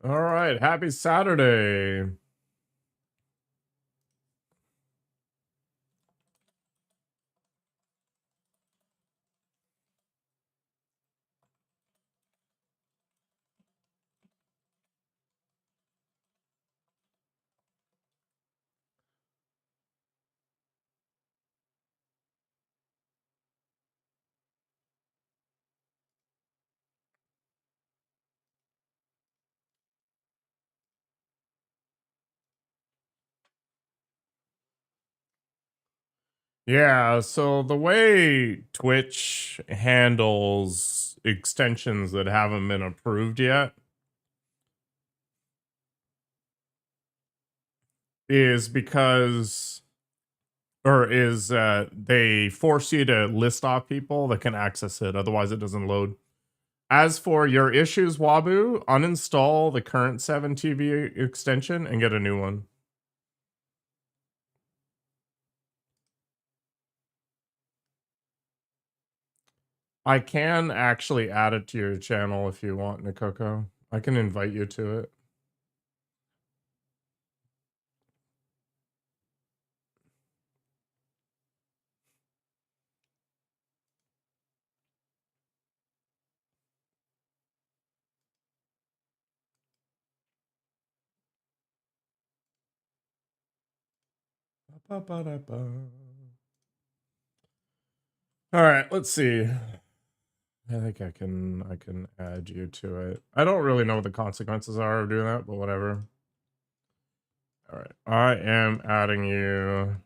All right, happy Saturday. Yeah, so the way Twitch handles extensions that haven't been approved yet is because they force you to list off people that can access it, otherwise it doesn't load. As for your issues, Wabu, uninstall the current 7TV extension and get a new one. I can actually add it to your channel if you want, Nikoko. I can invite you to it. All right, let's see. I think I can add you to it. I don't really know what the consequences are of doing that, but whatever. All right, I am adding you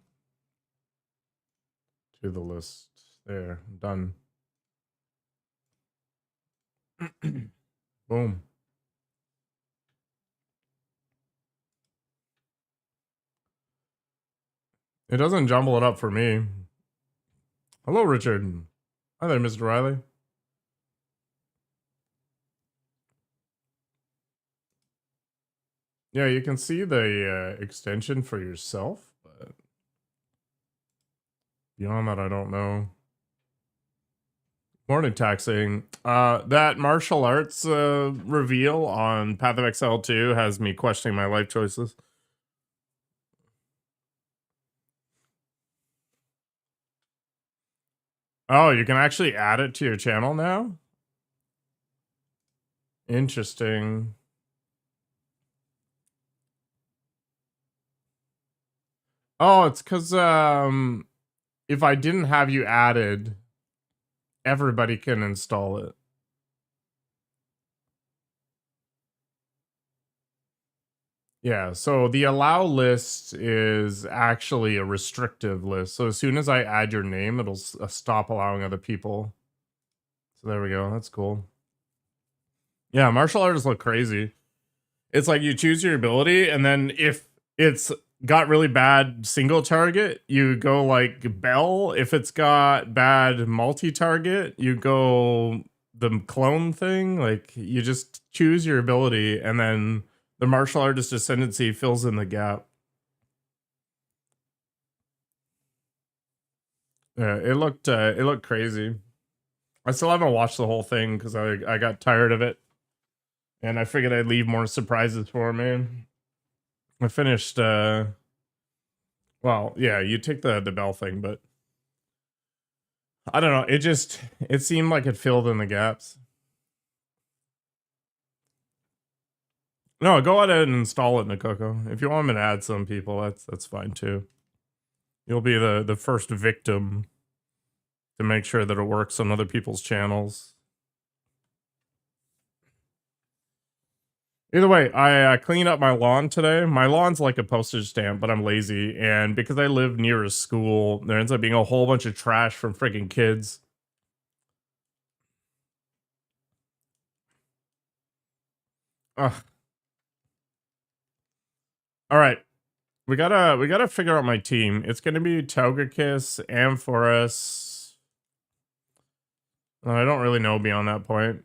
to the list. There, done. Boom. It doesn't jumble it up for me. Hello, Richard. Hi there, Mr. Riley. Yeah, you can see the extension for yourself, but beyond that, I don't know. Morning, taxing. That martial arts reveal on Path of Exile 2 has me questioning my life choices. Oh, you can actually add it to your channel now? Interesting. Oh, it's because if I didn't have you added, everybody can install it. Yeah, so the allow list is actually a restrictive list. So as soon as I add your name, it'll stop allowing other people. So there we go. That's cool. Yeah, martial artists look crazy. It's like you choose your ability, and then if it's got really bad single target, you go like Bell. If it's got bad multi target, you go the clone thing. Like you just choose your ability, and then the martial artist ascendancy fills in the gap. Yeah, it looked crazy. I still haven't watched the whole thing because I got tired of it, and I figured I'd leave more surprises for me. I finished. Well, yeah, you take the bell thing, but I don't know. It seemed like it filled in the gaps. No, go ahead and install it, Nikoko. If you want me to add some people, that's fine too. You'll be the first victim to make sure that it works on other people's channels. Either way, I cleaned up my lawn today. My lawn's like a postage stamp, but I'm lazy, and because I live near a school, there ends up being a whole bunch of trash from freaking kids. Ugh. All right, we gotta figure out my team. It's gonna be Togekiss, Ampharos. I don't really know beyond that point.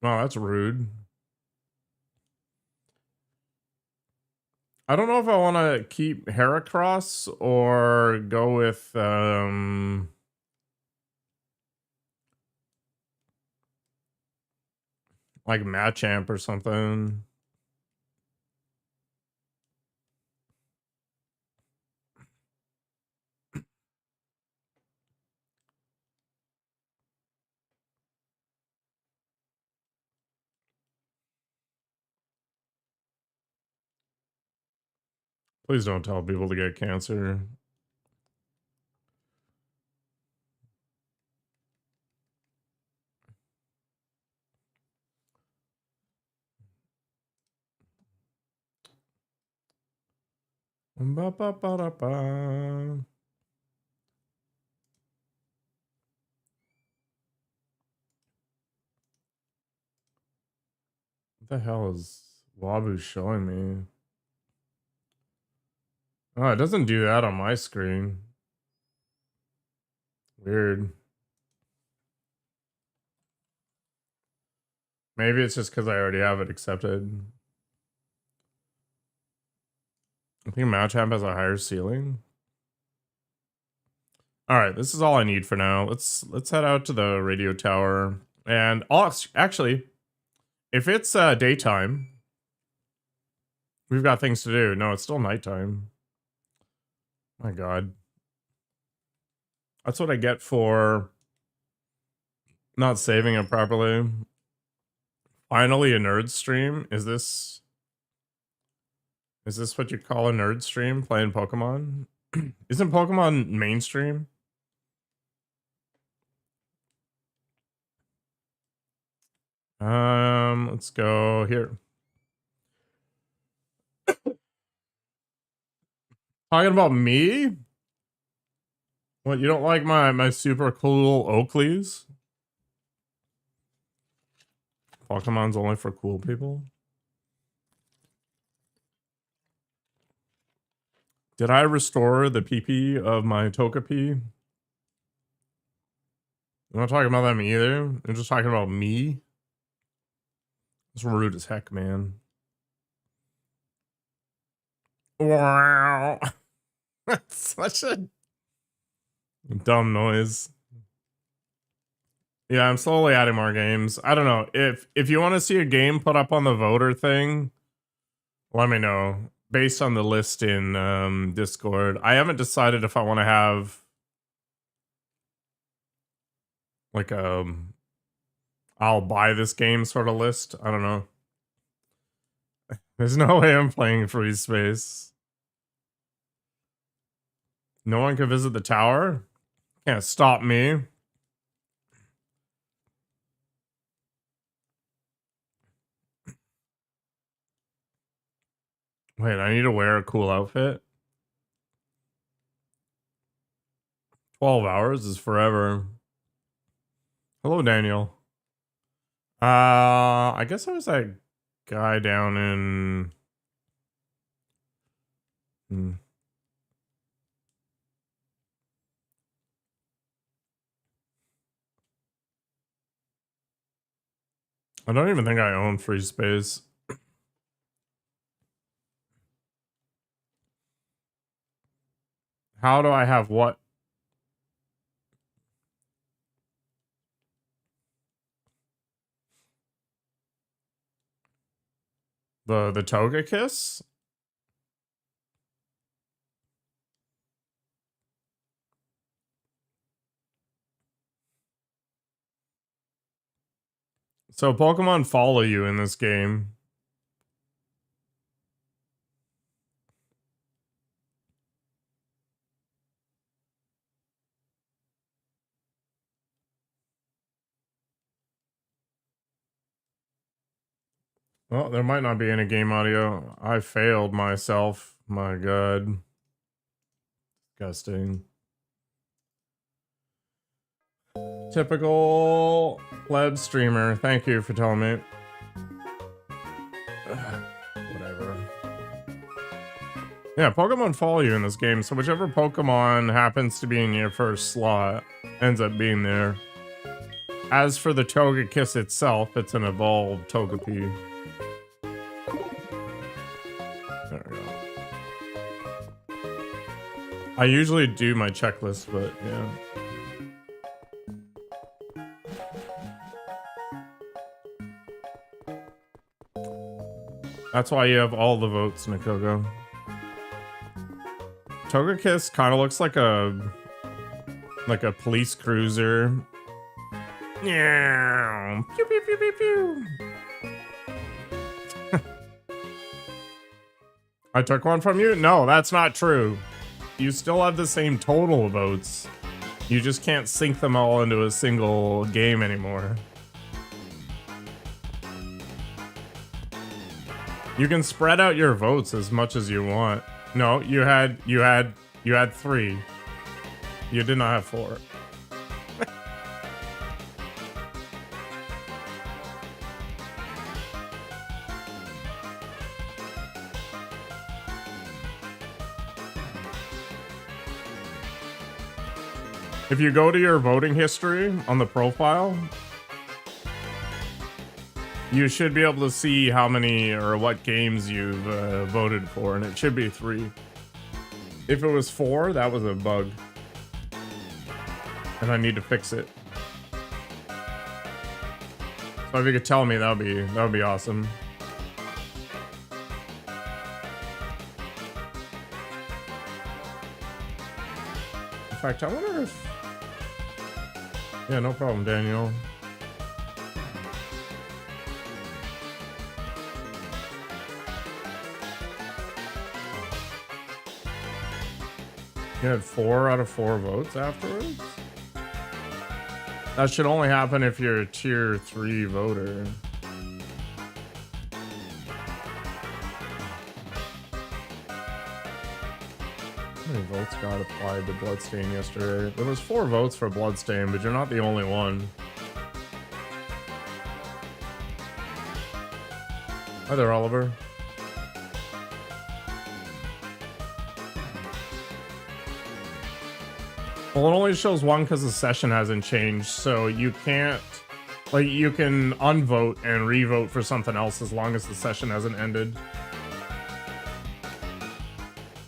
Oh, that's rude. I don't know if I want to keep Heracross or go with Like Machamp or something. Please don't tell people to get cancer. Ba, ba, ba, da, ba. What the hell is Wabu showing me? Oh, it doesn't do that on my screen. Weird. Maybe it's just because I already have it accepted. I think Machamp has a higher ceiling. All right, this is all I need for now. Let's head out to the radio tower. And actually, if it's daytime, we've got things to do. No, it's still nighttime. My God. That's what I get for not saving it properly. Finally, a nerd stream. Is this what you call a nerd stream? Playing Pokemon? Isn't Pokemon mainstream? Let's go here. Talking about me? What, you don't like my super cool Oakleys? Pokemon's only for cool people? Did I restore the PP of my Togepi? I'm not talking about them either. I'm just talking about me. It's rude as heck, man. Wow. That's such a dumb noise. Yeah, I'm slowly adding more games. I don't know. If you want to see a game put up on the voter thing, let me know. Based on the list in Discord. I haven't decided if I want to have like I'll buy this game sort of list. I don't know. There's no way I'm playing free space. No one can visit the tower? Can't stop me. Wait, I need to wear a cool outfit? 12 hours is forever. Hello, Daniel. I guess I was that guy down in... I don't even think I own free space. How do I have what? The Toga Kiss? So Pokemon follow you in this game. Well, there might not be any game audio. I failed myself. My God. Disgusting. Typical pleb streamer. Thank you for telling me. Whatever. Yeah, Pokemon follow you in this game, so whichever Pokemon happens to be in your first slot ends up being there. As for the Togekiss itself, it's an evolved Togepi. There we go. I usually do my checklist, but yeah. That's why you have all the votes, Nikogo. Togekiss kind of looks like a police cruiser. Yeah. Pew pew pew pew pew. I took one from you? No, that's not true. You still have the same total votes. You just can't sync them all into a single game anymore. You can spread out your votes as much as you want. No, you had 3. You did not have 4. If you go to your voting history on the profile, you should be able to see how many or what games you've voted for, and it should be 3. If it was 4, that was a bug. And I need to fix it. So if you could tell me, that would be awesome. In fact, I wonder if... Yeah, no problem, Daniel. You had 4 out of 4 votes afterwards? That should only happen if you're a tier 3 voter. How many votes got applied to Bloodstain yesterday? There was 4 votes for Bloodstain, but you're not the only one. Hi there, Oliver. Well, it only shows 1 because the session hasn't changed, so you can't... Like, you can unvote and revote for something else as long as the session hasn't ended.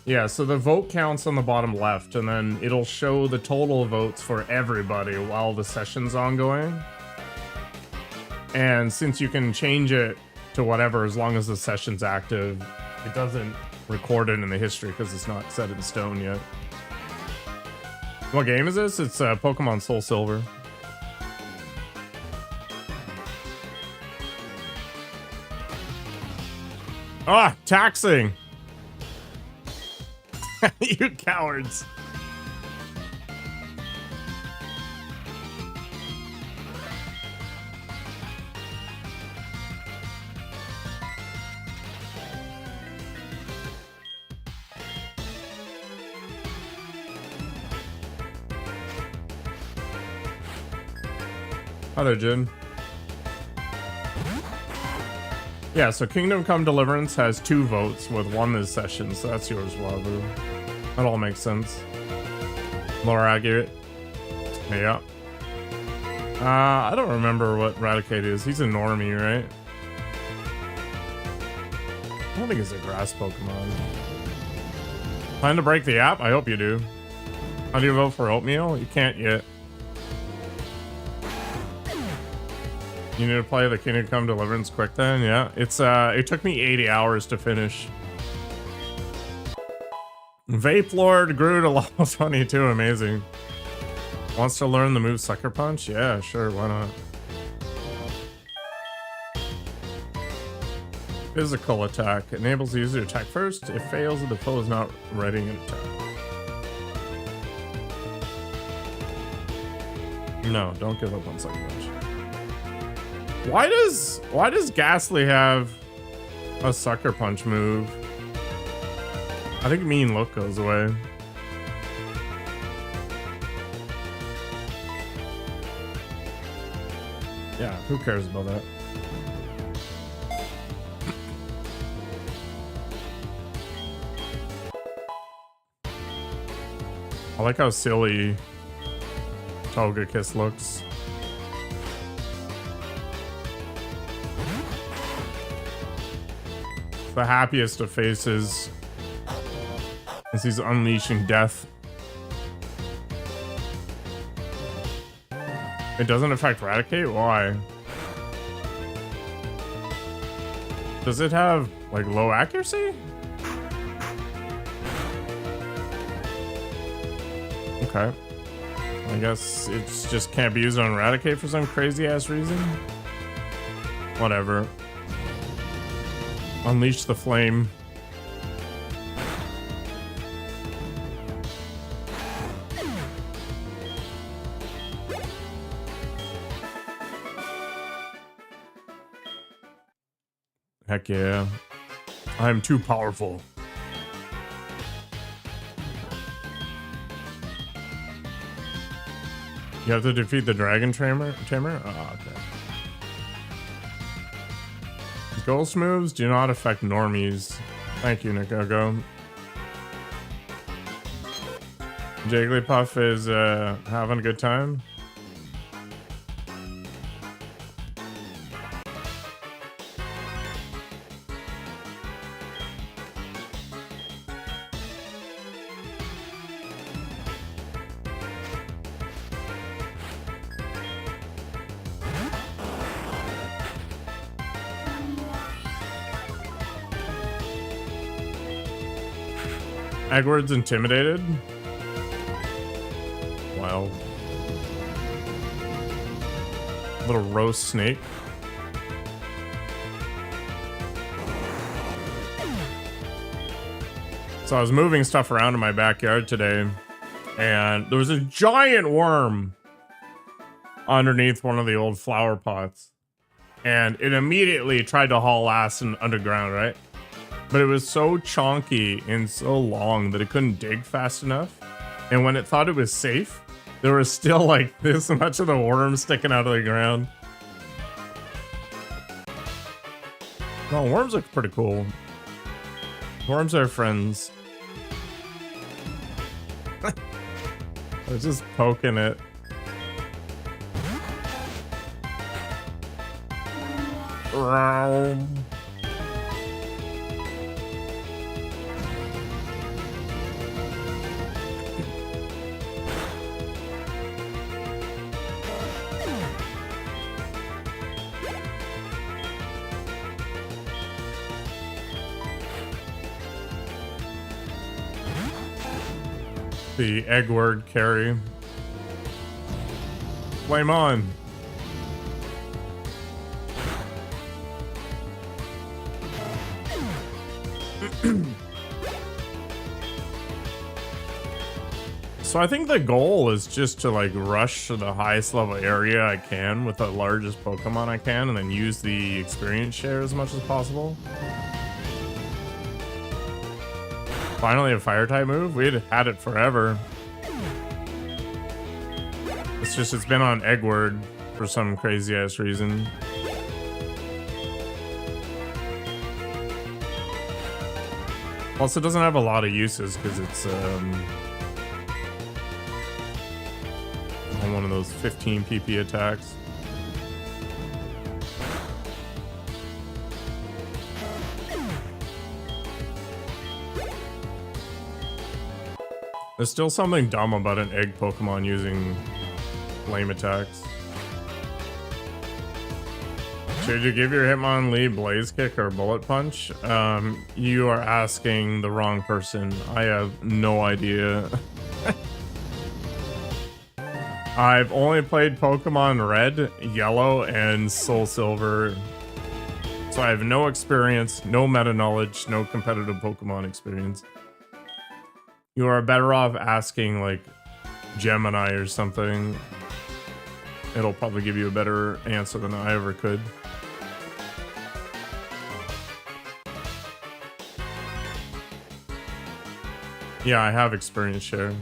Yeah, so the vote counts on the bottom left, and then it'll show the total votes for everybody while the session's ongoing. And since you can change it to whatever as long as the session's active, it doesn't record it in the history because it's not set in stone yet. What game is this? It's Pokémon SoulSilver. Ah, taxing! You cowards. Hi there, Jin. Yeah, so Kingdom Come Deliverance has 2 votes with 1 this session, so that's yours, Wabu. That all makes sense. More accurate. Yeah. I don't remember what Raticate is. He's a normie, right? I don't think it's a grass Pokemon. Plan to break the app? I hope you do. How do you vote for oatmeal? You can't yet. You need to play the Kingdom Come Deliverance quick then? Yeah. It's it took me 80 hours to finish. Vape Lord grew to level 22, amazing. Wants to learn the move Sucker Punch? Yeah, sure, why not? Physical attack. Enables the user to attack first. If fails, the foe is not ready an attack. No, don't give up on Sucker Punch. Why does Ghastly have a Sucker Punch move? I think Mean Look goes away. Yeah, who cares about that? I like how silly Togekiss looks. The happiest of faces as he's unleashing death. It doesn't affect Raticate? Why? Does it have like low accuracy? Okay. I guess it just can't be used on Eradicate for some crazy ass reason. Whatever. Unleash the flame. Heck yeah. I'm too powerful. You have to defeat the dragon tamer? Oh, okay. Ghost moves do not affect normies. Thank you, Nikogo. Jigglypuff is having a good time. Edward's intimidated. Wow. Little roast snake. So I was moving stuff around in my backyard today, and there was a giant worm underneath one of the old flower pots. And it immediately tried to haul ass underground, right? But it was so chonky and so long that it couldn't dig fast enough. And when it thought it was safe, there was still like this much of the worm sticking out of the ground. No, worms look pretty cool. Worms are friends. I was just poking it. The egg word carry. Flame on. So I think the goal is just to like rush to the highest level area I can with the largest Pokemon I can, and then use the experience share as much as possible. Finally a fire type move? We had it forever. It's just, it's been on Eggward for some crazy ass reason. Also doesn't have a lot of uses because it's on one of those 15 PP attacks. There's still something dumb about an egg Pokemon using flame attacks. Should you give your Hitmonlee Blaze Kick or Bullet Punch? You are asking the wrong person. I have no idea. I've only played Pokemon Red, Yellow, and SoulSilver. So I have no experience, no meta knowledge, no competitive Pokemon experience. You are better off asking like Gemini or something. It'll probably give you a better answer than I ever could. Yeah, I have experience share.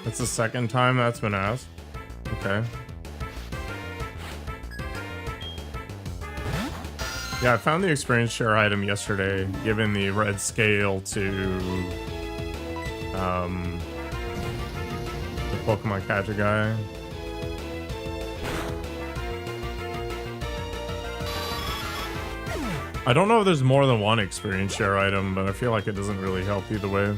That's the second time that's been asked. Okay. Yeah, I found the experience share item yesterday, given the red scale to the Pokemon catcher guy. I don't know if there's more than one experience share item, but I feel like it doesn't really help either way.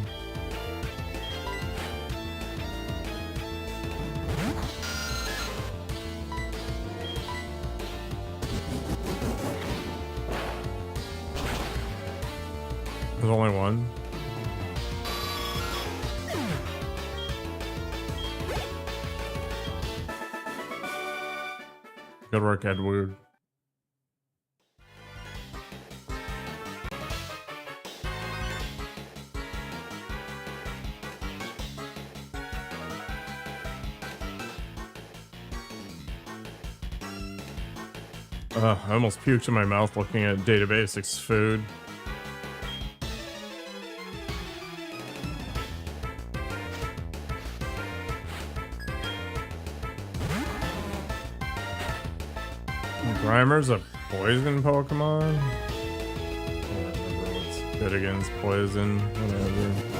only one. Good work, Edward. I almost puked in my mouth looking at Databasics food. Grimer's a poison Pokemon? I don't remember what's good against poison. Whatever.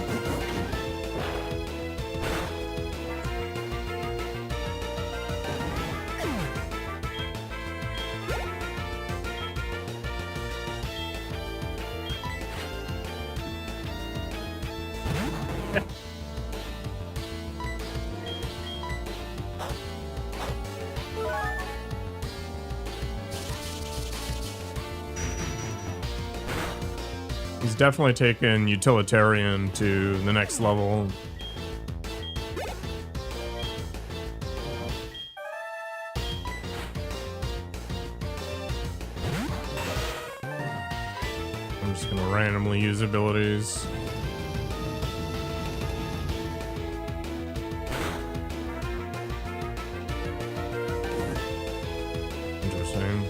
He's definitely taken utilitarian to the next level. I'm just gonna randomly use abilities. Interesting.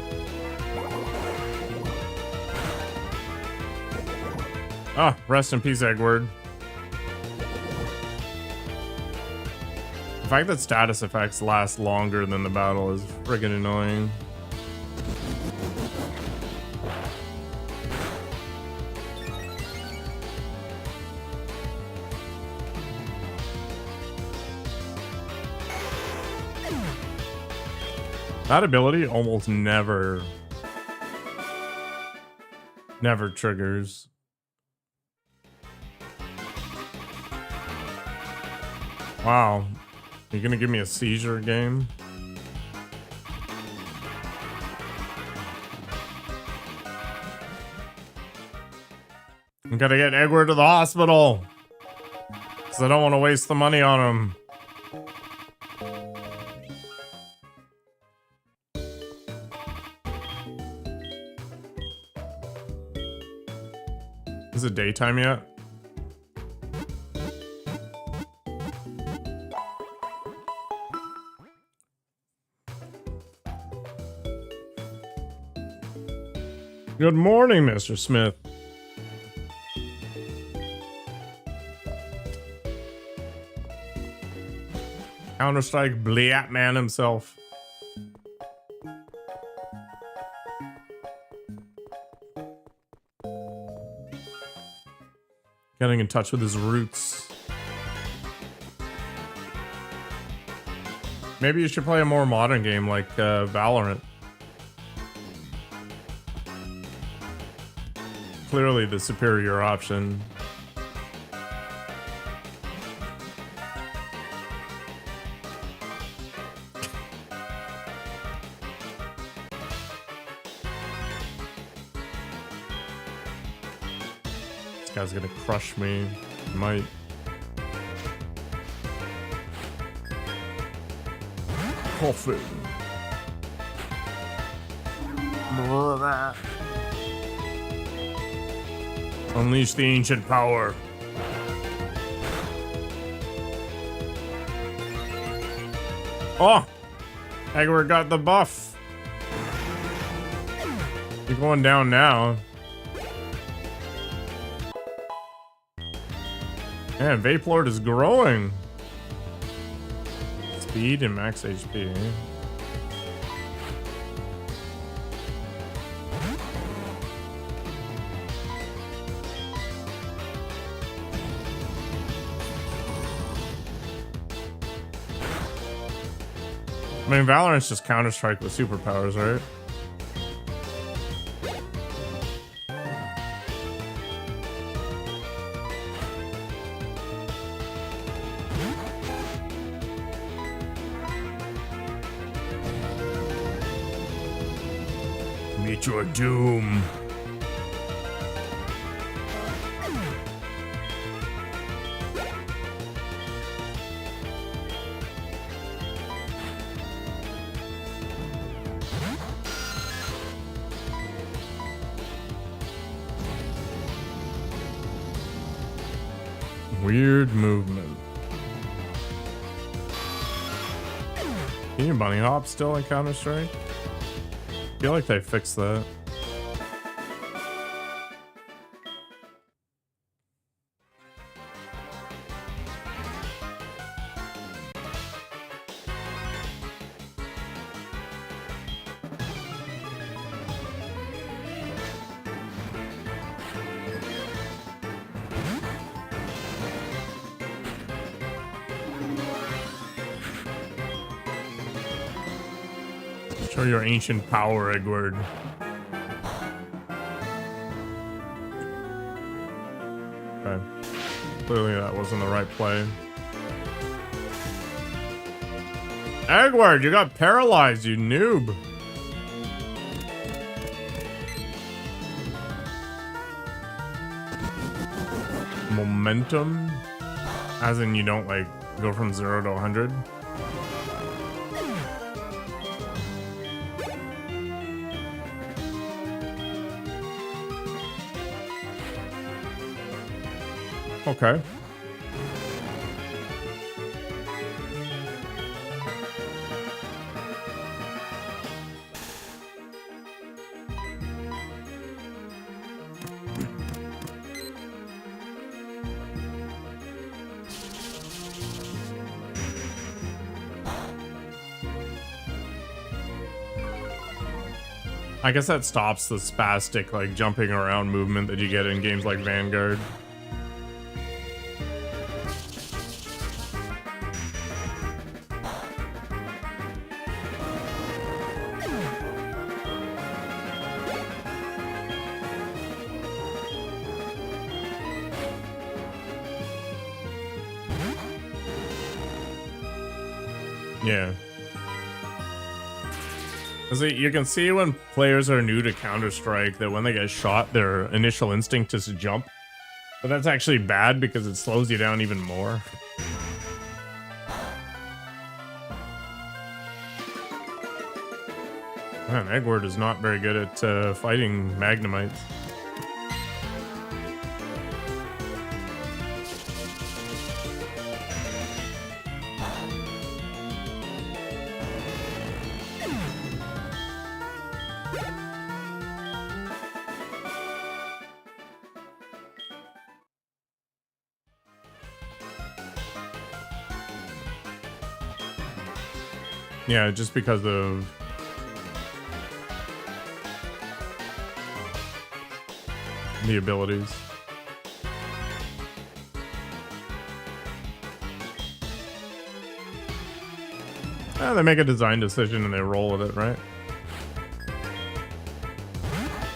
Ah, rest in peace, Eggward. The fact that status effects last longer than the battle is friggin' annoying. That ability almost never triggers. Wow. You're gonna give me a seizure game? I'm gonna get Edward to the hospital. Because I don't want to waste the money on him. Is it daytime yet? Good morning, Mr. Smith. Counter-Strike Bliat Man himself. Getting in touch with his roots. Maybe you should play a more modern game like Valorant. Clearly the superior option. This guy's gonna crush me. He might. Coffee. More of that. Unleash the ancient power. Oh! Eggward got the buff. You're going down now. Man, Vaplord is growing. Speed and max HP. I mean, Valorant's just Counter-Strike with superpowers, right? Meet your doom. Weird movement. Can you bunny hop still in Counter-Strike? I feel like they fixed that. Show your ancient power, Edward. Okay. Clearly that wasn't the right play. Edward, you got paralyzed, you noob. Momentum? As in you don't like go from 0 to 100? Okay. I guess that stops the spastic, like, jumping around movement that you get in games like Vanguard. Yeah. See, you can see when players are new to Counter-Strike that when they get shot, their initial instinct is to jump. But that's actually bad because it slows you down even more. Man, Edward is not very good at fighting Magnemites. Yeah, just because of the abilities. They make a design decision and they roll with it, right?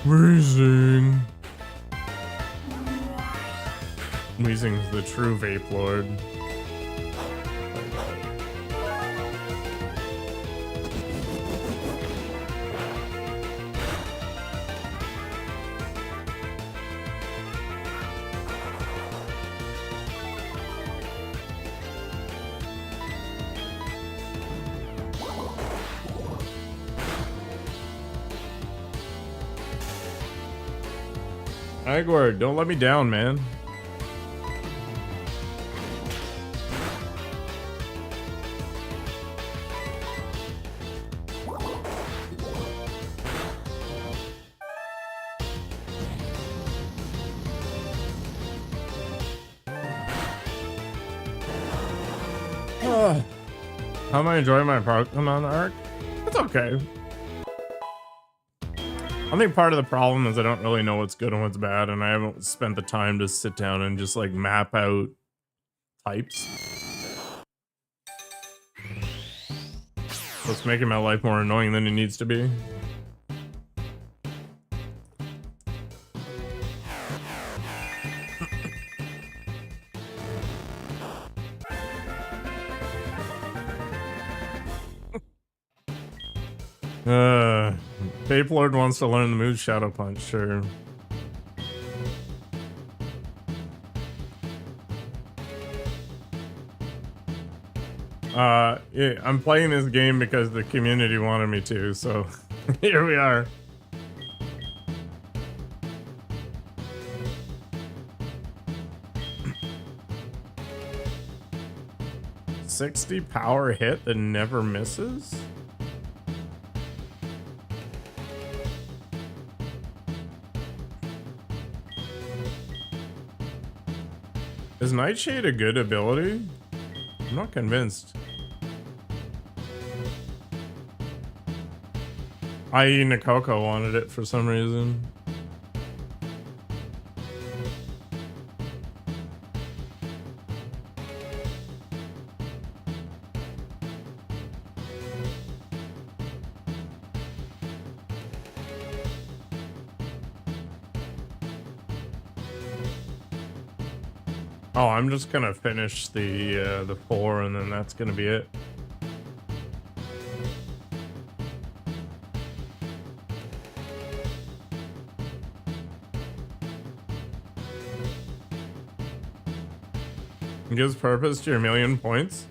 Weezing. Weezing's the true vape lord. Edward, don't let me down, man. How am I enjoying my Pokemon arc? It's okay. I think part of the problem is I don't really know what's good and what's bad, and I haven't spent the time to sit down and just like map out types. So it's making my life more annoying than it needs to be. Vape Lord wants to learn the move Shadow Punch, sure. Yeah, I'm playing this game because the community wanted me to, so here we are. 60 power hit that never misses? Is Nightshade a good ability? I'm not convinced. I.e. Nikoko wanted it for some reason. Oh, I'm just gonna finish the 4 and then that's gonna be it. It gives purpose to your million points.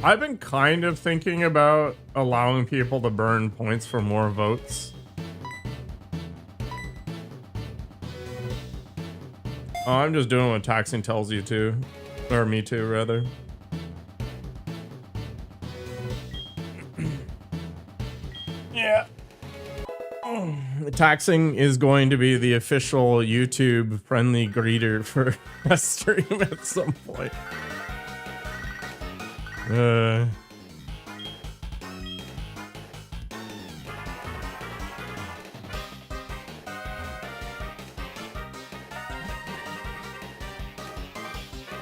I've been kind of thinking about allowing people to burn points for more votes. Oh, I'm just doing what taxing tells you to. Or me to, rather. Yeah. Taxing is going to be the official YouTube friendly greeter for a stream at some point.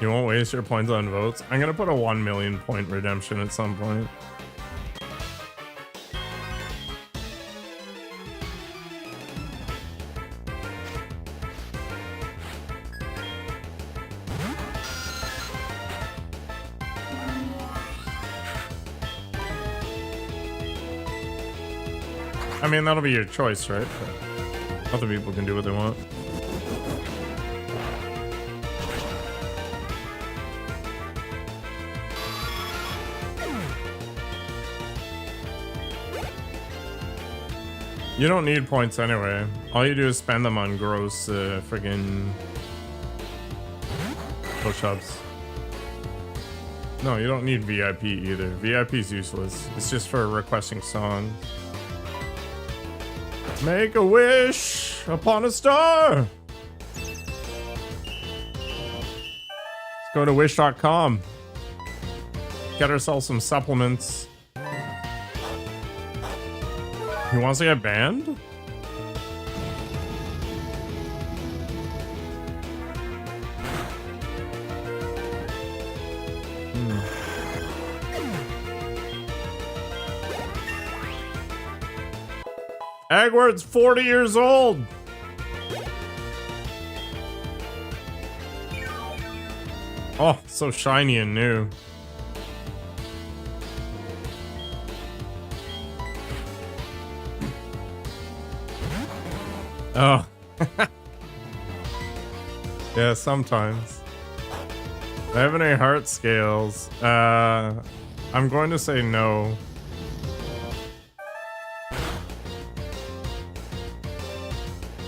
You won't waste your points on votes. I'm gonna put a 1 million point redemption at some point. I mean, that'll be your choice, right? But other people can do what they want. You don't need points anyway. All you do is spend them on gross friggin' push-ups. No, you don't need VIP either. VIP's useless. It's just for requesting songs. Make a wish upon a star. Let's go to wish.com. Get ourselves some supplements. He wants to get banned? Eggward's 40 years old. Oh, so shiny and new. Oh. Yeah, sometimes. Do I have any heart scales? I'm going to say no.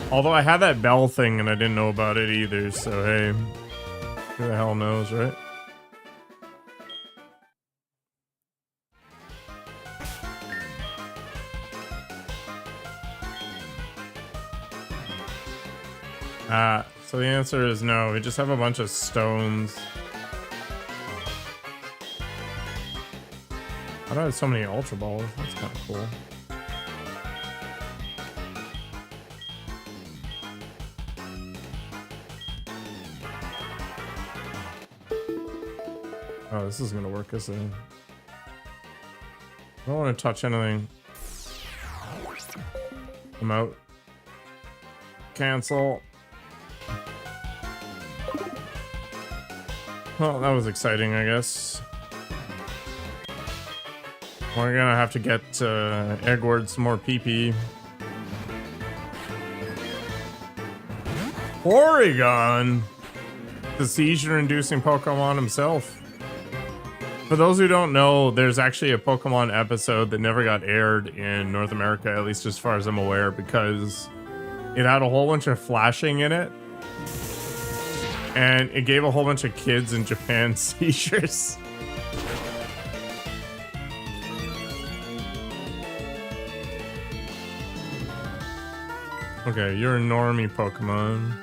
Although I had that bell thing and I didn't know about it either, so hey, who the hell knows, right? So the answer is no. We just have a bunch of stones. How do I have so many Ultra Balls? That's kind of cool. Oh, this is gonna work, isn't it? I don't want to touch anything. I'm out. Cancel. Well, that was exciting, I guess. We're gonna have to get Eggward some more PP. Porygon! The seizure-inducing Pokemon himself. For those who don't know, there's actually a Pokemon episode that never got aired in North America, at least as far as I'm aware, because it had a whole bunch of flashing in it. And it gave a whole bunch of kids in Japan seizures. Okay, you're a normie Pokemon.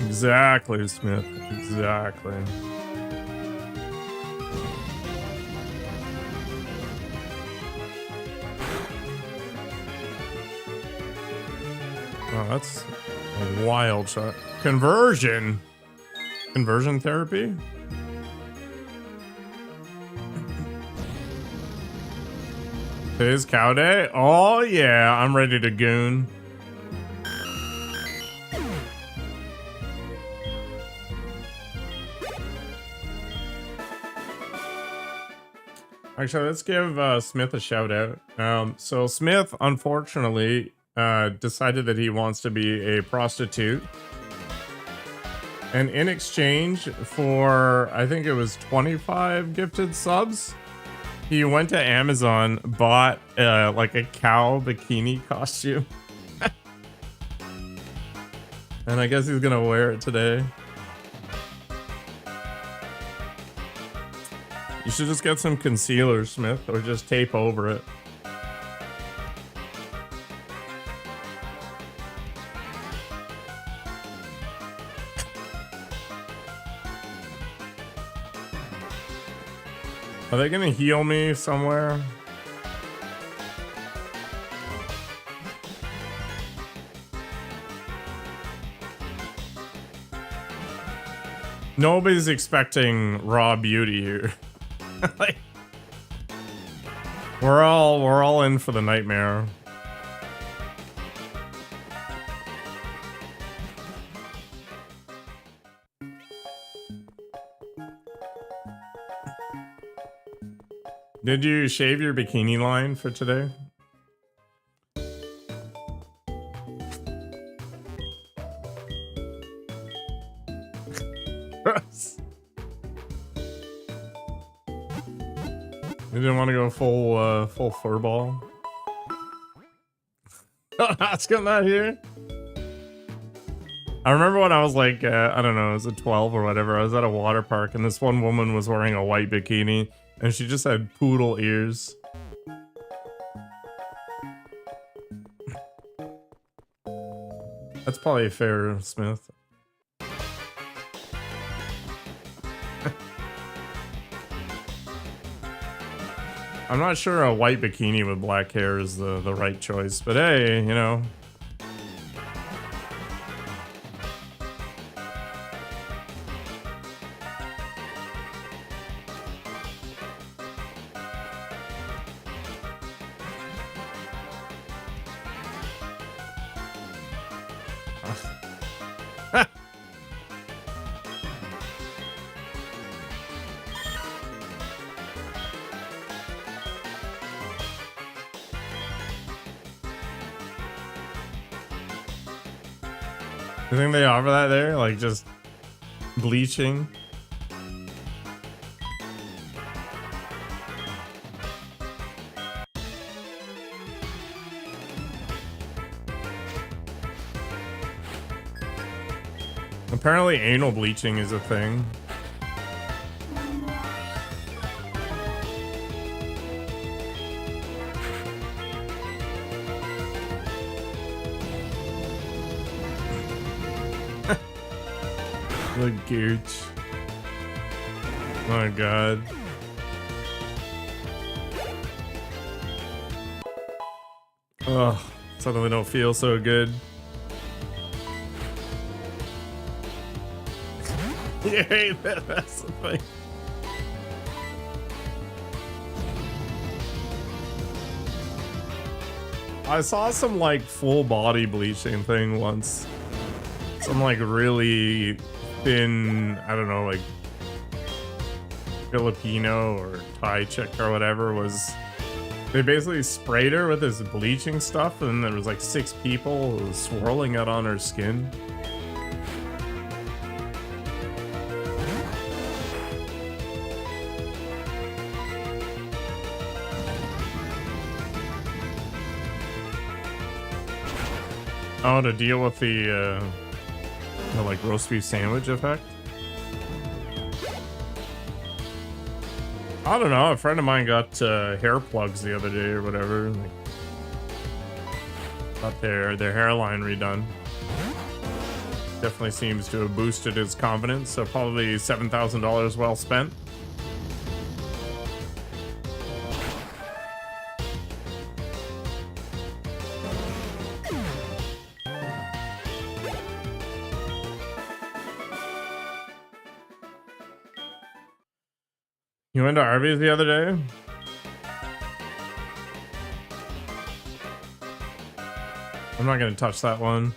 Exactly, Smith. Exactly. Oh, that's a wild shot. Conversion? Conversion therapy? Today's cow day? Oh yeah, I'm ready to goon. Actually, let's give Smith a shout out. So Smith, unfortunately, decided that he wants to be a prostitute. And in exchange for, I think it was 25 gifted subs, he went to Amazon, bought like a cow bikini costume. And I guess he's gonna wear it today. You should just get some concealer, Smith, or just tape over it. Are they gonna heal me somewhere? Nobody's expecting raw beauty here. Like, we're all in for the nightmare. Did you shave your bikini line for today? You didn't want to go full furball? Ask him that here. I remember when I was like, I don't know, was it 12 or whatever? I was at a water park and this one woman was wearing a white bikini and she just had poodle ears. That's probably fair, Smith. I'm not sure a white bikini with black hair is the right choice, but hey, you know. You think they offer that there? Like just bleaching? Apparently anal bleaching is a thing. The gooch. My god. Oh, suddenly don't feel so good. You hate that, that's the thing. I saw some like full body bleaching thing once. Some like really thin, I don't know, like Filipino or Thai chick or whatever was, they basically sprayed her with this bleaching stuff and there was like 6 people swirling it on her skin. Oh, to deal with the like roast beef sandwich effect. I don't know. A friend of mine got hair plugs the other day or whatever. Like, got their hairline redone. Definitely seems to have boosted his confidence. So probably $7,000 well spent. You went to Arby's the other day? I'm not gonna touch that one.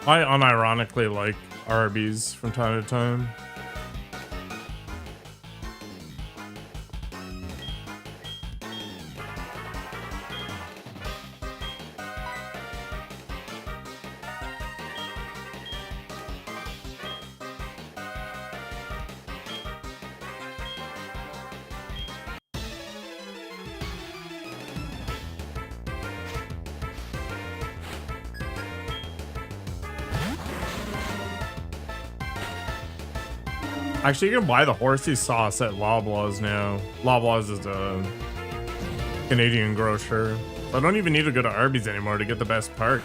I unironically like Arby's from time to time. Actually, you can buy the horsey sauce at Loblaws now. Loblaws is a Canadian grocer. I don't even need to go to Arby's anymore to get the best part.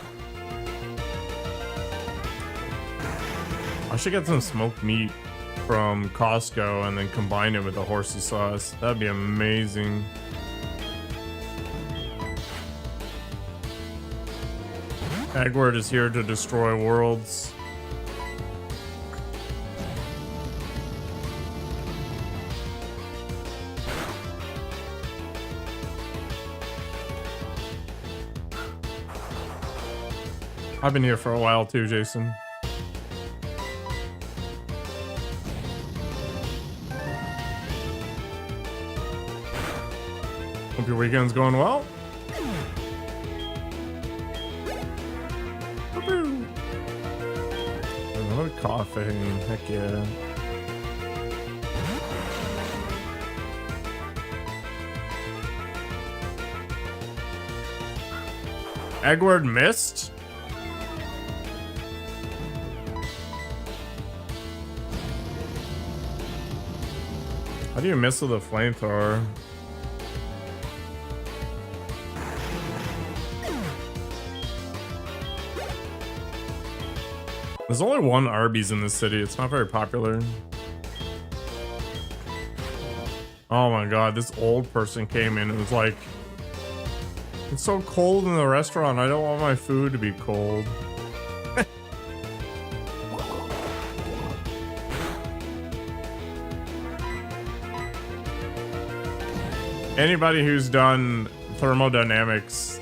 I should get some smoked meat from Costco and then combine it with the horsey sauce. That'd be amazing. Edward is here to destroy worlds. I've been here for a while too, Jason. Hope your weekend's going well. Another coffee, heck yeah. Edward missed? How do you miss with a flamethrower? There's only one Arby's in this city. It's not very popular. Oh my god, this old person came in and was like, "It's so cold in the restaurant. I don't want my food to be cold." Anybody who's done thermodynamics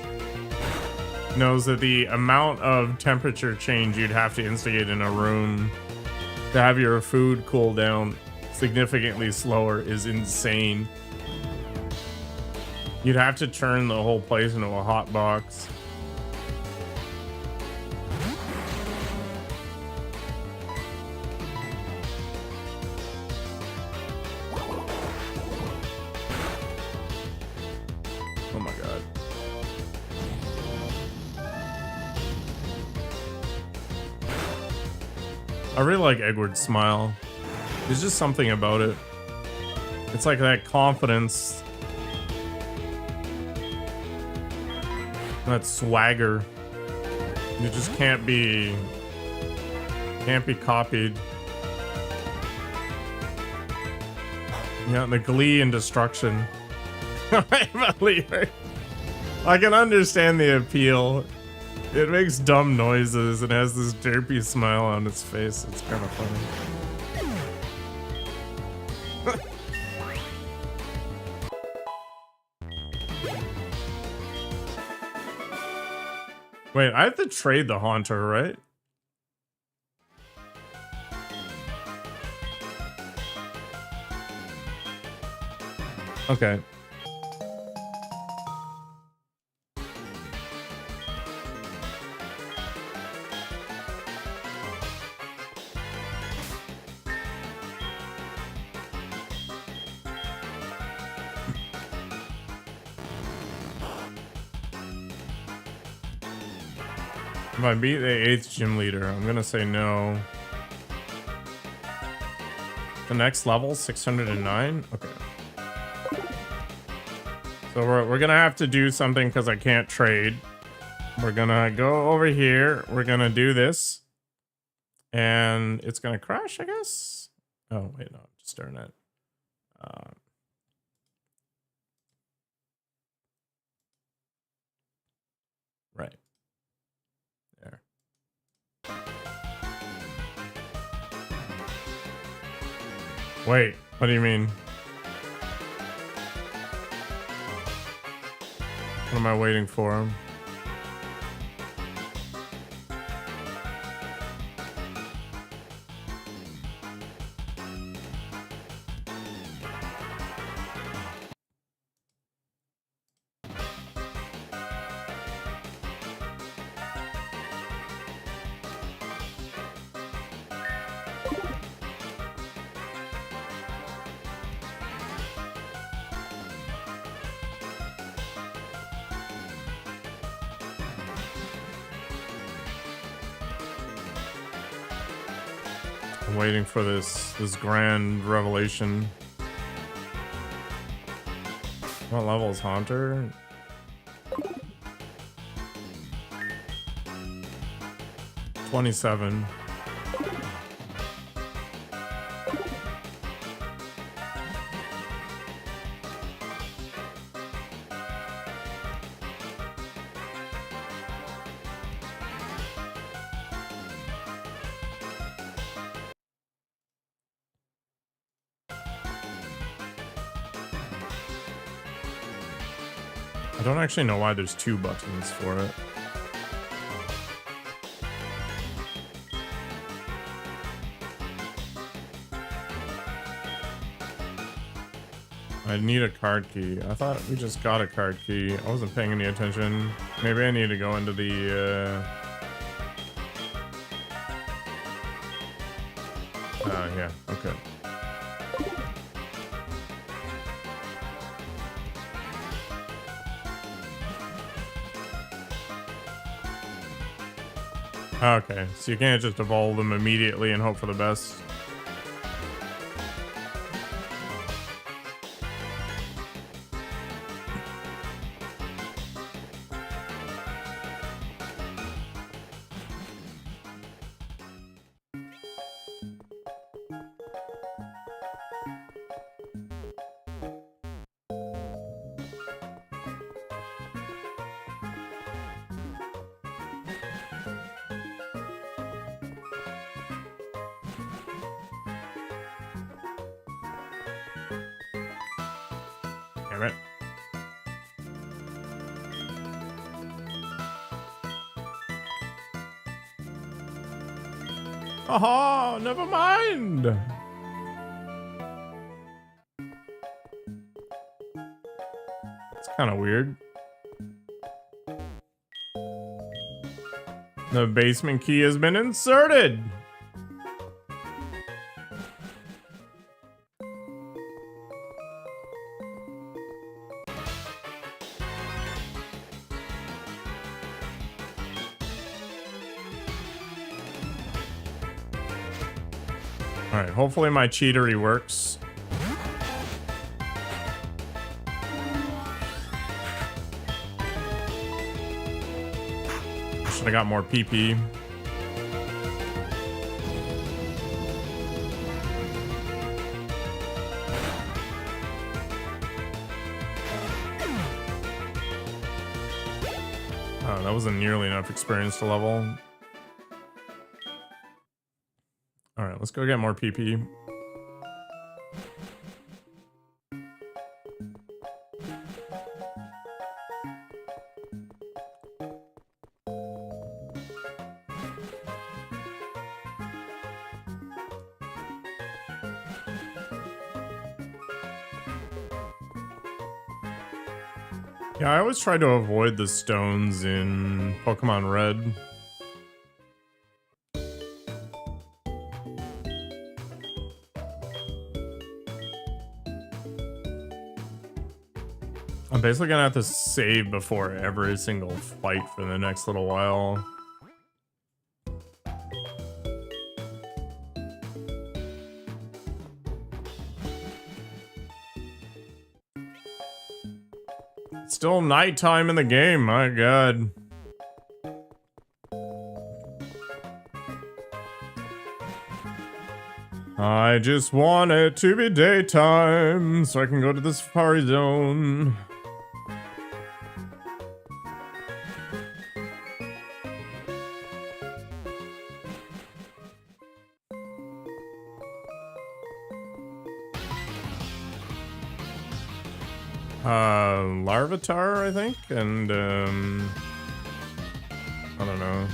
knows that the amount of temperature change you'd have to instigate in a room to have your food cool down significantly slower is insane. You'd have to turn the whole place into a hot box. Oh my god. I really like Edward's smile. There's just something about it. It's like that confidence. That swagger. It just can't be copied. Yeah, the glee and destruction. I can understand the appeal. It makes dumb noises and has this derpy smile on its face. It's kind of funny. Wait, I have to trade the Haunter, right? If I beat the 8th gym leader, I'm gonna say no. The next level, 609? Okay. So we're gonna have to do something because I can't trade. We're gonna go over here. We're gonna do this. And it's gonna crash, I guess? Oh, wait, no, just staring at. Right. There. Wait, what do you mean? What am I waiting for? I'm waiting for this grand revelation. What level is Haunter? 27. I don't actually know why there's 2 buttons for it. I need a card key. I thought we just got a card key. I wasn't paying any attention. Maybe I need to go into the yeah, okay. Okay, so you can't just evolve them immediately and hope for the best. Damn it. Oh, never mind. It's kind of weird. The basement key has been inserted. All right, hopefully my cheatery works. Should have got more PP. Oh, that wasn't nearly enough experience to level. All right, let's go get more PP. Yeah, I always try to avoid the stones in Pokemon Red. I'm basically gonna have to save before every single fight for the next little while. still nighttime in the game, my god. I just want it to be daytime so I can go to the safari zone. Larvitar, I think, and I don't know.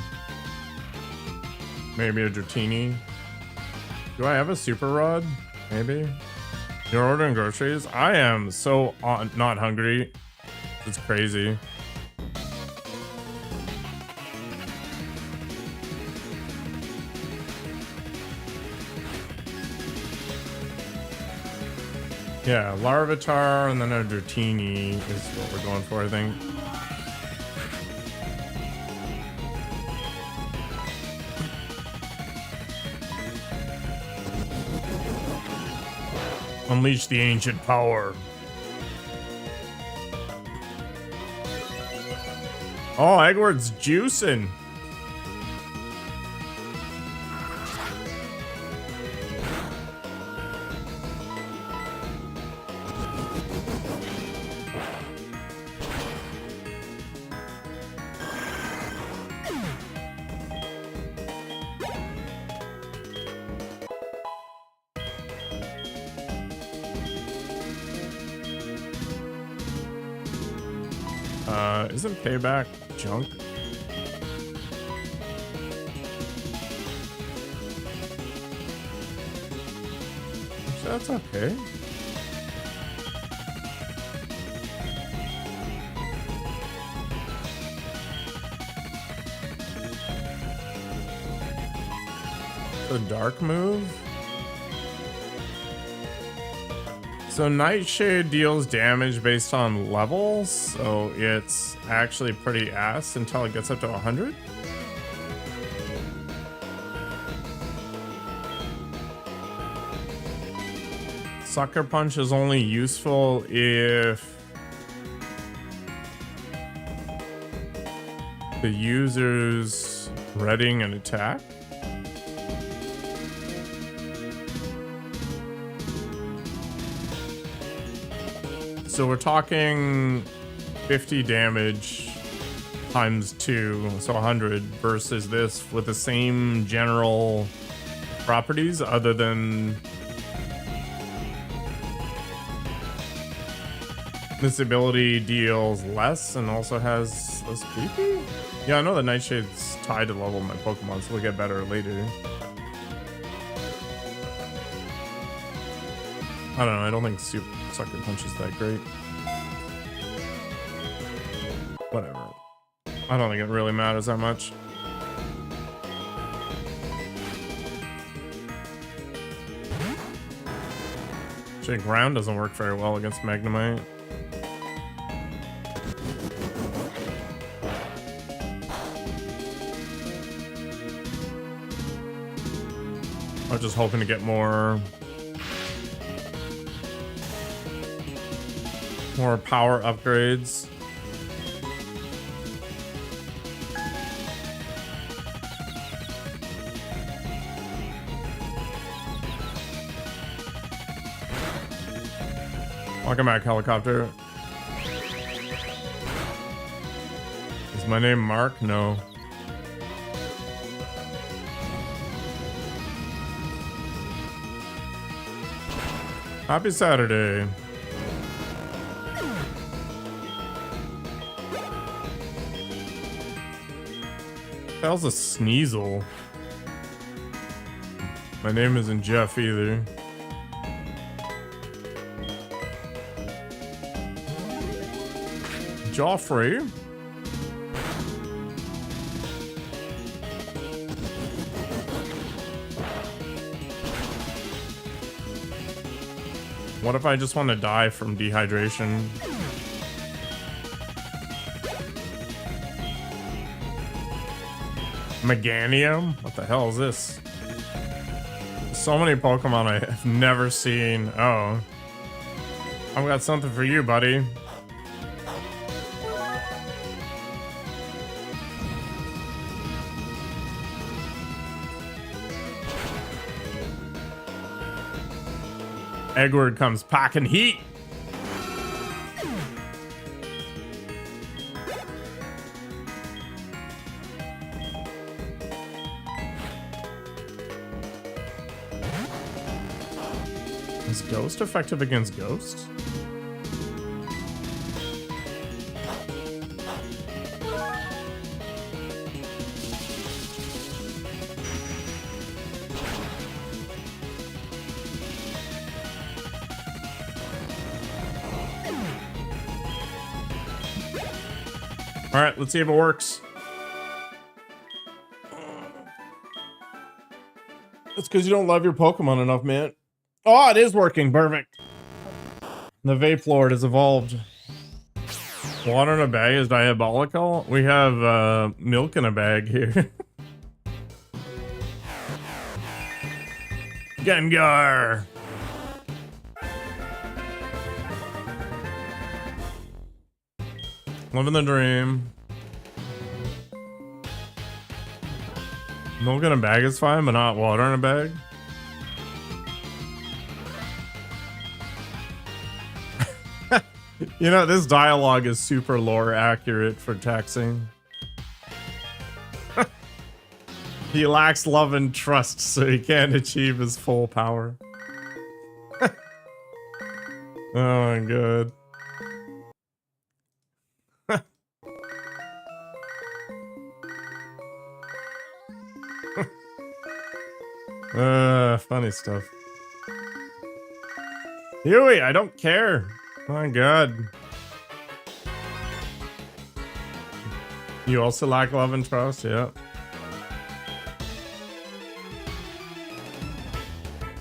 Maybe a Dratini. Do I have a super rod? Maybe. You're ordering groceries? I am so not hungry. It's crazy. Yeah, Larvitar and then a Dratini is what we're going for, I think. Unleash the ancient power. Oh, Eggward's juicing. Isn't payback junk? That's okay. The dark move? So Nightshade deals damage based on levels, so it's actually pretty ass until it gets up to 100. Sucker Punch is only useful if the user's readying an attack. So we're talking 50 damage times 2, so 100, versus this with the same general properties other than this ability deals less and also has less PP? Yeah, I know that Nightshade's tied to level of my Pokemon, so we'll get better later. I don't know, I don't think Sucker Punch is that great. Whatever. I don't think it really matters that much. Actually, ground doesn't work very well against Magnemite. I was just hoping to get more power upgrades. Welcome back, helicopter. Is my name Mark? No. Happy Saturday. What the hell's a Sneasel? My name isn't Jeff either. Joffrey. What if I just want to die from dehydration? Meganium? What the hell is this? So many Pokemon I have never seen. Oh. I've got something for you, buddy. Edward comes packing heat. Is Ghost effective against Ghost? All right, let's see if it works. It's because you don't love your Pokemon enough, man. Oh, it is working. Perfect. The Vape Lord has evolved. Water in a bag is diabolical. We have milk in a bag here. Gengar. Living the dream. Milk in a bag is fine, but not water in a bag. You know, this dialogue is super lore accurate for texting. He lacks love and trust, so he can't achieve his full power. Oh my god. Funny stuff. Huey, I don't care. My god. You also lack love and trust, yeah.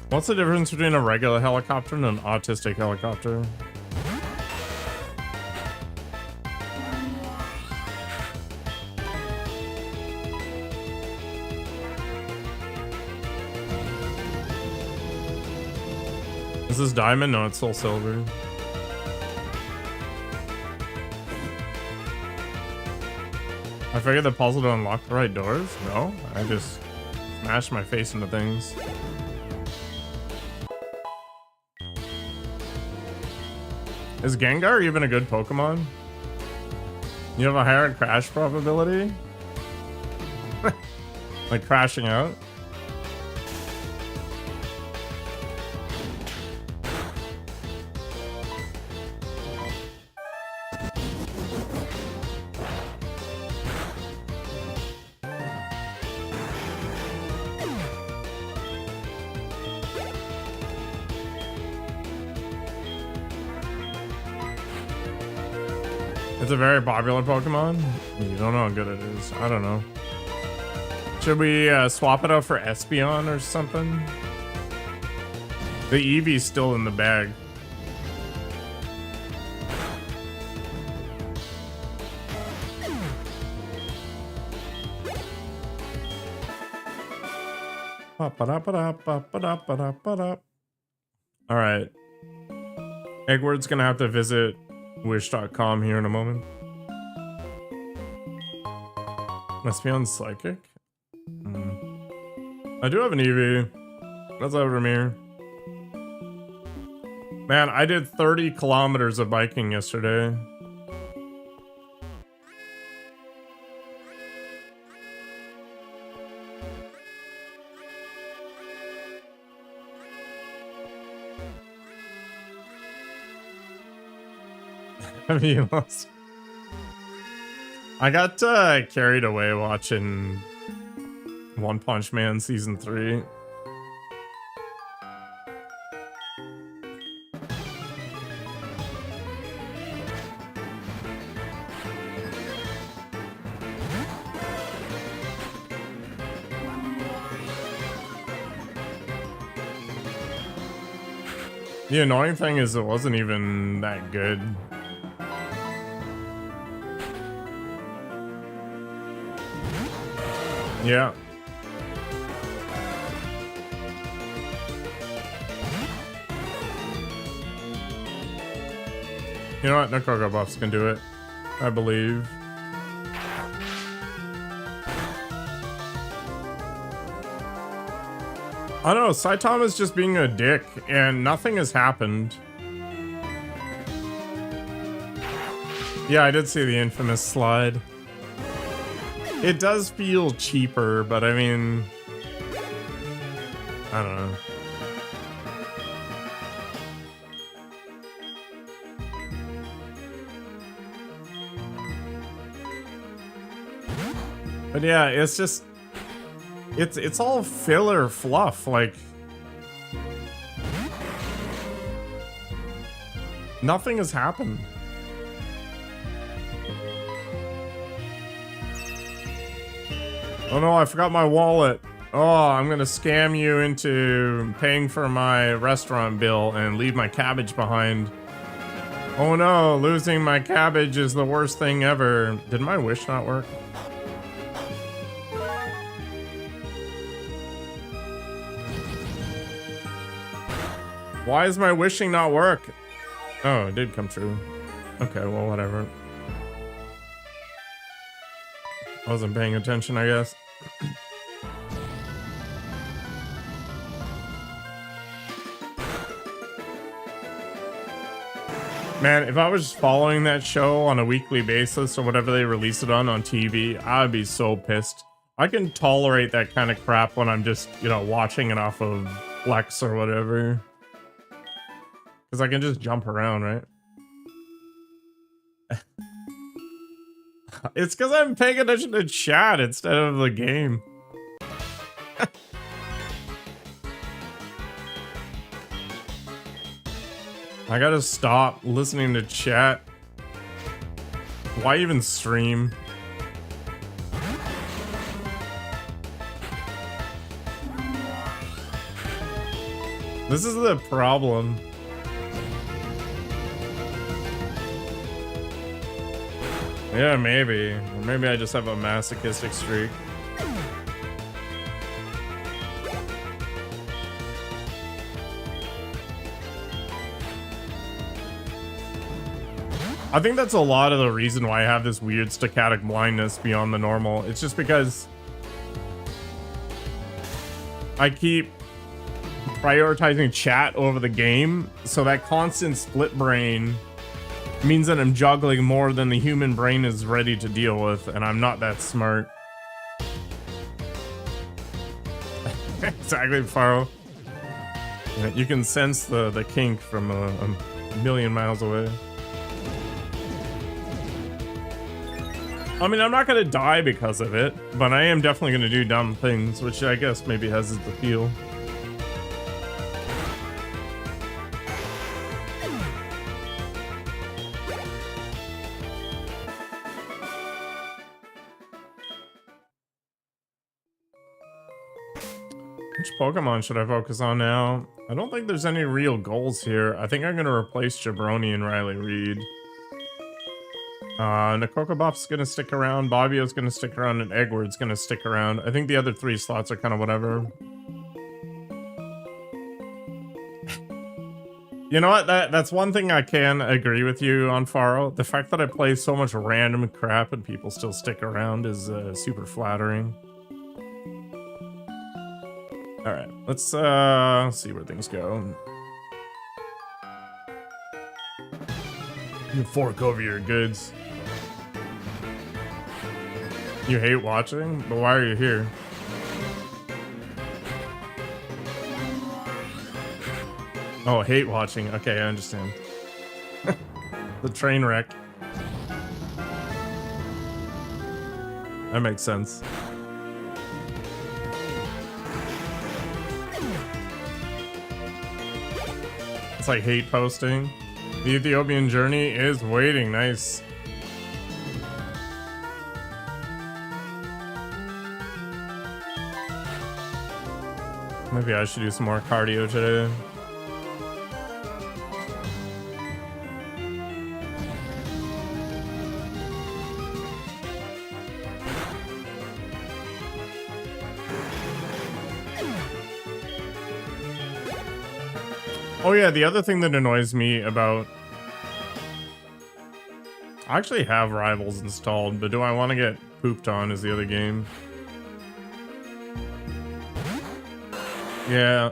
What's the difference between a regular helicopter and an autistic helicopter? Is this Diamond? No, it's SoulSilver. I figured the puzzle to unlock the right doors? No, I just smashed my face into things. Is Gengar even a good Pokemon? You have a higher crash probability? Like crashing out? It's a very popular Pokemon. You don't know how good it is. I don't know. Should we swap it out for Espeon or something? The Eevee's still in the bag. All right. Eggward's gonna have to visit Wish.com here in a moment. Espeon Psychic? I do have an Eevee. That's over here. Man, I did 30 kilometers of biking yesterday. Have you lost? I got carried away watching One Punch Man Season 3. The annoying thing is it wasn't even that good. Yeah. You know what? No Cocoa Buffs can do it. I believe. I don't know, Saitama's just being a dick, and nothing has happened. Yeah, I did see the infamous slide. It does feel cheaper, but I mean, I don't know. But yeah, it's just, it's all filler fluff, like nothing has happened. Oh no, I forgot my wallet. Oh, I'm gonna scam you into paying for my restaurant bill and leave my cabbage behind. Oh no, losing my cabbage is the worst thing ever. Did my wish not work? Why is my wishing not work? Oh, it did come true. Okay, well, whatever. I wasn't paying attention, I guess. Man, if I was just following that show on a weekly basis or whatever they release it on TV, I'd be so pissed. I can tolerate that kind of crap when I'm just, you know, watching it off of Flex or whatever. Because I can just jump around, right? It's because I'm paying attention to chat instead of the game. I gotta stop listening to chat. Why even stream? This is the problem. Yeah, maybe. Or maybe I just have a masochistic streak. I think that's a lot of the reason why I have this weird stochastic blindness beyond the normal. It's just because I keep prioritizing chat over the game, so that constant split brain means that I'm juggling more than the human brain is ready to deal with, and I'm not that smart. Exactly, Faro. Yeah, you can sense the kink from a million miles away. I mean, I'm not gonna die because of it, but I am definitely gonna do dumb things, which I guess maybe has its appeal. Which Pokemon should I focus on now? I don't think there's any real goals here. I think I'm gonna replace Jabroni and Riley Reid. Nakokobuff's gonna stick around, Bobbio's gonna stick around, and Eggward's gonna stick around. I think the other 3 slots are kind of whatever. You know what? That's one thing I can agree with you on, Faro. The fact that I play so much random crap and people still stick around is super flattering. Alright, let's see where things go. You fork over your goods. You hate watching? But why are you here? Oh, hate watching. Okay, I understand. The train wreck. That makes sense. It's like hate posting. The Ethiopian journey is waiting. Nice. Maybe I should do some more cardio today. Oh yeah, the other thing that annoys me about... I actually have Rivals installed, but do I want to get pooped on is the other game. Yeah.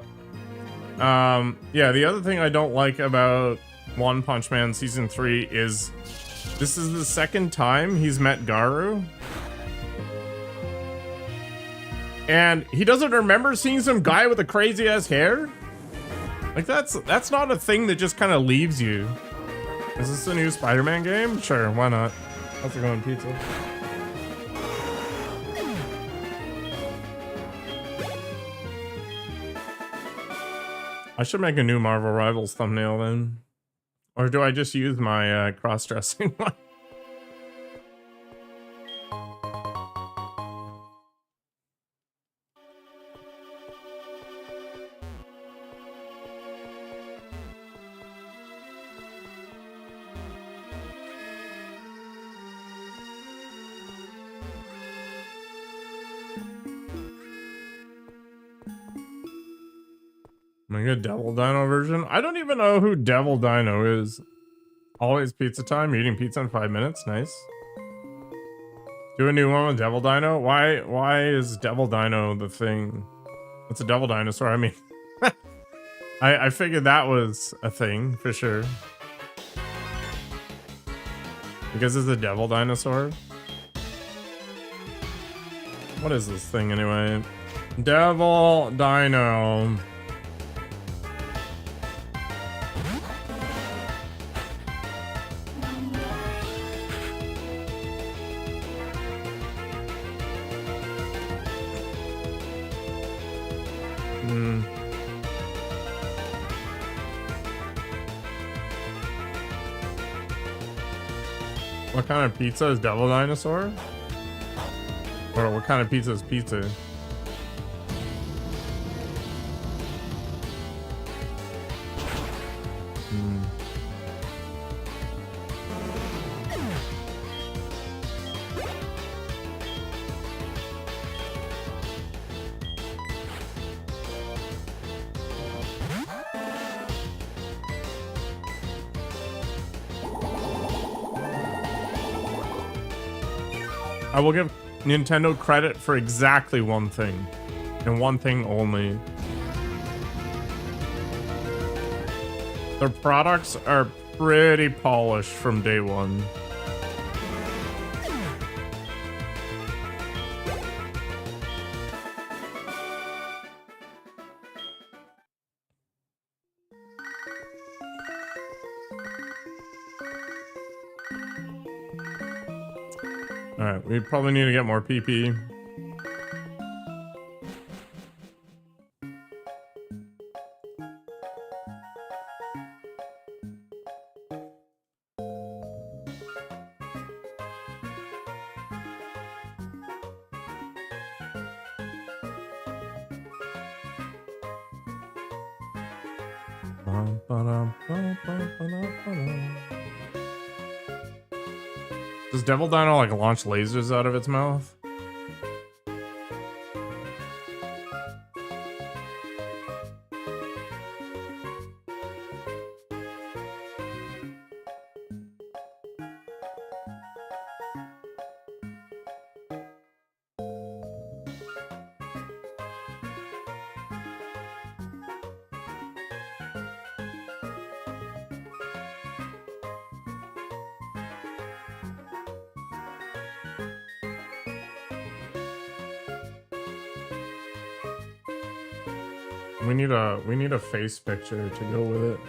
Yeah, the other thing I don't like about One Punch Man Season 3 is this is the second time he's met Garu. And he doesn't remember seeing some guy with a crazy ass hair? Like that's not a thing that just kind of leaves you. Is this a new Spider-Man game? Sure, why not? How's it going, pizza? I should make a new Marvel Rivals thumbnail then. Or do I just use my cross-dressing one? Make a Devil Dino version? I don't even know who Devil Dino is. Always pizza time, eating pizza in 5 minutes, nice. Do a new one with Devil Dino? Why is Devil Dino the thing? It's a devil dinosaur, I mean. I figured that was a thing, for sure. Because it's a devil dinosaur? What is this thing anyway? Devil Dino. What kind of pizza is Devil Dinosaur? Or what kind of pizza is pizza? I will give Nintendo credit for exactly one thing, and one thing only. Their products are pretty polished from day one. Alright, we probably need to get more PP. Does Devil Dino like launch lasers out of its mouth? We need a face picture to go with it.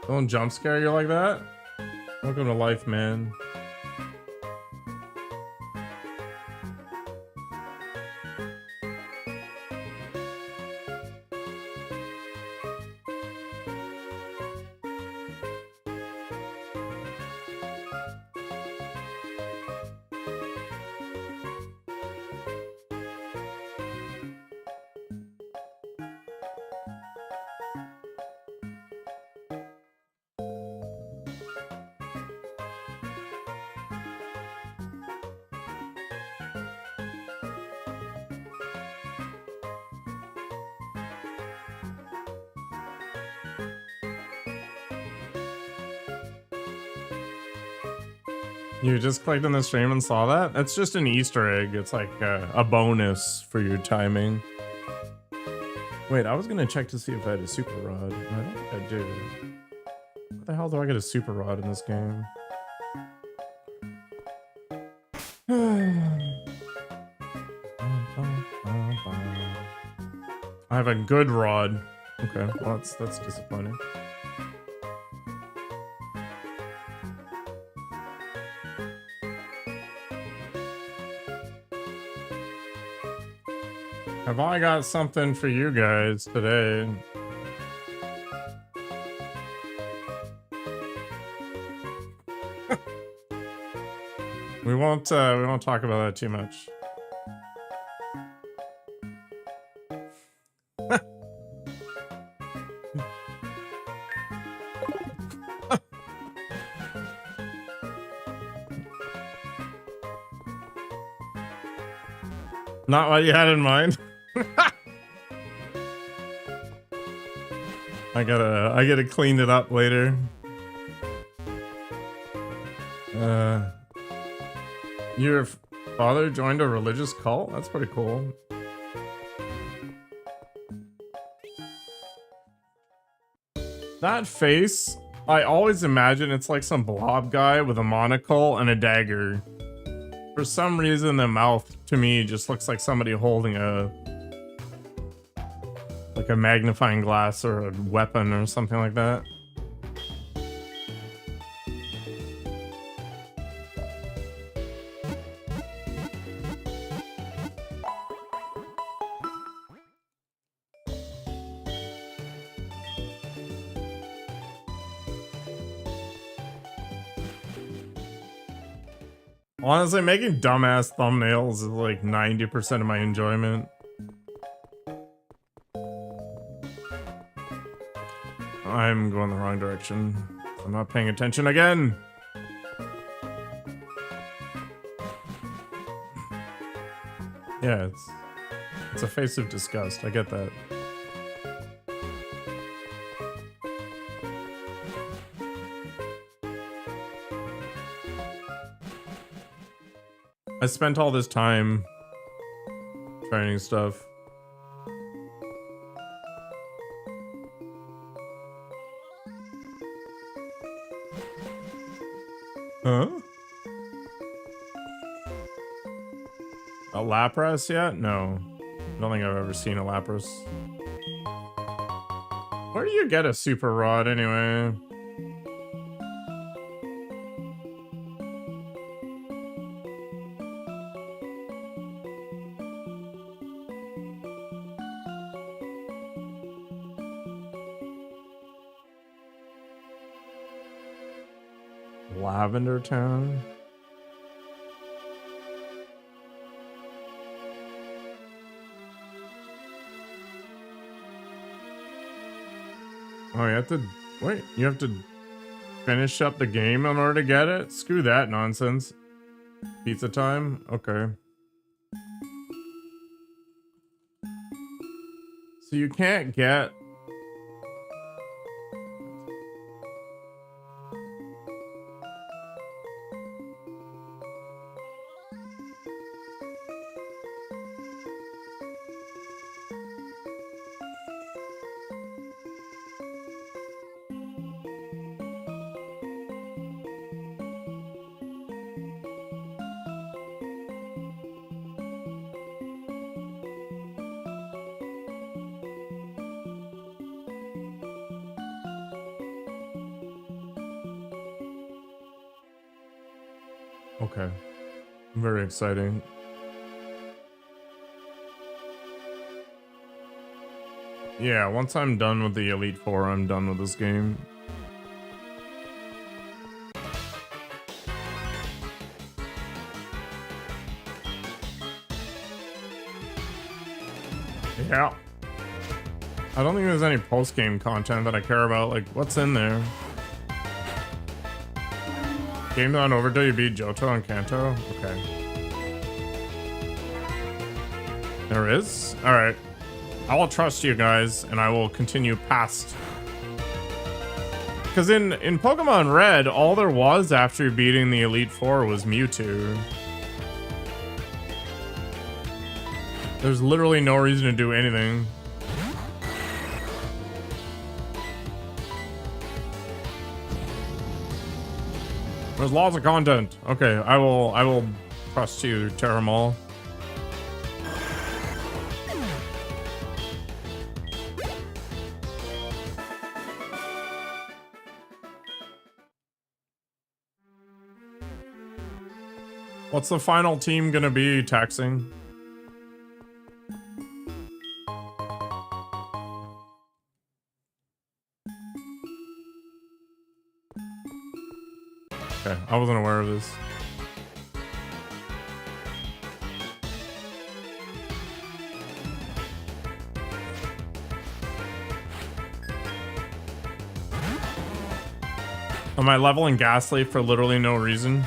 Don't jump scare you like that? Welcome to life, man. You just clicked on the stream and saw that? That's just an Easter egg. It's like a bonus for your timing. Wait, I was gonna check to see if I had a super rod. I don't think I do. What the hell do I get a super rod in this game? I have a good rod. Okay, well that's disappointing. Have I got something for you guys today? We won't talk about that too much. Not what you had in mind. I gotta clean it up later. Your father joined a religious cult? That's pretty cool. That face, I always imagine it's like some blob guy with a monocle and a dagger. For some reason, the mouth to me just looks like somebody holding a magnifying glass or a weapon or something like that. Honestly, making dumbass thumbnails is like 90% of my enjoyment. I'm going the wrong direction. I'm not paying attention again. Yeah, it's a face of disgust. I get that. I spent all this time training stuff. Huh? A Lapras yet? No. I don't think I've ever seen a Lapras. Where do you get a super rod anyway? Lavender Town. Oh, you have to wait. You have to finish up the game in order to get it? Screw that nonsense. Pizza time? Okay. So you can't get... Okay. Very exciting. Yeah, once I'm done with the Elite Four, I'm done with this game. Yeah. I don't think there's any post-game content that I care about. Like, what's in there? Game's not over till you beat Johto and Kanto? Okay. There is? Alright. I will trust you guys, and I will continue past. because in Pokemon Red, all there was after beating the Elite Four was Mewtwo. There's literally no reason to do anything. There's lots of content. Okay, I will trust you, Terramol. What's the final team gonna be, Taxing? Okay, I wasn't aware of this. Am I leveling Ghastly for literally no reason?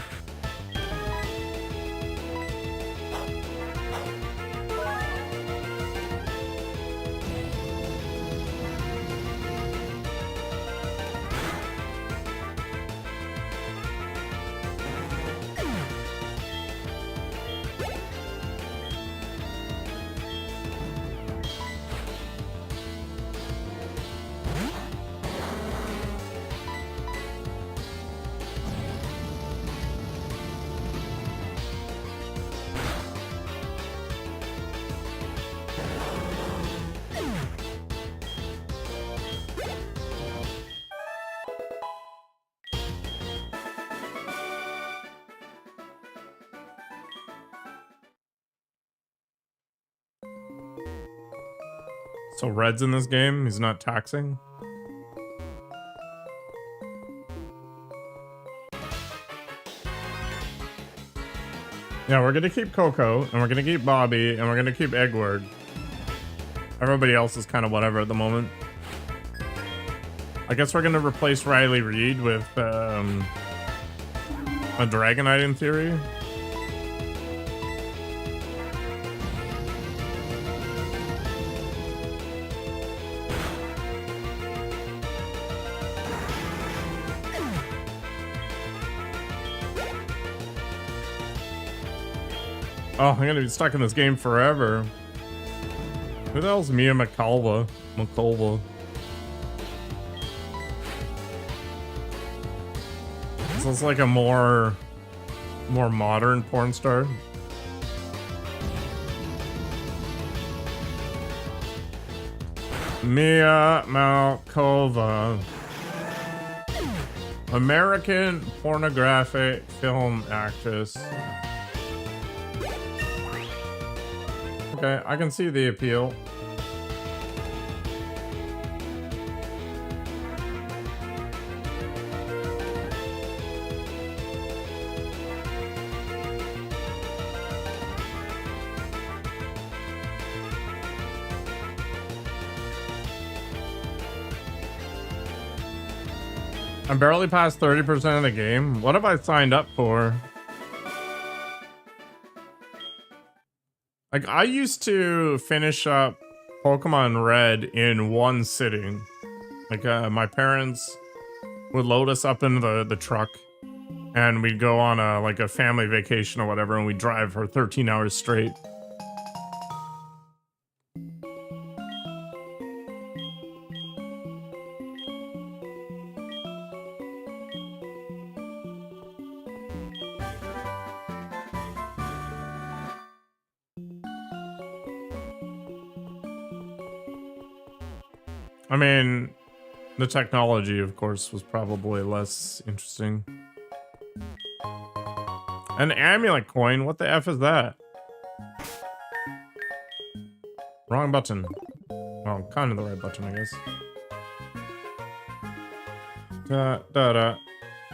So Red's in this game? He's not taxing? Yeah, we're gonna keep Coco, and we're gonna keep Bobby, and we're gonna keep Eggward. Everybody else is kind of whatever at the moment. I guess we're gonna replace Riley Reid with a Dragonite in theory. Oh, I'm gonna be stuck in this game forever. Who the hell's Mia McCulva? This looks like a more modern porn star. Mia Malkova. American pornographic film actress. Okay, I can see the appeal. I'm barely past 30% of the game. What have I signed up for? Like, I used to finish up Pokemon Red in one sitting. Like, my parents would load us up into the truck, and we'd go on a family vacation or whatever, and we'd drive for 13 hours straight. I mean, the technology, of course, was probably less interesting. An amulet coin? What the F is that? Wrong button. Oh, kind of the right button, I guess.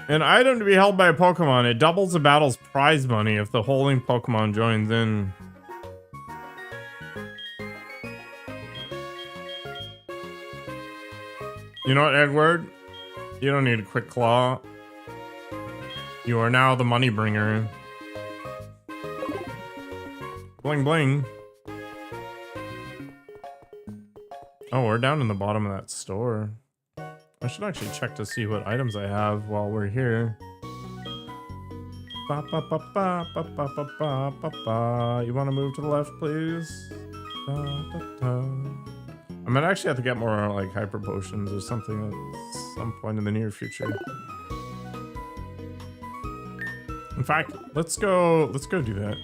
An item to be held by a Pokemon. It doubles the battle's prize money if the holding Pokemon joins in. You know what, Edward? You don't need a quick claw. You are now the money bringer. Bling bling. Oh, we're down in the bottom of that store. I should actually check to see what items I have while we're here. Ba, ba, ba, ba, ba, ba, ba, ba, ba, ba. You want to move to the left, please? Da, da, da. I might actually have to get more like hyper potions or something at some point in the near future. In fact, let's go do that.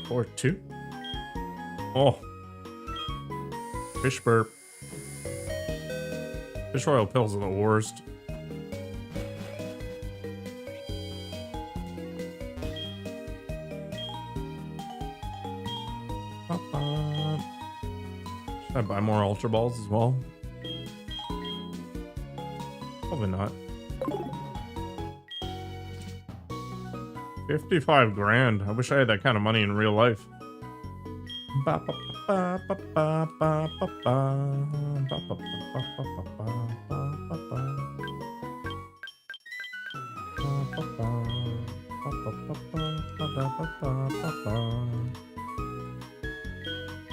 Or 2. Oh, fish burp. Fish oil pills are the worst. Should I buy more Ultra Balls as well? Probably not. 55 grand. I wish I had that kind of money in real life.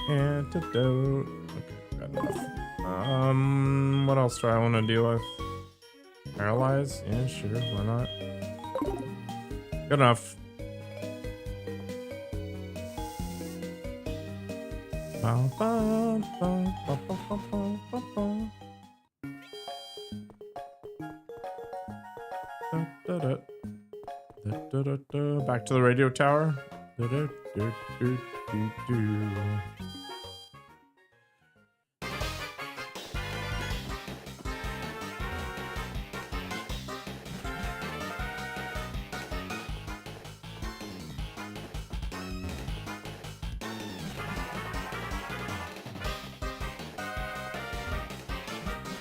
Antidote. Okay, got enough. What else do I want to deal with? Paralyze? Yeah, sure, why not? Good enough. Back to the radio tower.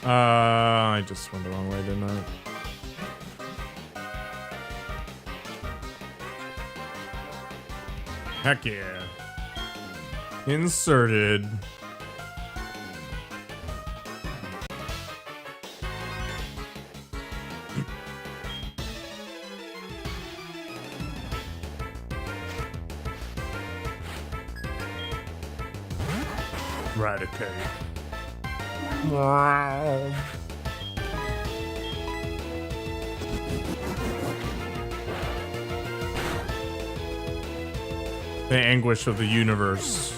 I just went the wrong way, didn't I? Heck yeah. Inserted. Radicate. Wow. The anguish of the universe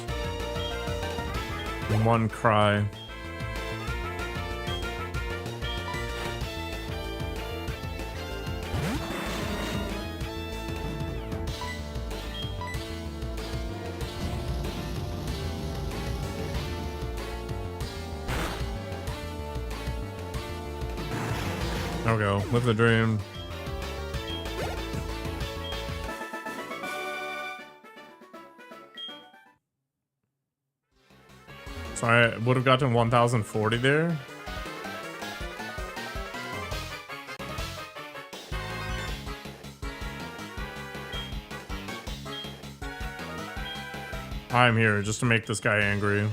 in one cry. There we go, live the dream. So I would have gotten 1040 there. I'm here just to make this guy angry.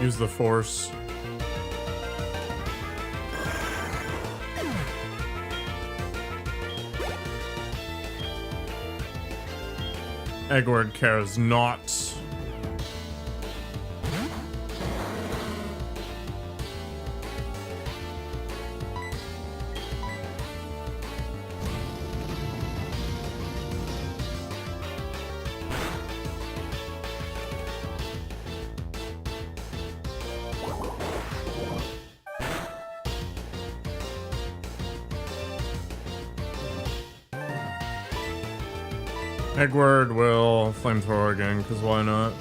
Use the force. Edward cares not. Edward will flamethrower again, because why not?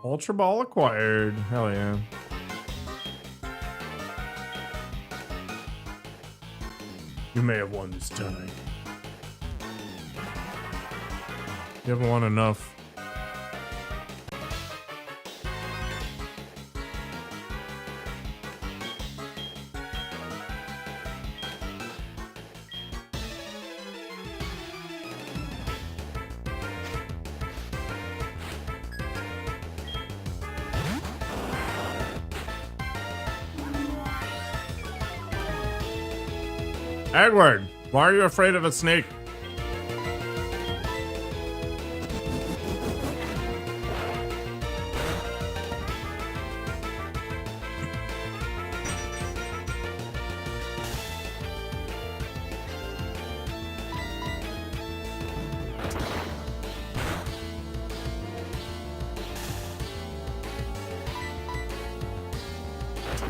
Ultra Ball acquired. Hell yeah. You may have won this time. You haven't won enough. Edward, why are you afraid of a snake?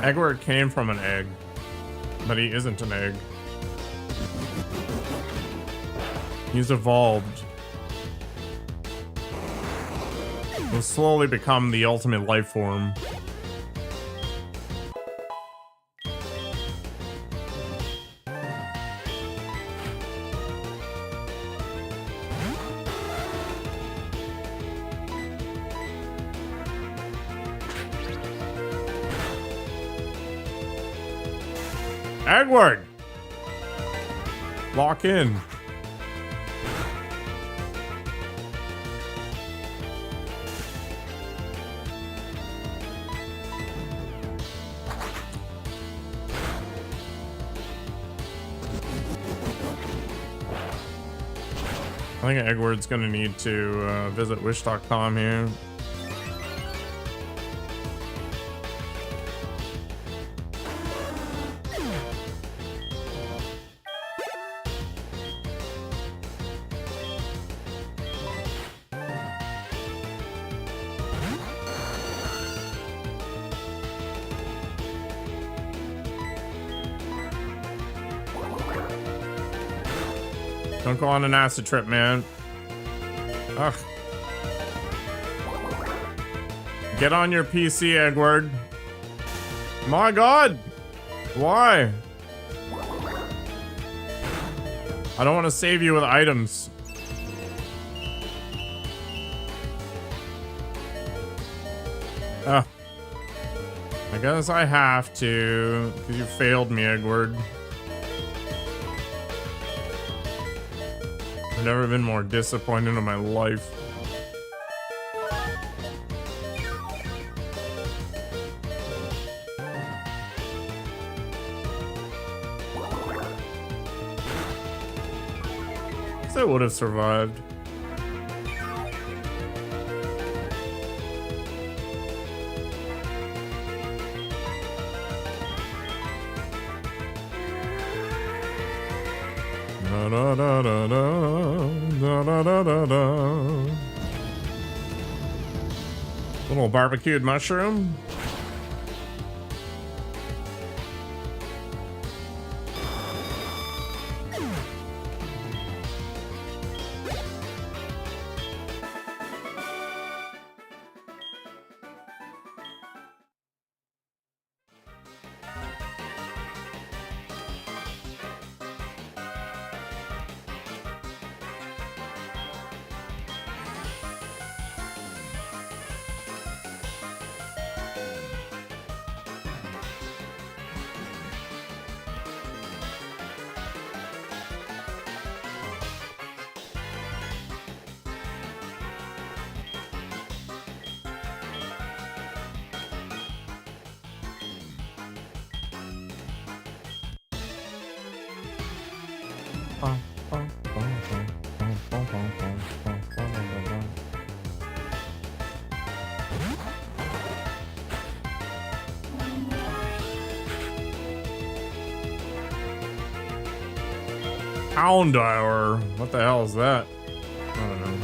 Edward came from an egg, but he isn't an egg. He's evolved. He'll slowly become the ultimate life form. Edward! Lock in. I think Edward's gonna need to visit wish.com here. Don't go on an acid trip, man. Ugh. Get on your PC, Edward. My God. Why? I don't want to save you with items. Ugh. I guess I have to, because you failed me, Edward. I've never been more disappointed in my life. I guess I would have survived. Da, da, da, da, da, da, da, da. Little barbecued mushroom. Houndour. What the hell is that? I don't know.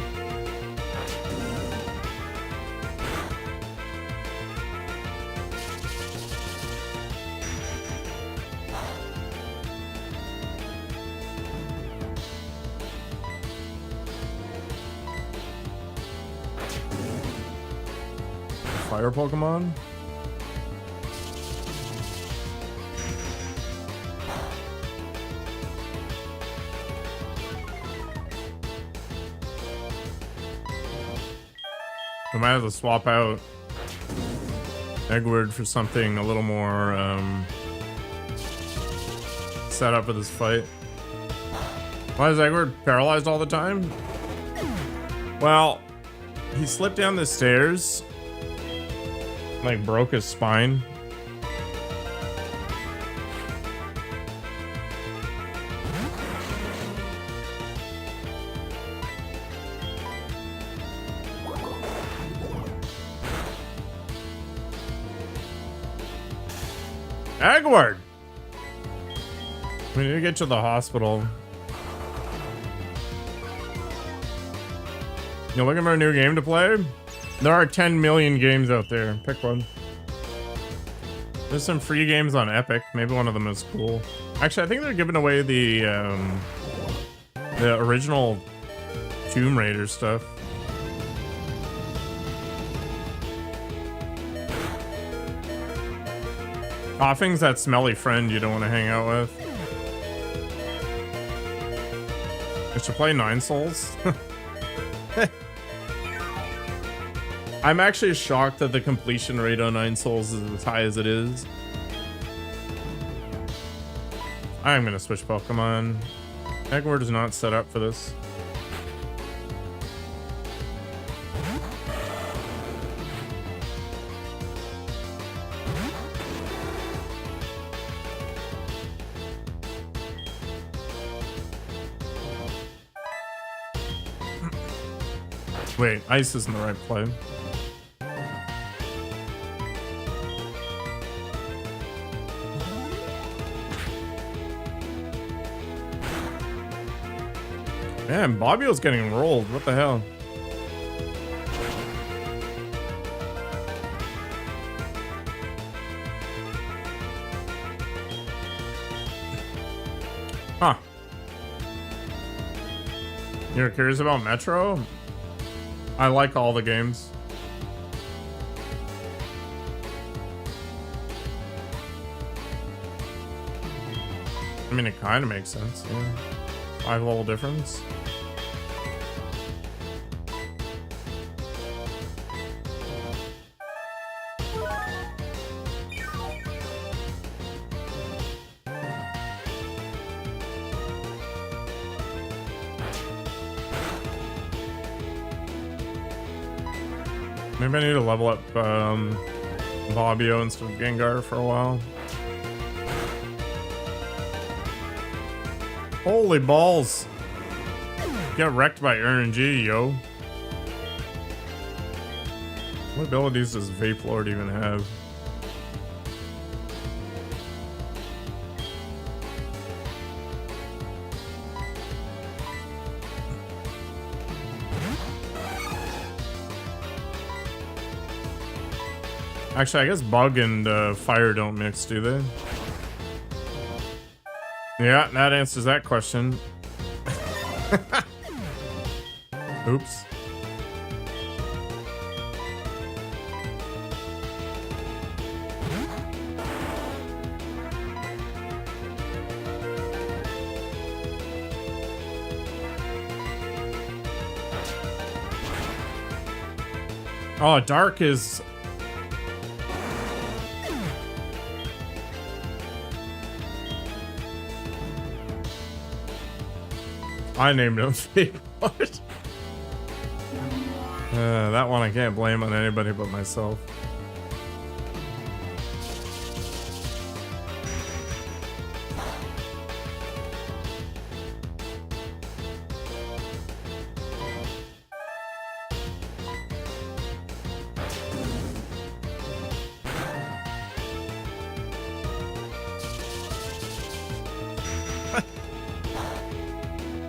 Fire Pokemon? We might have to swap out Edward for something a little more set up for this fight. Why is Edward paralyzed all the time? Well, he slipped down the stairs, like broke his spine. Edward! We need to get to the hospital. You looking for a new game to play? There are 10 million games out there. Pick one. There's some free games on Epic. Maybe one of them is cool. Actually, I think they're giving away the original Tomb Raider stuff. Coughing's that smelly friend you don't want to hang out with. I should play 9 Souls. I'm actually shocked that the completion rate on 9 Souls is as high as it is. I'm gonna switch Pokemon. Edward is not set up for this. Wait, ice isn't the right play. Man, Bobbio's getting rolled. What the hell? Huh. You're curious about Metro? I like all the games. I mean, it kind of makes sense, yeah. 5 level difference. Maybe I need to level up Bobbio instead of Gengar for a while. Holy balls. Get wrecked by RNG, yo. What abilities does Vape Lord even have? Actually, I guess Bug and Fire don't mix, do they? Yeah, that answers that question. Oops. Oh, Dark is... I named him What? That one I can't blame on anybody but myself.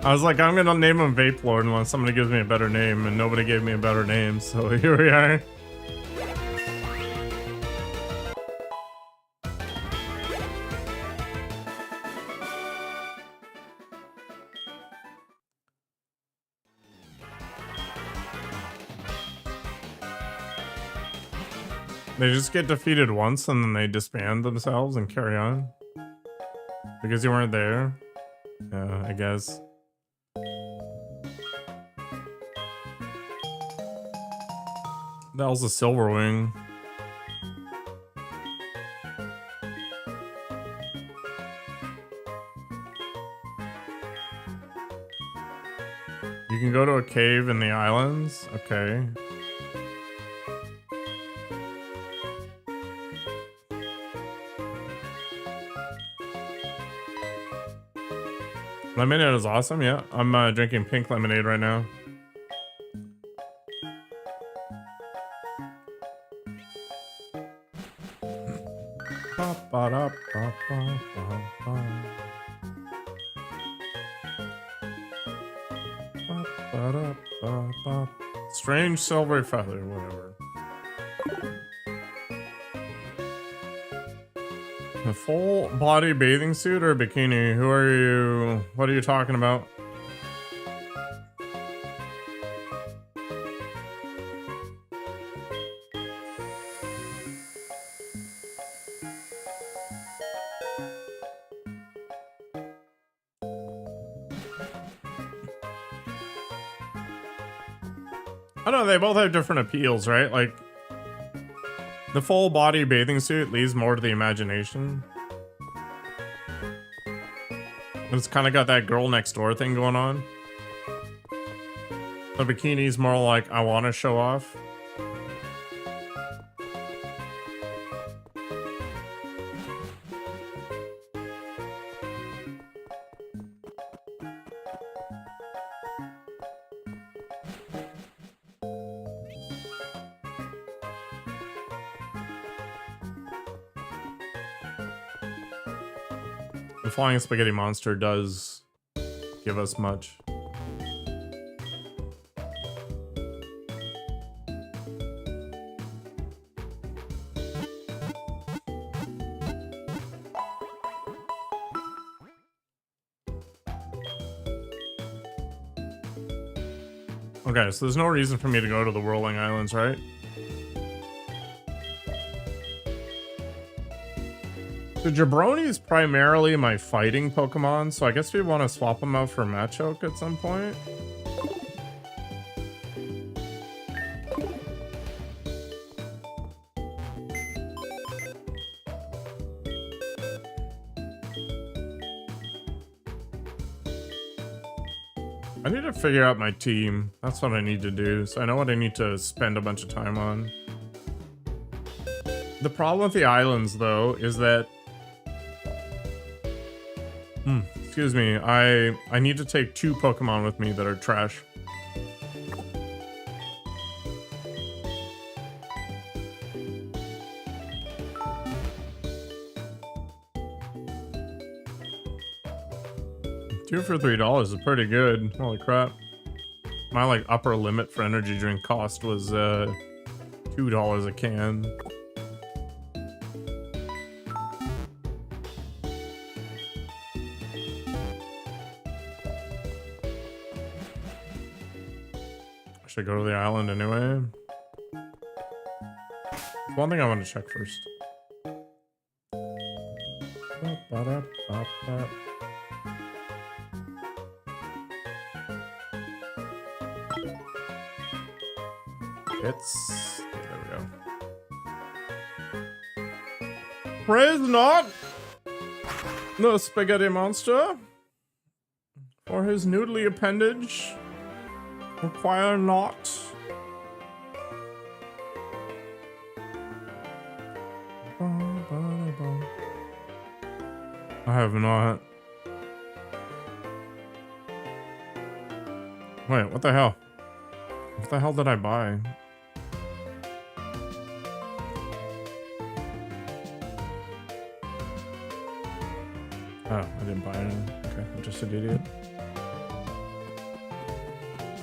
I was like, I'm gonna name him Vape Lord unless somebody gives me a better name, and nobody gave me a better name, so here we are. They just get defeated once and then they disband themselves and carry on? Because you weren't there? Yeah, I guess. That was a silver wing. You can go to a cave in the islands? Okay. Lemonade is awesome, yeah. I'm drinking pink lemonade right now. Strange silver feather, whatever. A full body bathing suit or a bikini? Who are you? What are you talking about? I don't know, they both have different appeals, right? Like, the full body bathing suit leaves more to the imagination. It's kind of got that girl next door thing going on. The bikini's more like, I want to show off. The flying spaghetti monster does give us much. Okay, so there's no reason for me to go to the Whirling Islands, right? The Jabroni is primarily my fighting Pokemon, so I guess we want to swap them out for Machoke at some point. I need to figure out my team. That's what I need to do, so I know what I need to spend a bunch of time on. The problem with the islands, though, is that excuse me, I need to take 2 Pokemon with me that are trash. Two for $3 is pretty good. Holy crap. My like upper limit for energy drink cost was $2 a can. Should I go to the island anyway? One thing I want to check first. It's... there we go. Praise not the spaghetti monster for his noodly appendage. Require not. I have not. Wait, what the hell? What the hell did I buy? Oh, I didn't buy anything. Okay, I'm just an idiot.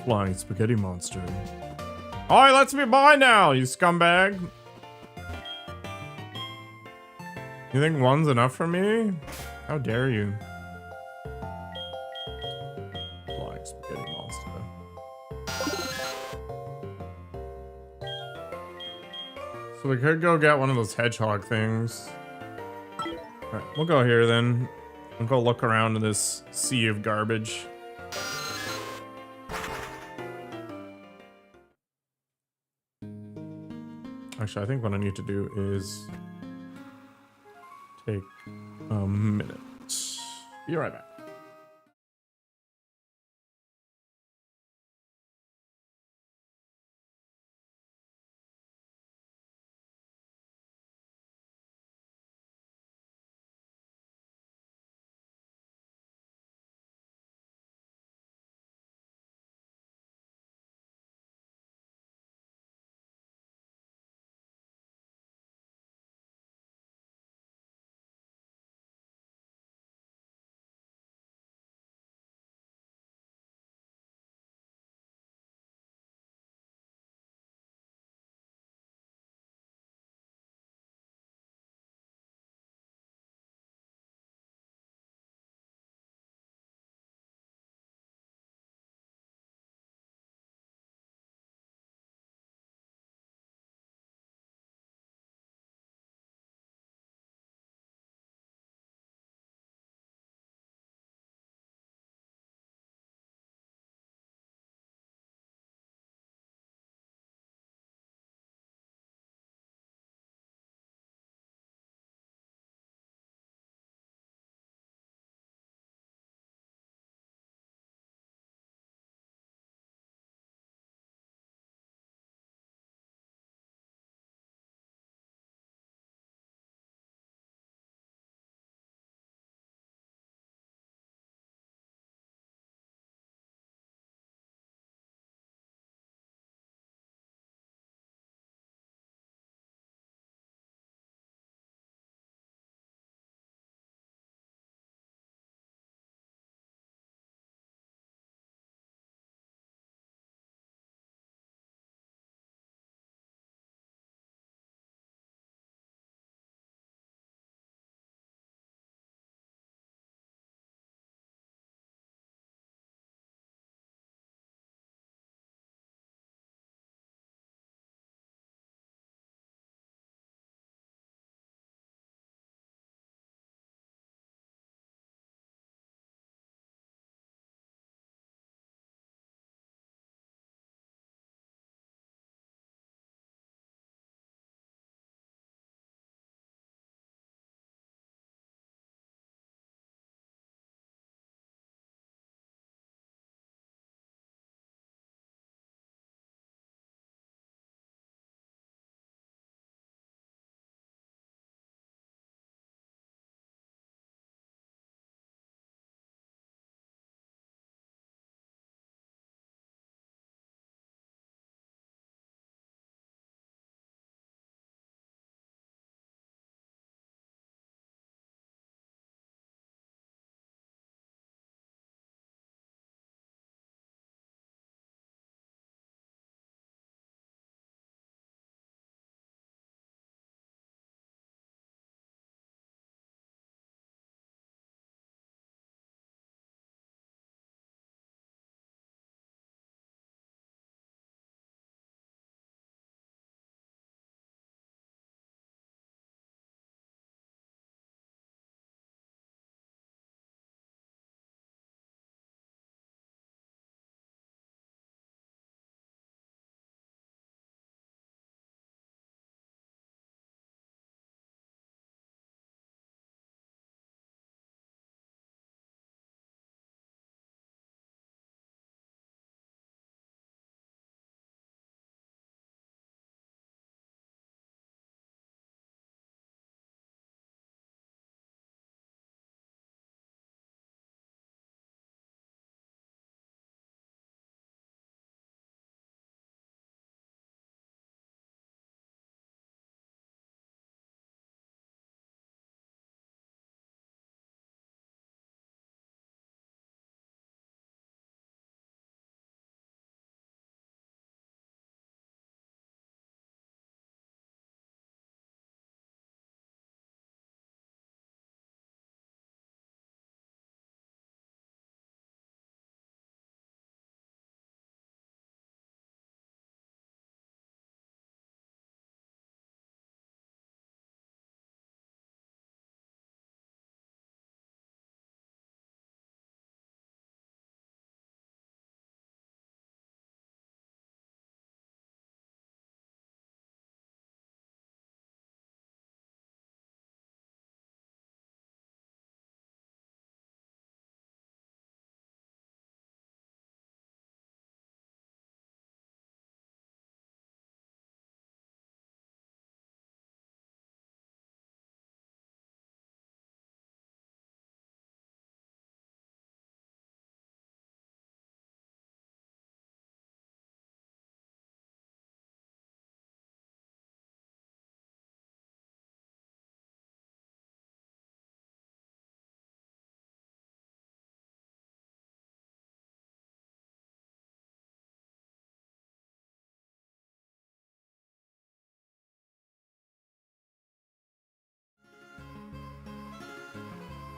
Flying spaghetti monster. Oh, he lets me buy now, you scumbag. You think one's enough for me? How dare you? Flying spaghetti monster. So we could go get one of those hedgehog things. Alright, we'll go here then. We'll go look around in this sea of garbage. Actually, I think what I need to do is take a minute. Be right back.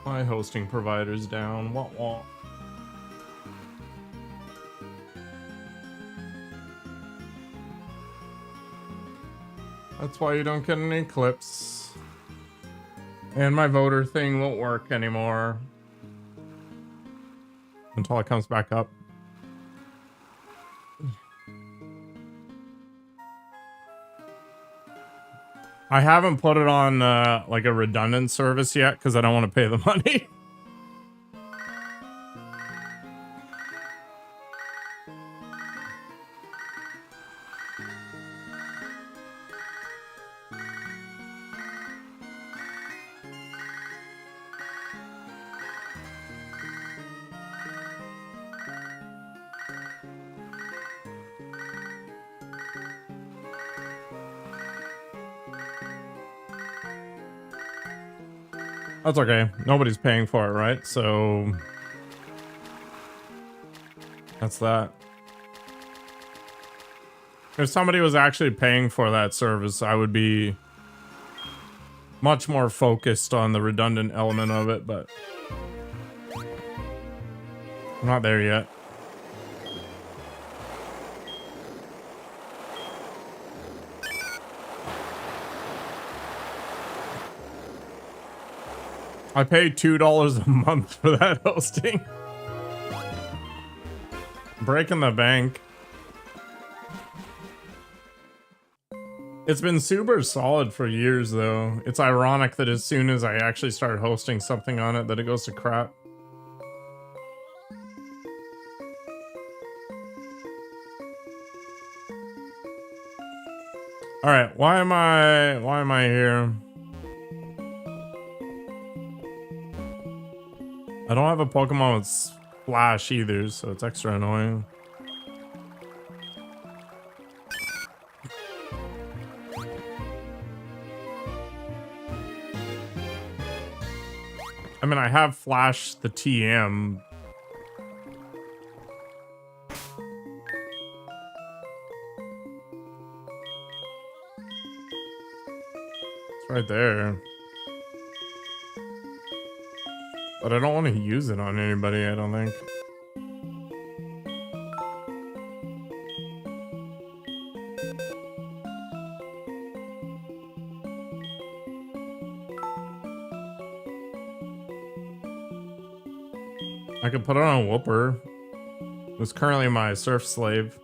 My hosting provider's down. What? That's why you don't get any clips. And my voter thing won't work anymore. Until it comes back up. I haven't put it on like a redundant service yet because I don't want to pay the money. That's okay. Nobody's paying for it, right? So that's that. If somebody was actually paying for that service, I would be much more focused on the redundant element of it, but I'm not there yet. I pay $2 a month for that hosting. Breaking the bank. It's been super solid for years though. It's ironic that as soon as I actually start hosting something on it that it goes to crap. All right, why am I here? I don't have a Pokemon with Splash either, so it's extra annoying. I mean, I have Flash the TM. It's right there. But I don't want to use it on anybody, I don't think. I could put it on Whooper, who's currently my surf slave.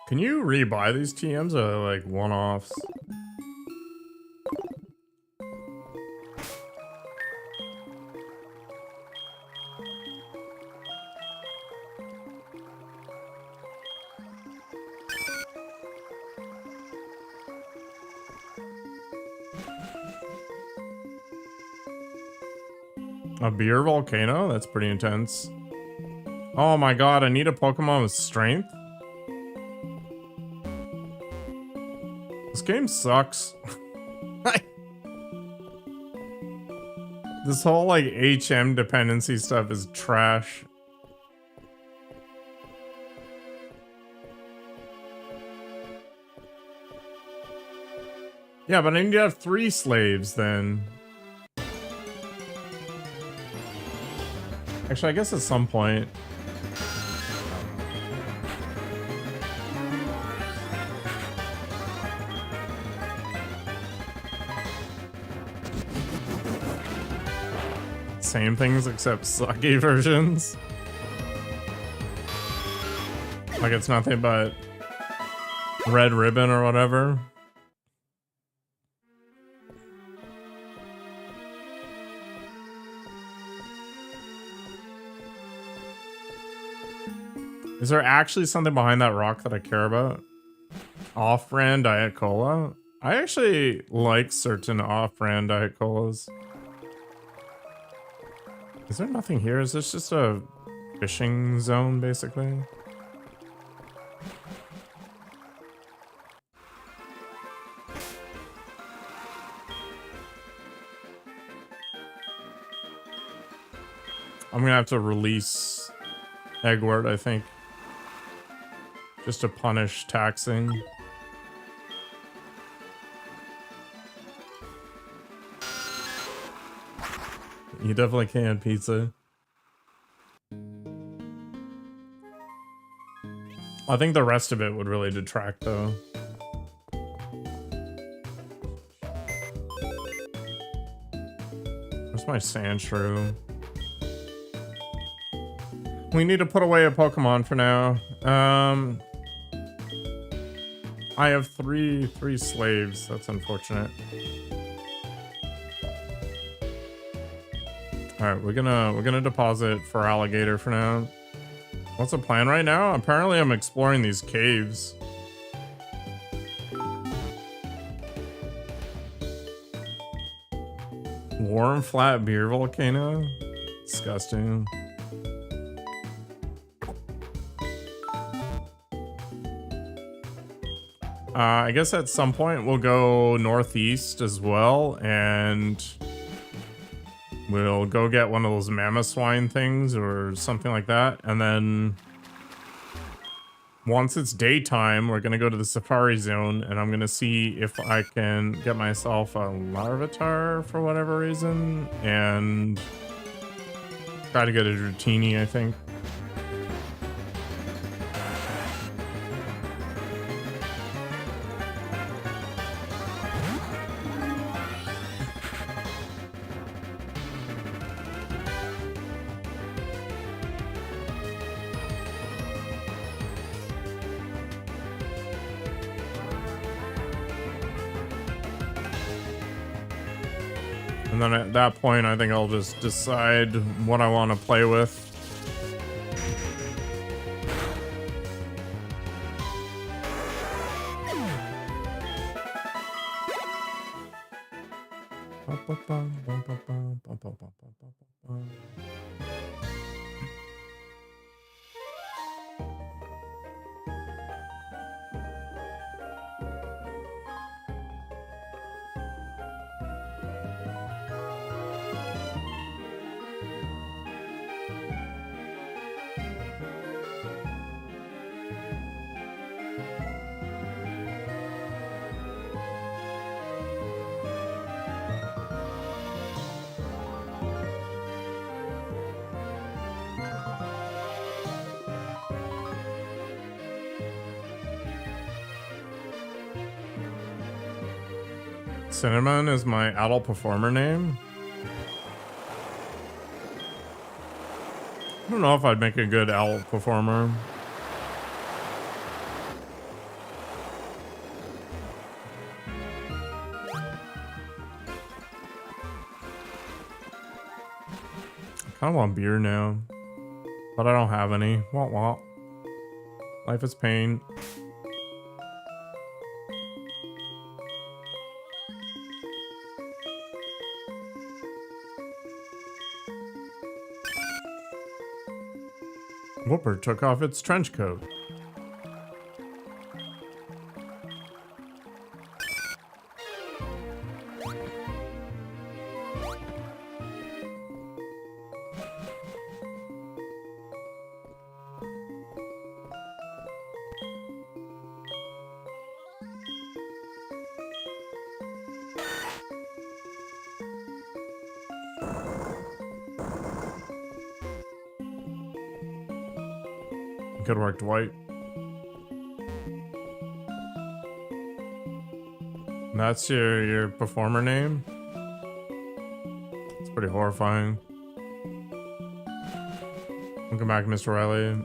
Can you rebuy these TMs or are they like one-offs? A beer volcano? That's pretty intense. Oh my god, I need a Pokemon with strength? This game sucks. This whole like HM dependency stuff is trash. Yeah, but I need to have 3 slaves then. Actually, I guess at some point. Same things except sucky versions. Like it's nothing but red ribbon or whatever. Is there actually something behind that rock that I care about? Off-brand Diet Cola? I actually like certain off-brand Diet Colas. Is there nothing here? Is this just a fishing zone, basically? I'm gonna have to release Eggward, I think. Just to punish taxing. You definitely can, pizza. I think the rest of it would really detract, though. Where's my Sandshrew? We need to put away a Pokemon for now. I have three slaves. That's unfortunate. All right, we're gonna deposit for alligator for now. What's the plan right now? Apparently, I'm exploring these caves. Warm flat beer volcano? Disgusting. I guess at some point we'll go northeast as well, and we'll go get one of those mammoth swine things or something like that. And then once it's daytime, we're gonna go to the safari zone, and I'm gonna see if I can get myself a Larvitar for whatever reason, and try to get a Dratini, I think. And then at that point, I think I'll just decide what I want to play with. Cinnamon is my adult performer name. I don't know if I'd make a good adult performer. I kind of want beer now, but I don't have any. Wah wah. Life is pain. Whooper took off its trench coat. Good work, Dwight. And that's your performer name? It's pretty horrifying. Welcome back, Mr. Riley.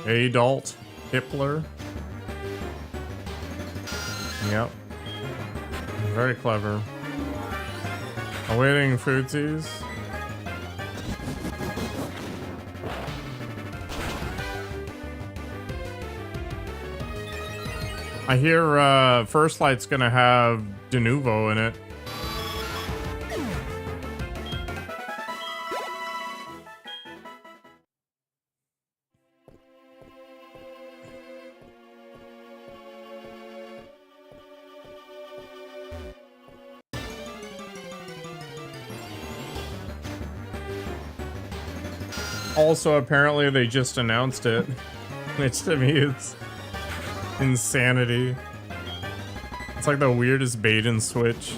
Adult Hippler. Yep. Very clever. Awaiting foodsies. I hear First Light's gonna have Denuvo in it. Also, apparently they just announced it, which to me is insanity. It's like the weirdest bait and switch.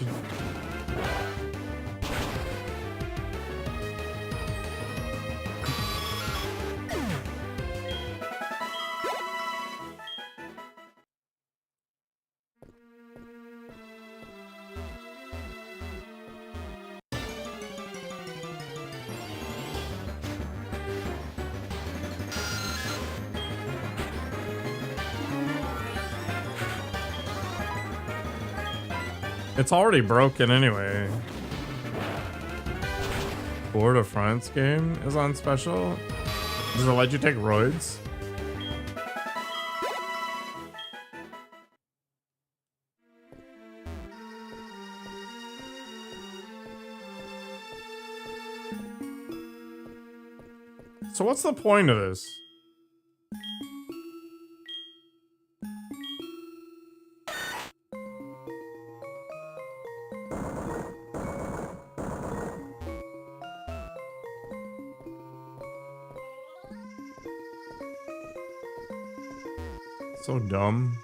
It's already broken anyway. Tour de France game is on special. Does it let you take roids? So what's the point of this? So dumb.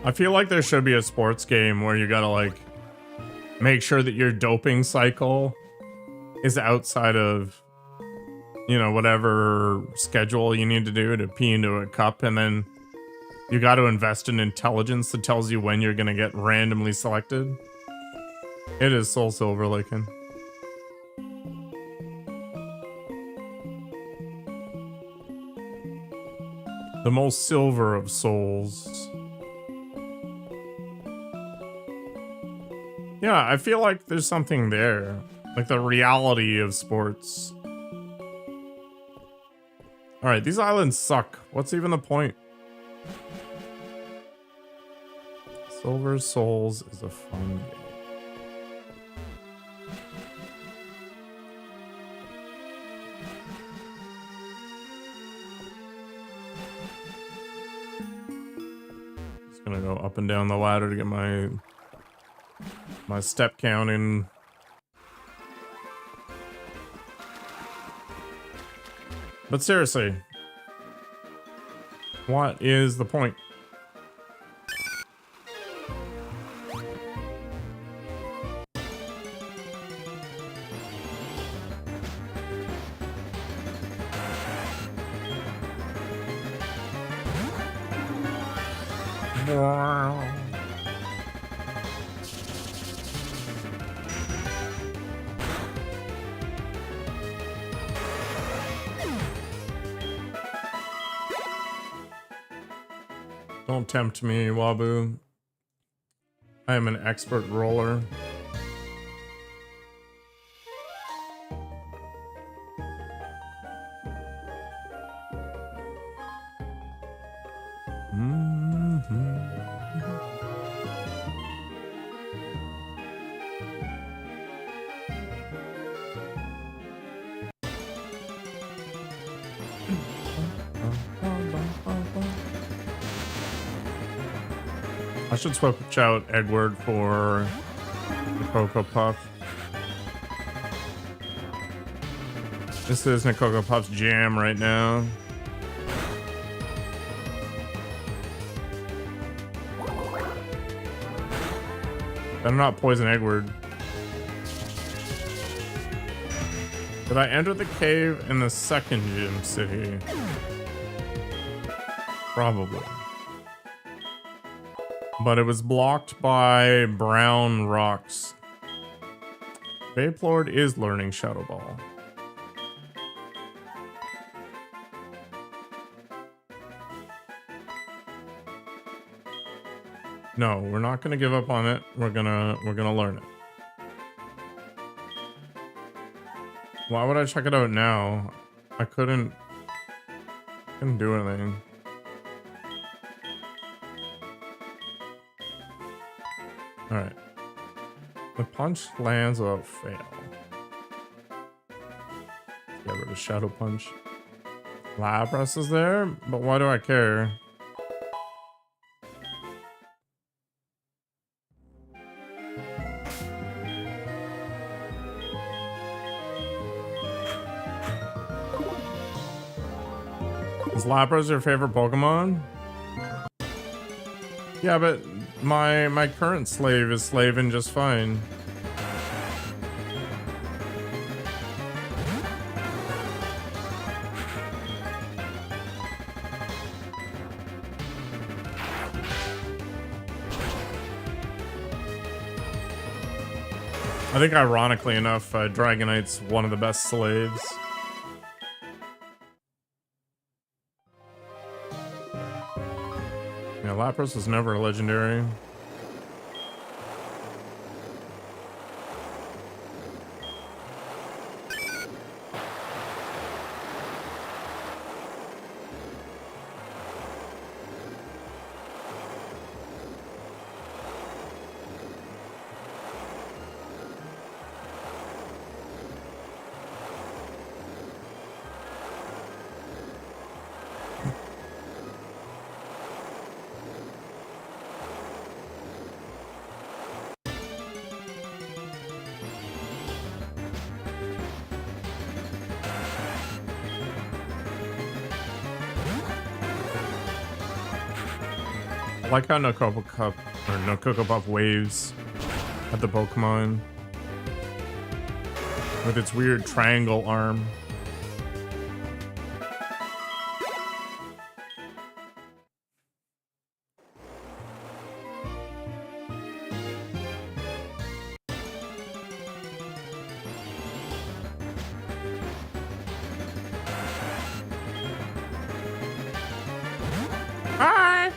I feel like there should be a sports game where you gotta like make sure that your doping cycle is outside of, you know, whatever schedule you need to do to pee into a cup, and then you got to invest in intelligence that tells you when you're gonna get randomly selected. It is SoulSilver looking. The most silver of souls. Yeah, I feel like there's something there. Like the reality of sports. Alright, these islands suck. What's even the point? Silver Souls is a fun game. Just gonna go up and down the ladder to get my step count in. But seriously, what is the point? Don't tempt me, Wabu. I am an expert roller. I should switch out Edward for the Cocoa Puff. This is Cocoa Puff's jam right now. Better not poison Edward. Did I enter the cave in the second gym city? Probably. But it was blocked by brown rocks. Vaplord is learning Shadow Ball. No, we're not gonna give up on it. We're gonna learn it. Why would I check it out now? I couldn't do anything. Alright. The punch lands without fail. Get rid of Shadow Punch. Lapras is there, but why do I care? Is Lapras your favorite Pokemon? Yeah, but my current slave is slaving just fine. I think ironically enough, Dragonite's one of the best slaves. Yeah, Lapras was never a legendary. I like how no Coco Cup or no Coco Puff waves at the Pokemon with its weird triangle arm. Hi.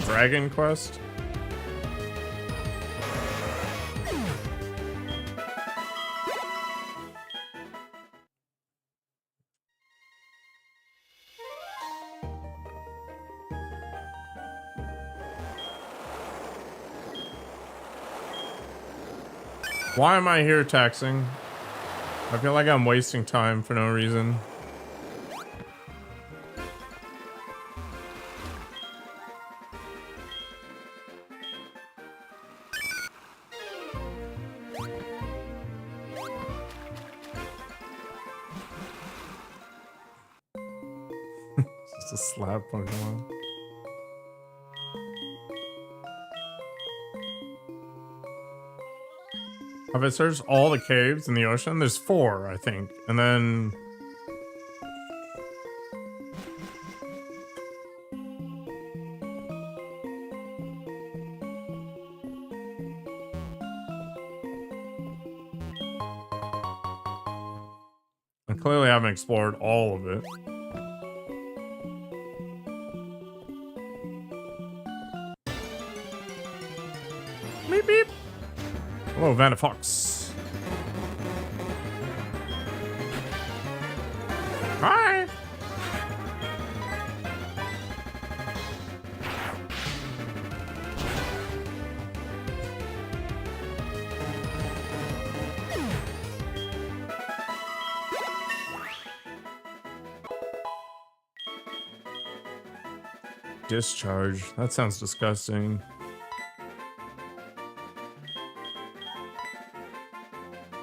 Dragon Quest. Why am I here taxing? I feel like I'm wasting time for no reason. Just a slab Pokemon. Have I searched all the caves in the ocean? There's 4, I think. And then... I clearly haven't explored all of it. Beep beep. Hello, Vanafox. Hi. Discharge. That sounds disgusting.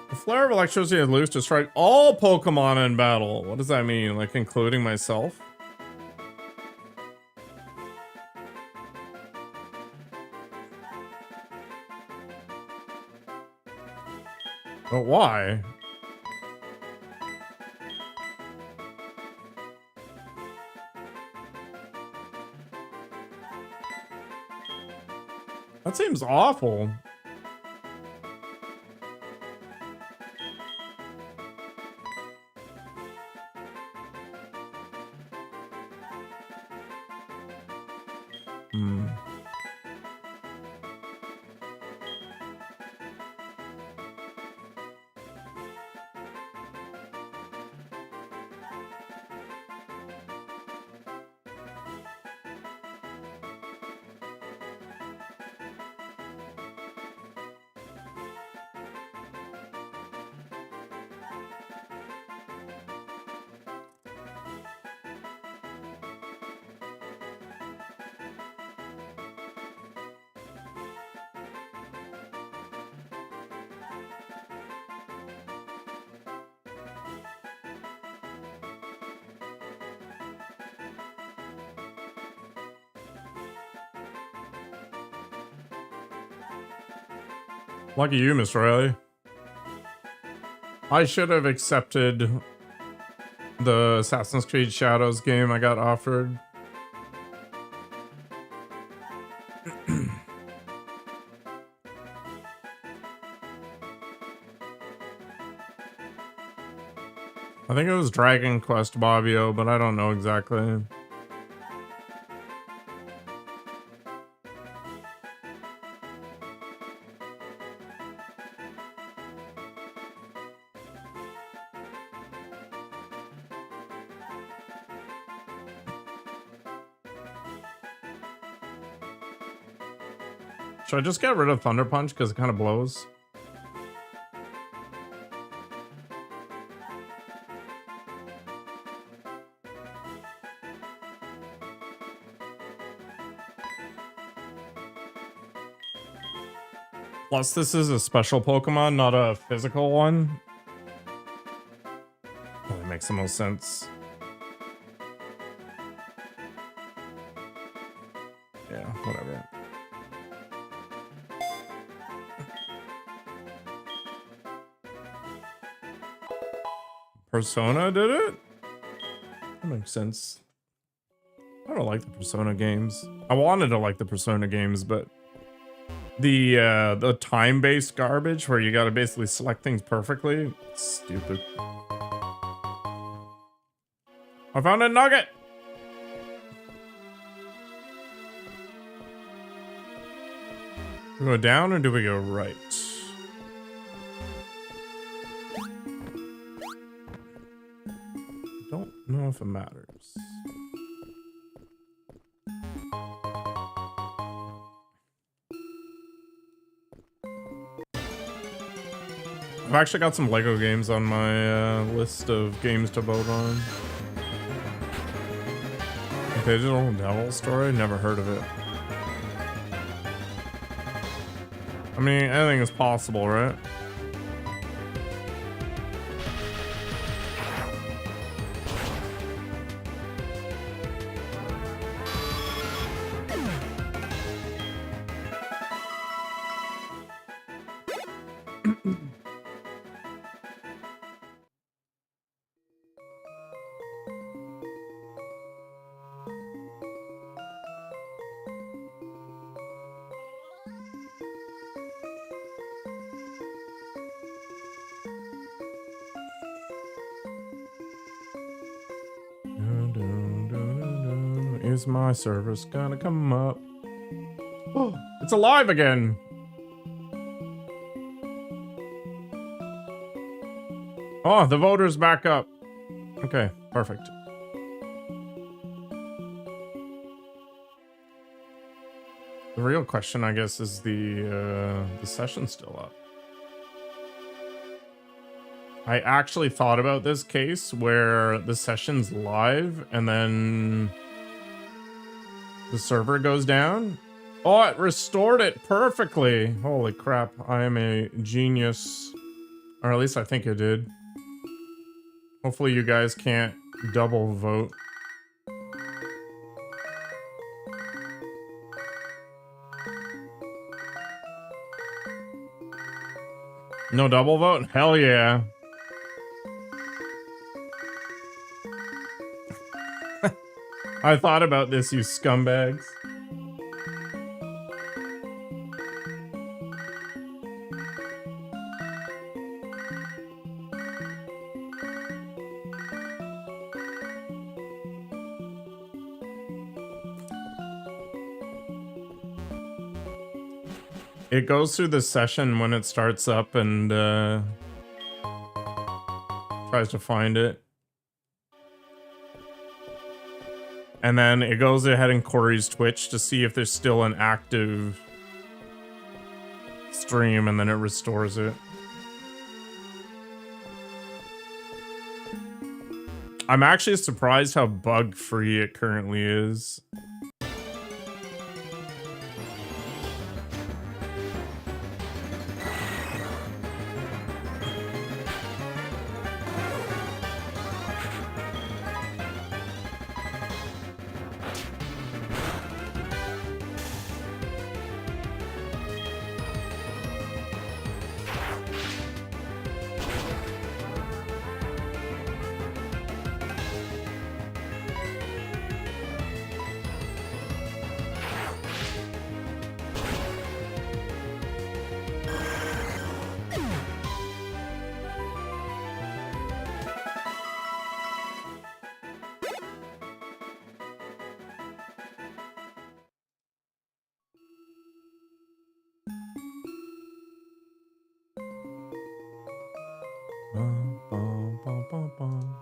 The flare of electricity is loose to strike all Pokemon in battle. What does that mean? Like, including myself? But why? That seems awful. Lucky you, Mr. Riley. I should have accepted the Assassin's Creed Shadows game I got offered. I think it was Dragon Quest Bobbio, but I don't know exactly. Should I just get rid of Thunder Punch because it kind of blows? Plus, this is a special Pokemon, not a physical one. Well, that makes the most sense. Yeah, whatever. Persona did it? That makes sense. I don't like the Persona games. I wanted to like the Persona games, but the time-based garbage where you gotta basically select things perfectly, it's stupid. I found a nugget! Do we go down or do we go right? Don't know if it matters. I've actually got some Lego games on my list of games to vote on. Digital Devil Story? Never heard of it. I mean, anything is possible, right? Is my service gonna come up? Oh, it's alive again! Oh, the voter's back up. Okay, perfect. The real question, I guess, is the session still up? I actually thought about this case where the session's live and then the server goes down. Oh, it restored it perfectly. Holy crap, I am a genius. Or at least I think it did. Hopefully you guys can't double vote. No double vote? Hell yeah. I thought about this, you scumbags. It goes through the session when it starts up and tries to find it. And then it goes ahead and queries Twitch to see if there's still an active stream, and then it restores it. I'm actually surprised how bug-free it currently is. Bum, bum, bum, bum, bum.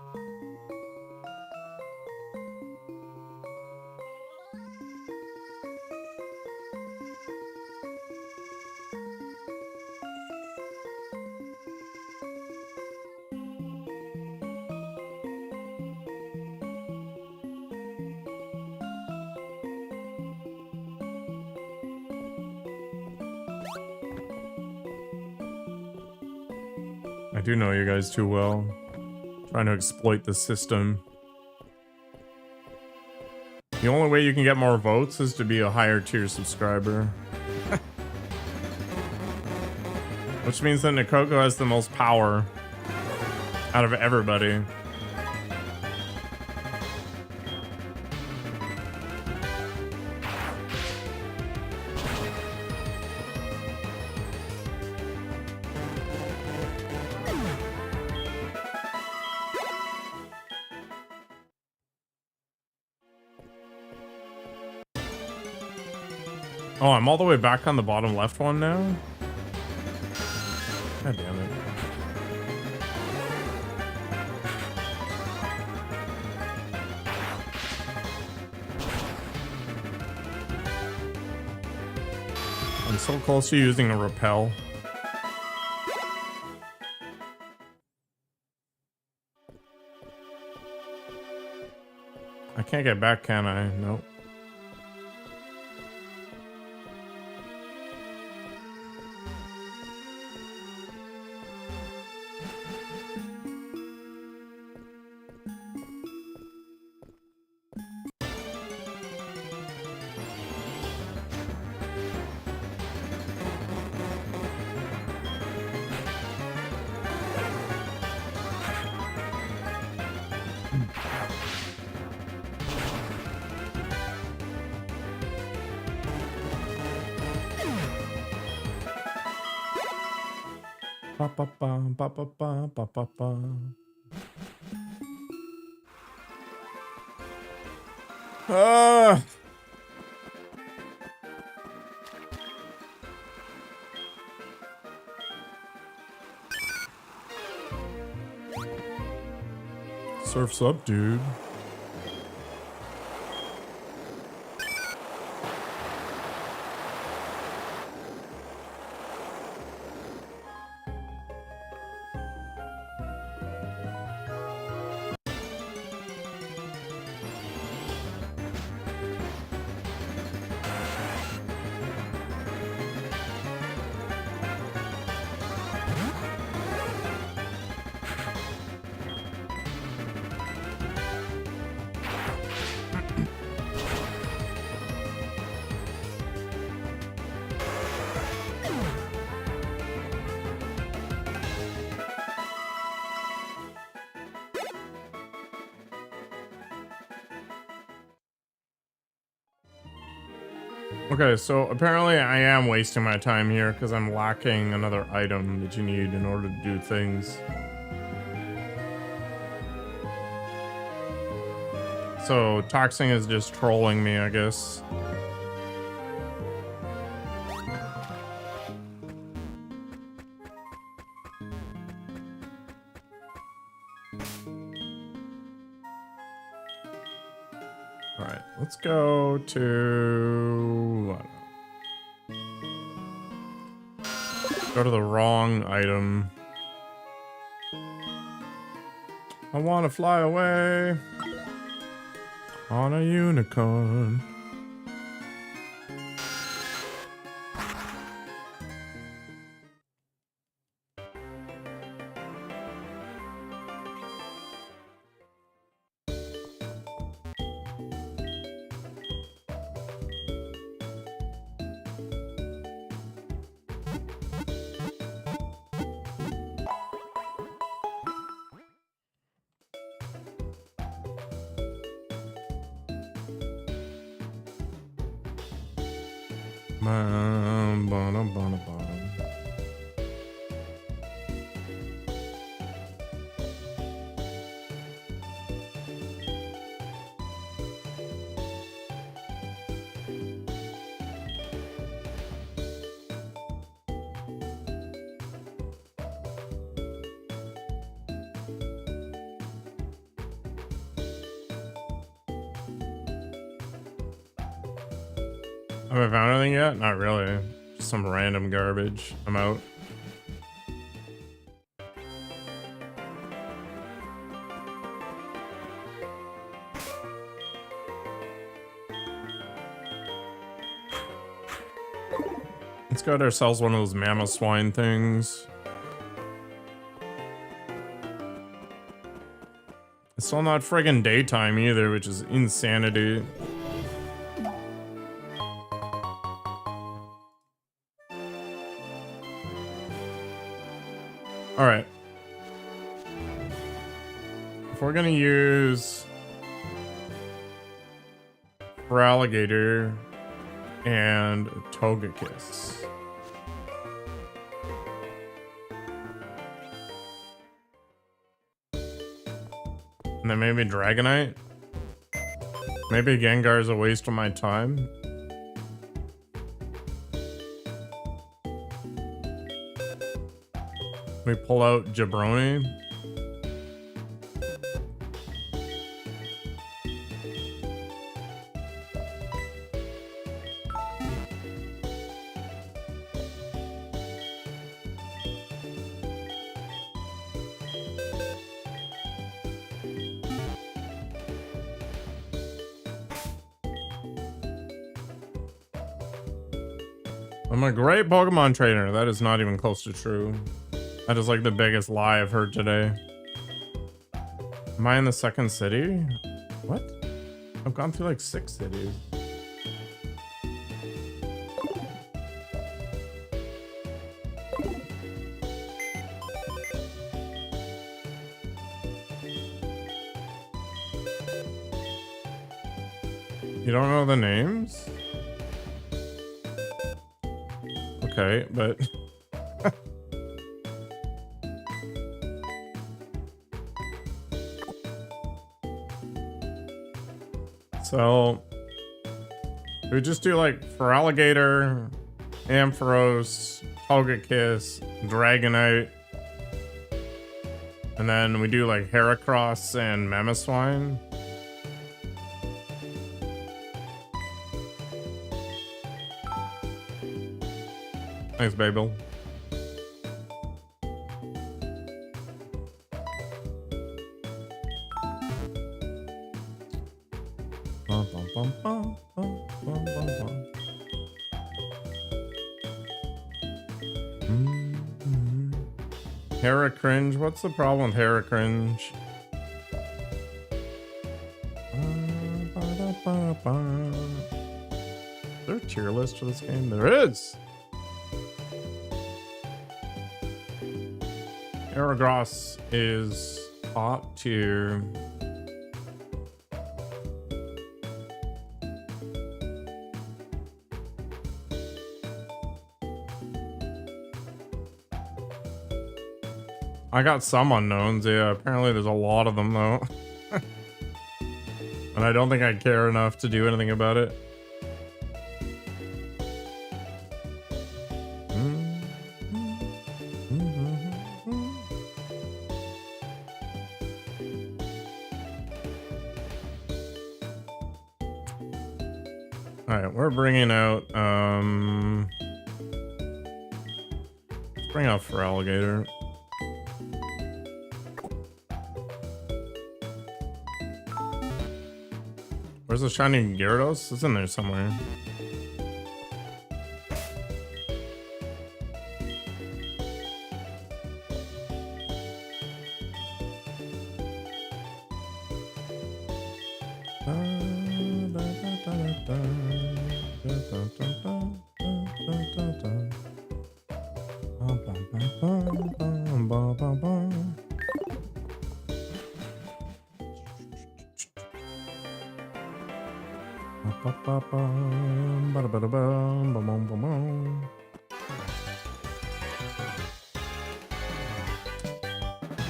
I do know you guys too well. Trying to exploit the system. The only way you can get more votes is to be a higher tier subscriber. Which means that Nikoko has the most power out of everybody. Oh, I'm all the way back on the bottom left one now? God damn it. I'm so close to using a repel. I can't get back, can I? Nope. Ba ba ba ba ba ba ba ba ba. Ah! Surf's up, dude. Okay, so apparently I am wasting my time here because I'm lacking another item that you need in order to do things. So Toxing is just trolling me, I guess. Alright, let's go to... Go to the wrong item. I want to fly away on a unicorn. Have I found anything yet? Not really. Just some random garbage. I'm out. Let's get ourselves one of those mammoth swine things. It's still not friggin' daytime either, which is insanity. Alright. If we're gonna use for alligator and Togekiss. And then maybe Dragonite. Maybe Gengar's a waste of my time. We pull out Jabroni. I'm a great Pokemon trainer. That is not even close to true. That is like the biggest lie I've heard today. Am I in the second city? What? I've gone through like 6 cities. You don't know the names? Okay, but... So... we just do like for alligator, Ampharos, Togekiss, Dragonite. And then we do like Heracross and Mamoswine. Thanks, Babel. Heracringe, what's the problem with Heracringe? Is there a tier list for this game? There is! Heracross is top tier. I got some unknowns, yeah. Apparently there's a lot of them though. And I don't think I care enough to do anything about it. Alright, we're bringing out, let's bring out for alligator. Where's the shiny Gyarados? It's in there somewhere.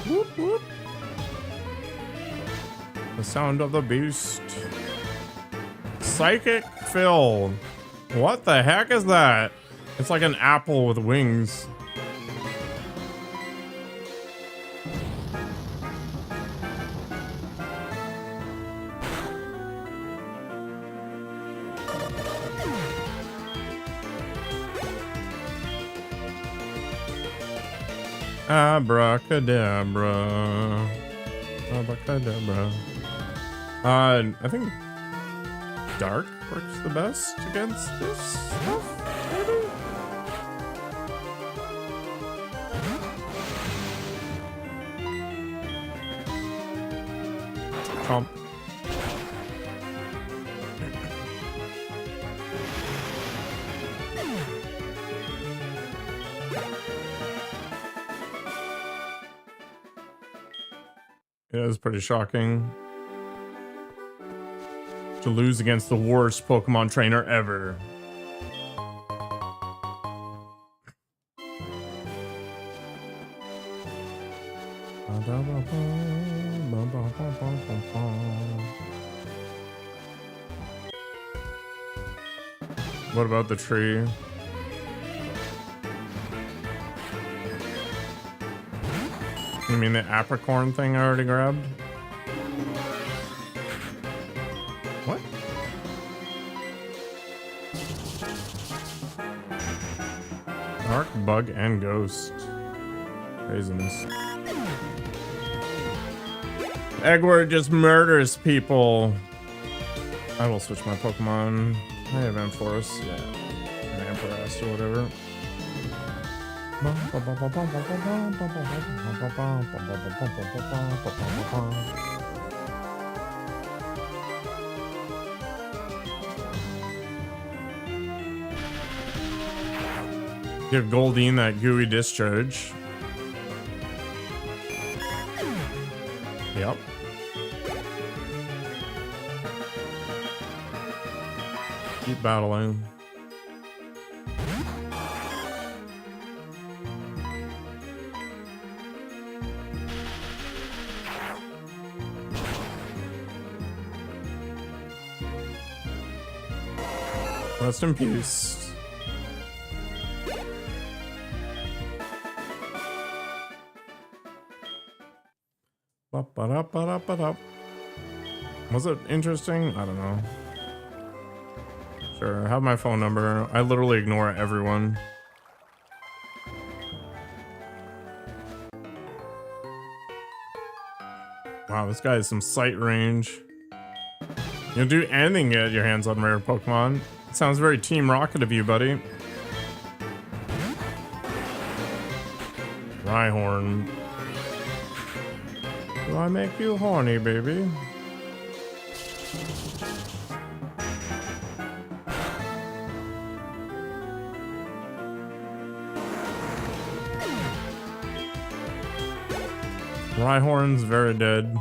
Whoop, whoop. The sound of the beast. Psychic Phil. What the heck is that? It's like an apple with wings. Abracadabra. Abracadabra. I think dark works the best against this stuff, maybe? Chomp. It is pretty shocking to lose against the worst Pokemon trainer ever. What about the tree? You mean the apricorn thing I already grabbed? What? Dark, bug, and ghost. Craziness. Eggward just murders people. I will switch my Pokemon. I have Ampharos, yeah. Or Ampharos or whatever. Give Goldeen that gooey discharge. Yep. Keep battling. Rest in peace. Was it interesting? I don't know. Sure, have my phone number. I literally ignore everyone. Wow, this guy has some sight range. You'll do anything to get your hands on rare Pokemon. Sounds very Team Rocket of you, buddy. Rhyhorn. Do I make you horny, baby? Rhyhorn's very dead.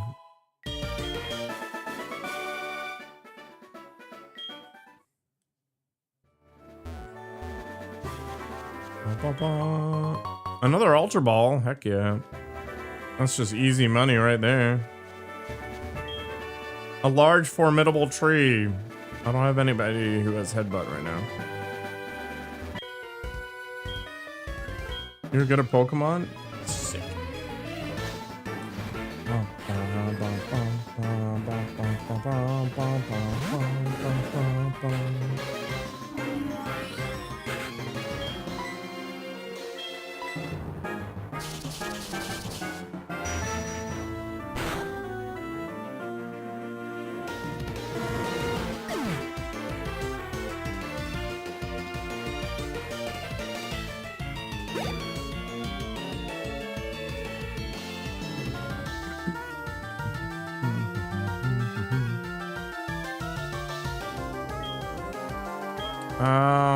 Another Ultra Ball, heck yeah. That's just easy money right there. A large formidable tree. I don't have anybody who has Headbutt right now. You're good at Pokemon? Sick.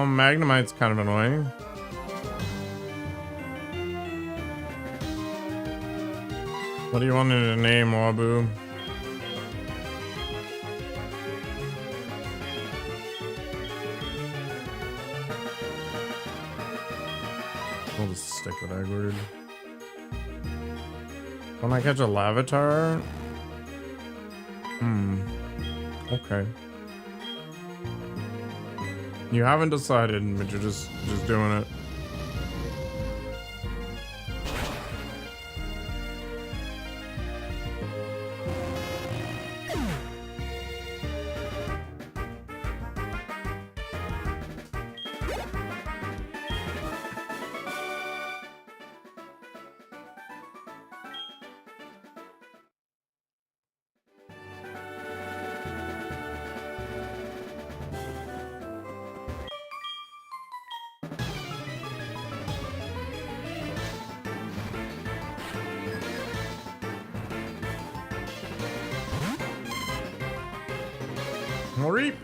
Magnemite's kind of annoying. What do you want to name, Wabu? We'll just stick with Eggward. When I catch a Lavatar? Okay. You haven't decided, but you're just doing it. Reap.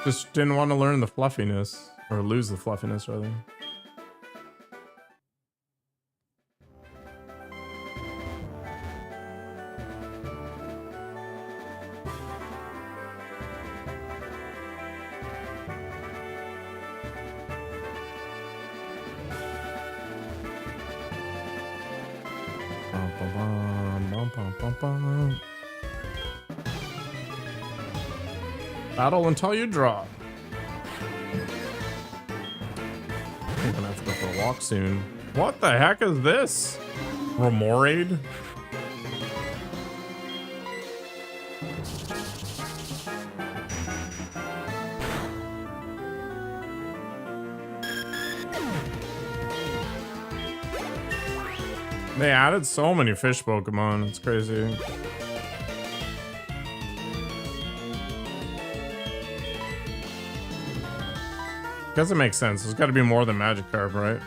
Just didn't want to learn the fluffiness, or lose the fluffiness, rather. Battle until you draw. I'm gonna have to go for a walk soon. What the heck is this? Remorade? They added so many fish Pokemon, it's crazy. Guess it makes sense. There's got to be more than Magikarp, right?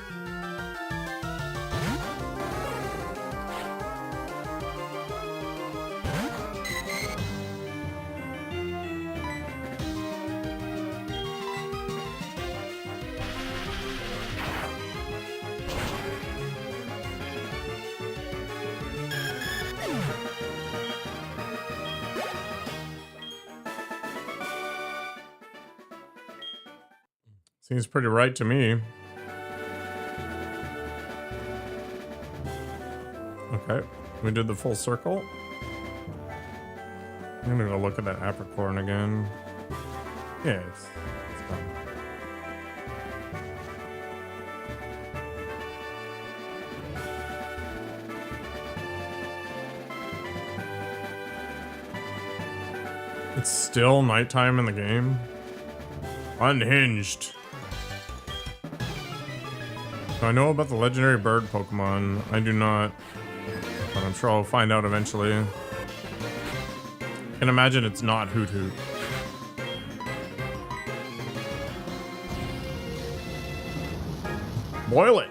Seems pretty right to me. Okay, we did the full circle. I'm gonna go look at that apricorn again. Yeah, it's done. It's still nighttime in the game. Unhinged. So I know about the legendary bird Pokemon. I do not, but I'm sure I'll find out eventually. I can imagine it's not Hoot Hoot. Boil it.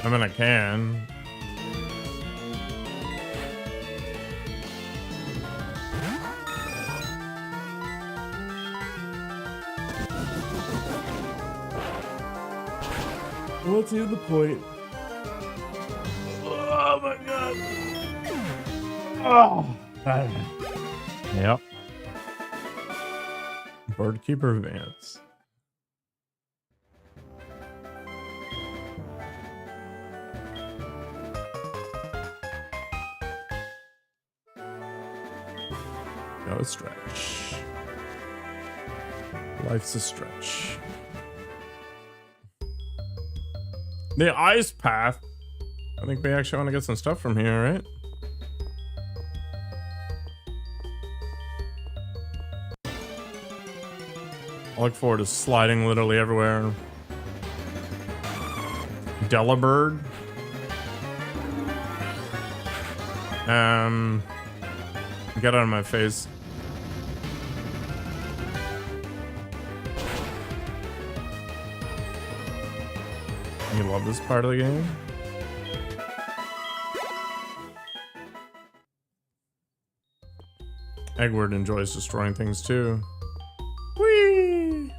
I mean, I can. What's in the point? Oh my god. Oh. Yep. Birdkeeper Vance. No stretch. Life's a stretch. The ice path. I think we actually want to get some stuff from here, right? I look forward to sliding literally everywhere. Delibird. Get out of my face. You love this part of the game? Eggward enjoys destroying things too. Whee!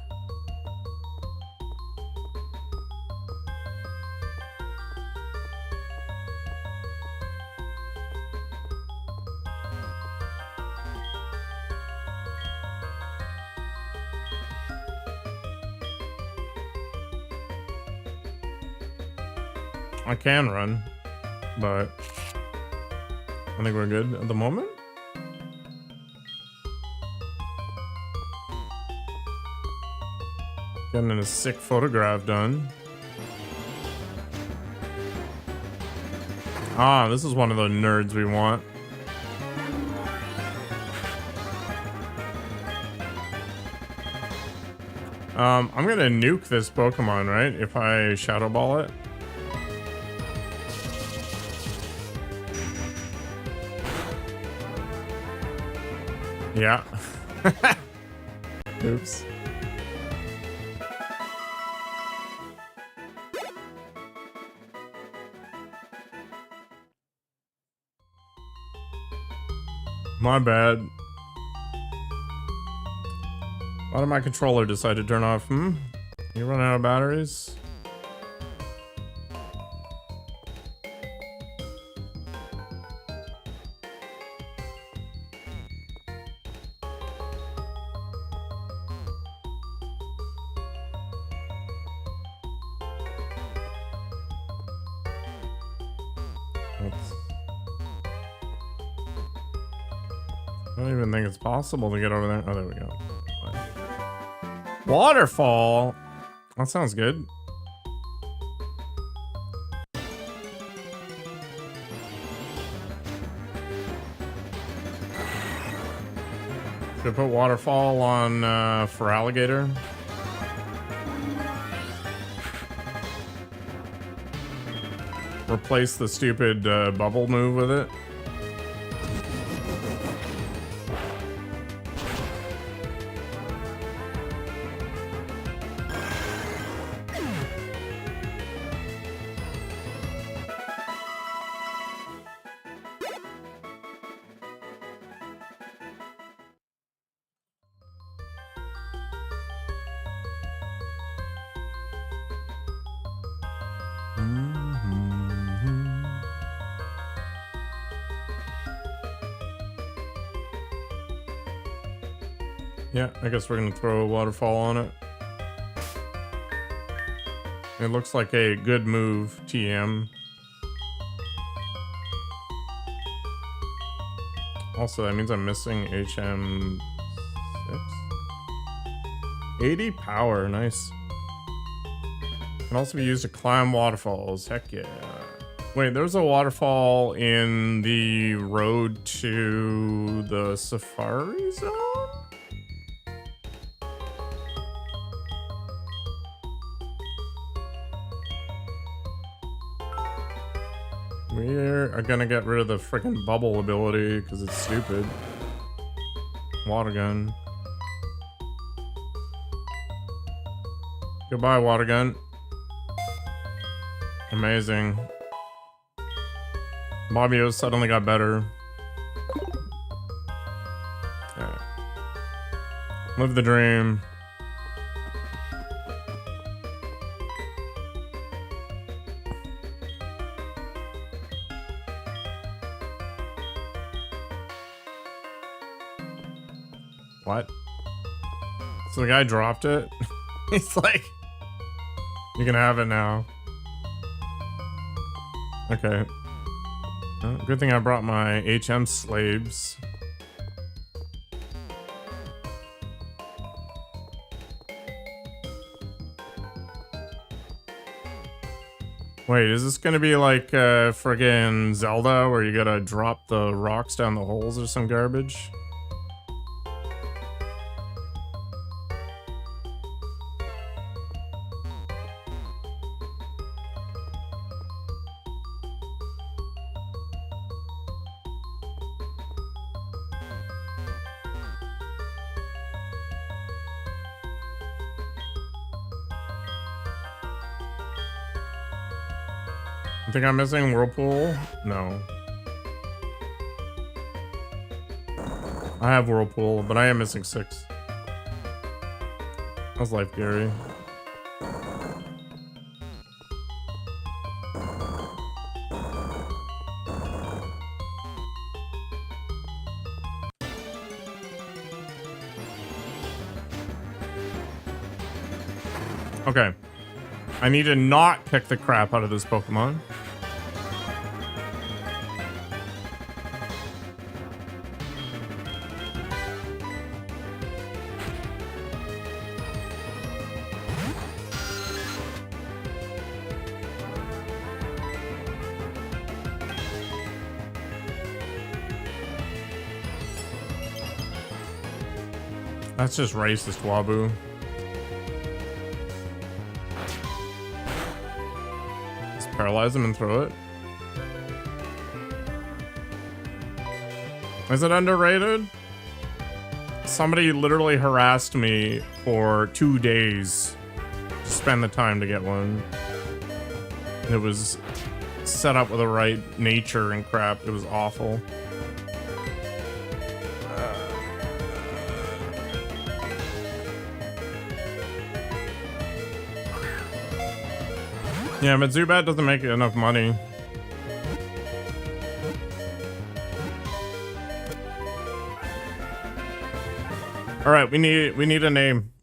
I can run, but I think we're good at the moment. Getting a sick photograph done. Ah, this is one of the nerds we want. I'm gonna nuke this Pokemon, right? If I Shadow Ball it. Yeah. Oops. My bad. Why did my controller decide to turn off? You run out of batteries? I don't even think it's possible to get over there. Oh, there we go. Waterfall? That sounds good. Should I put waterfall on for alligator? Replace the stupid bubble move with it. Yeah, I guess we're gonna throw a waterfall on it. It looks like a good move, TM. Also, that means I'm missing HM6. 80 power, nice. Can also be used to climb waterfalls, heck yeah. Wait, there's a waterfall in the road to the Safari Zone? We're gonna get rid of the freaking bubble ability because it's stupid. Water gun. Goodbye, water gun. Amazing. Bobbio suddenly got better. Yeah. Live the dream. What? So the guy dropped it? He's like, you can have it now. Okay. Oh, good thing I brought my HM slaves. Wait, is this gonna be like friggin' Zelda where you gotta drop the rocks down the holes or some garbage? I think I'm missing Whirlpool? No. I have Whirlpool, but I am missing 6. How's life, Gary? Okay. I need to not kick the crap out of this Pokemon. That's just racist, Wabu. Just paralyze him and throw it. Is it underrated? Somebody literally harassed me for 2 days to spend the time to get one. It was set up with the right nature and crap. It was awful. Yeah, but Zubat doesn't make enough money. All right, we need a name.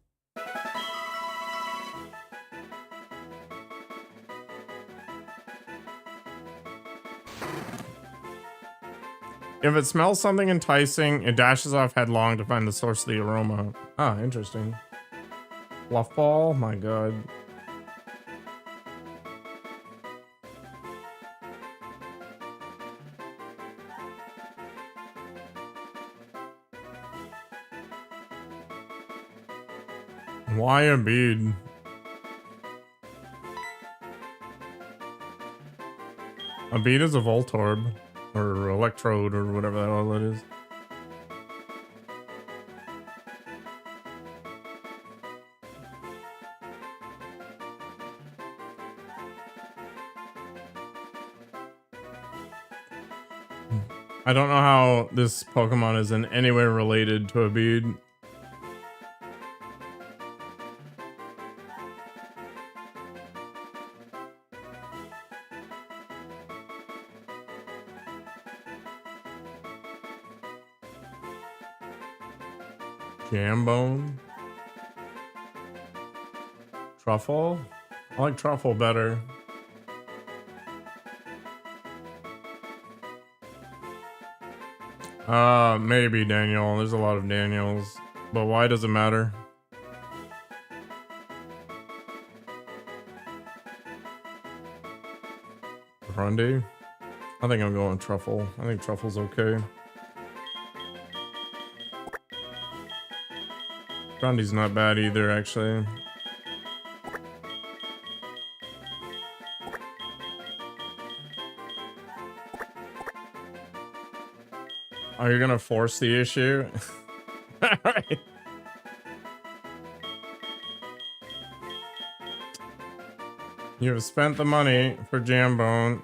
If it smells something enticing, it dashes off headlong to find the source of the aroma. Ah, interesting. Fluffball, my god. Why a bead? A bead is a Voltorb, or Electrode, or whatever the hell it is. I don't know how this Pokemon is in any way related to a bead. Jambone. Truffle? I like Truffle better. Maybe Daniel. There's a lot of Daniels. But why does it matter? Grundy? I think I'm going Truffle. I think Truffle's okay. Grundy's not bad either, actually. Are you gonna force the issue? Alright. You have spent the money for Jambone.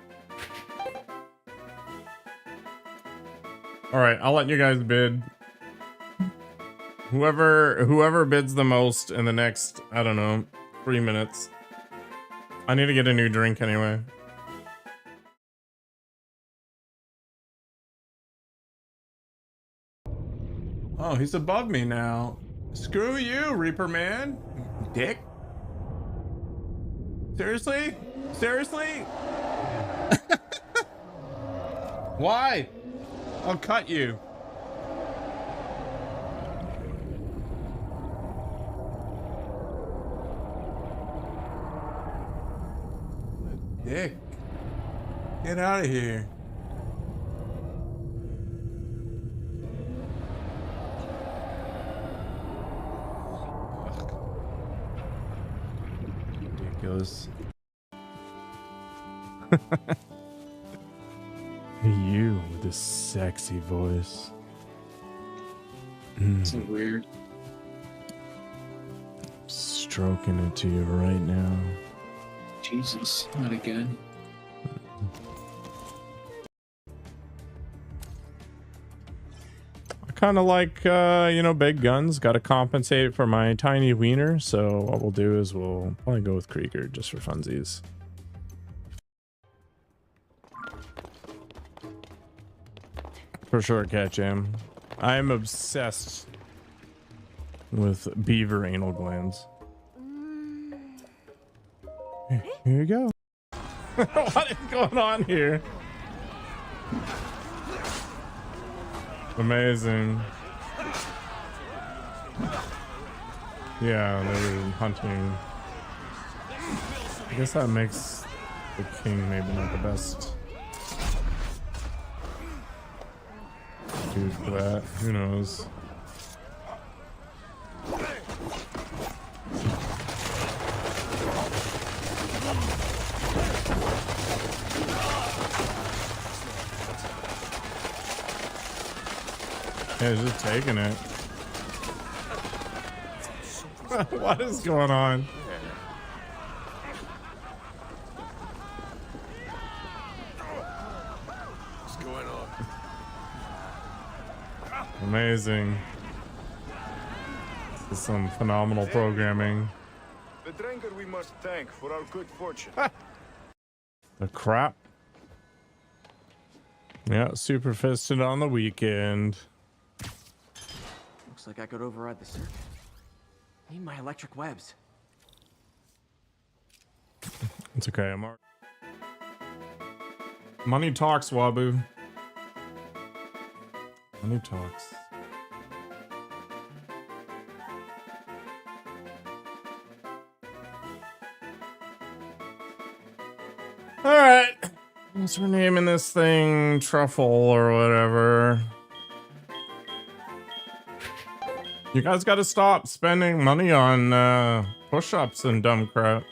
Alright, I'll let you guys bid. Whoever bids the most in the next, I don't know, 3 minutes. I need to get a new drink anyway. Oh, he's above me now. Screw you, Reaper Man. Dick. Seriously? Seriously? Why? I'll cut you. Dick. Get out of here. Ridiculous. You with a sexy voice. Isn't weird? Stroking it to you right now. Jesus, not again. I kind of like, you know, big guns. Got to compensate for my tiny wiener. So what we'll do is we'll probably go with Krieger just for funsies. For sure, catch him. I'm obsessed with beaver anal glands. Here you go. What is going on here? Amazing. Yeah, they're hunting. I guess that makes the king maybe not the best dude for that. Who knows? Yeah, he's just taking it. What is going on? What's going on? Amazing. This is some phenomenal programming. The drinker we must thank for our good fortune. The crap. Yeah, super fisted on the weekend. Looks like I could override the circuit. Need my electric webs. It's okay, I'm alright. Money talks, Wabu. Money talks. Alright. What's we're naming this thing? Truffle or whatever. You guys gotta stop spending money on push-ups and dumb crap.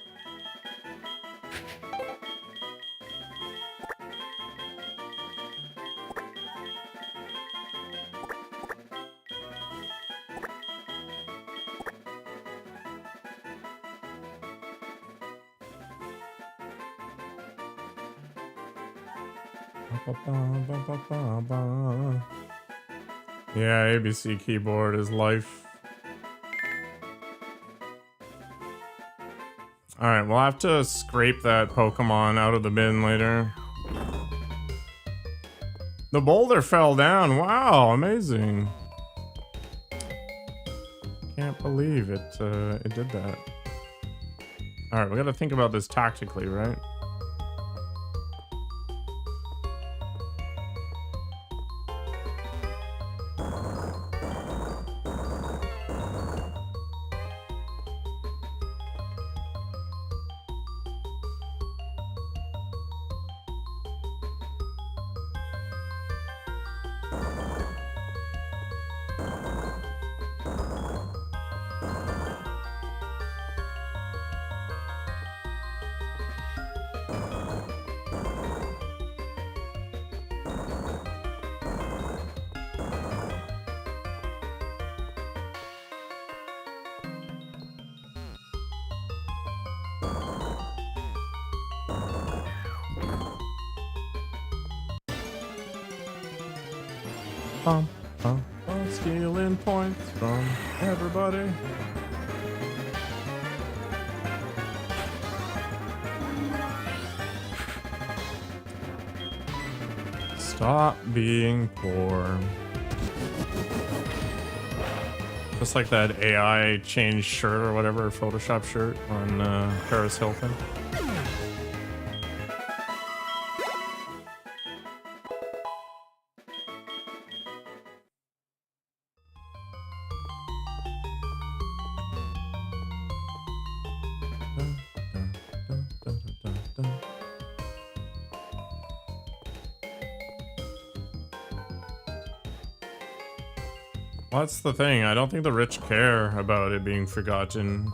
Yeah, ABC keyboard is life. Alright, we'll have to scrape that Pokemon out of the bin later. The boulder fell down. Wow, amazing. Can't believe it it did that. Alright, we gotta think about this tactically, right? Stealing points from everybody. Stop being poor. Just like that AI changed shirt or whatever, Photoshop shirt on Paris Hilton. That's the thing. I don't think the rich care about it being forgotten.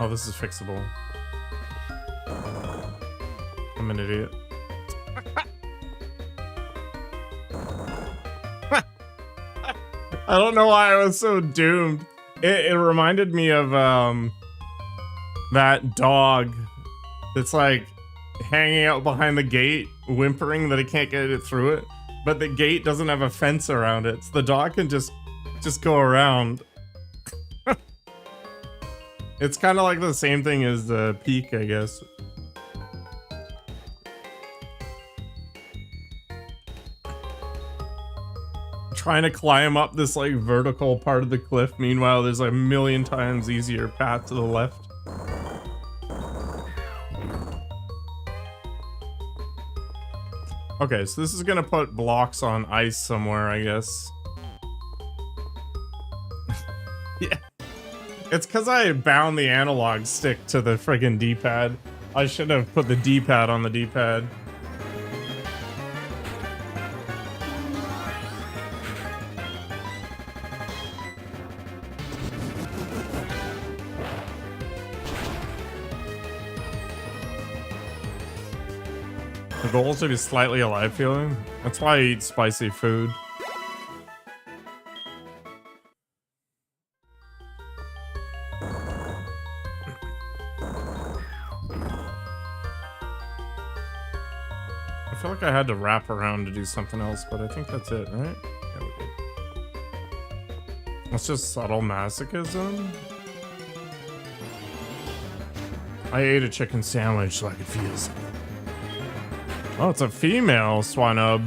Oh, this is fixable. I'm an idiot. I don't know why I was so doomed. It reminded me of that dog. It's like hanging out behind the gate, whimpering that he can't get it through it. But the gate doesn't have a fence around it, so the dog can just go around. It's kind of like the same thing as the peak, I guess. Trying to climb up this like vertical part of the cliff. Meanwhile, there's a million times easier path to the left. Okay, so this is gonna put blocks on ice somewhere, I guess. Yeah. It's because I bound the analog stick to the friggin' D-pad. I should have put the D-pad on the D-pad. The goal is to be slightly alive feeling. That's why I eat spicy food. I feel like I had to wrap around to do something else, but I think that's it, right? Yeah, we did. That's just subtle masochism. I ate a chicken sandwich so I could feel something. Oh, it's a female Swanub.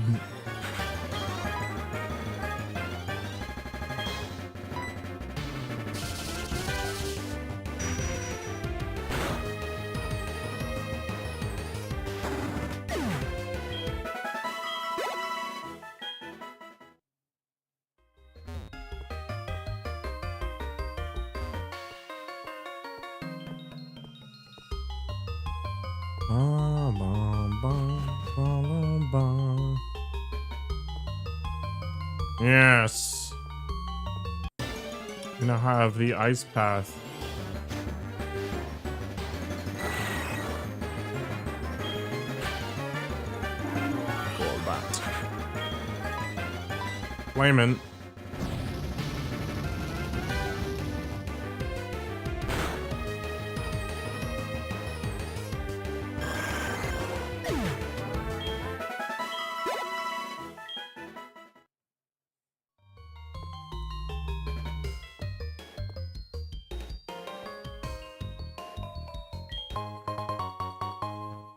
Yes. You now have the ice path. Golbat. Flaming.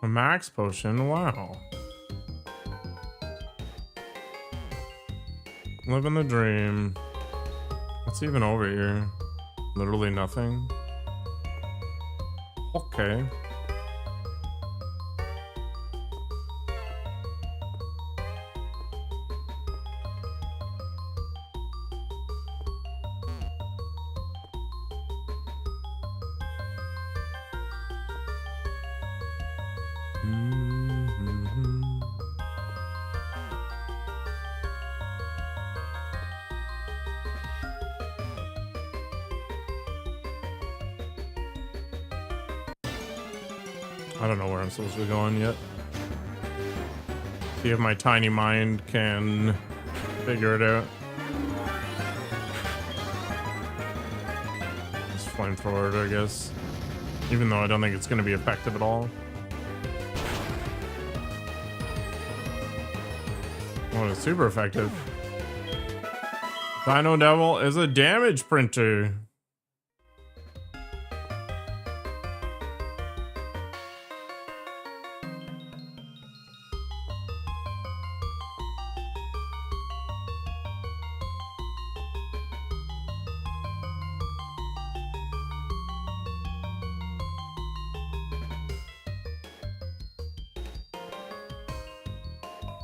A max potion, wow. Living the dream. What's even over here? Literally nothing. Okay. I don't know where I'm supposed to be going yet. See if my tiny mind can figure it out. Just flamethrower it, I guess. Even though I don't think it's going to be effective at all. Oh, it's super effective. Dino Devil is a damage printer.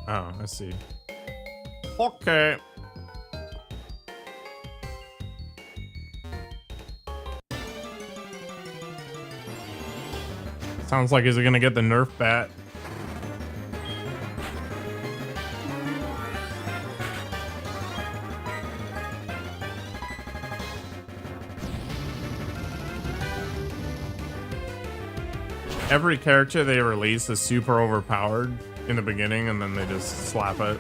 Oh, I see. Okay. Sounds like he's gonna get the Nerf bat. Every character they release is super overpowered in the beginning, and then they just slap it.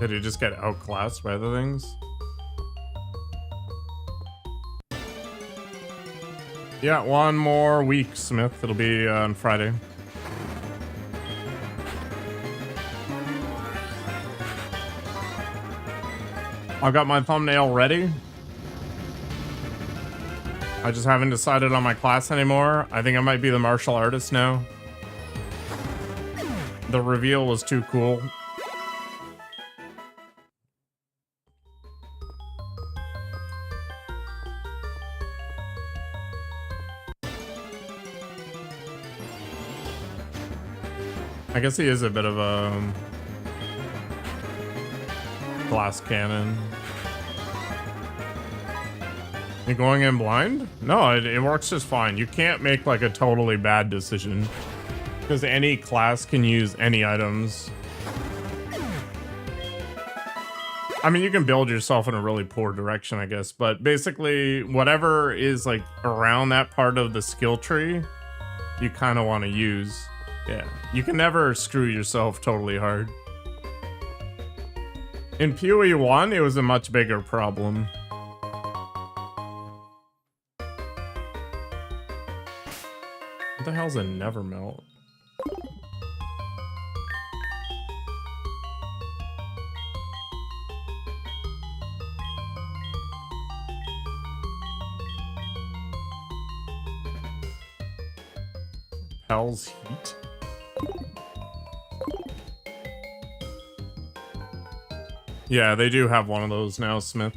Did he just get outclassed by other things? Yeah, one more week, Smith. It'll be on Friday. I've got my thumbnail ready. I just haven't decided on my class anymore. I think I might be the martial artist now. The reveal was too cool. I guess he is a bit of a glass cannon. You going in blind? No, it works just fine. You can't make like a totally bad decision because any class can use any items. I mean, you can build yourself in a really poor direction, I guess, but basically whatever is like around that part of the skill tree, you kind of want to use. Yeah, you can never screw yourself totally hard. In PoE 1, it was a much bigger problem. What the hell's a never melt? Hell's heat? Yeah, they do have one of those now, Smith.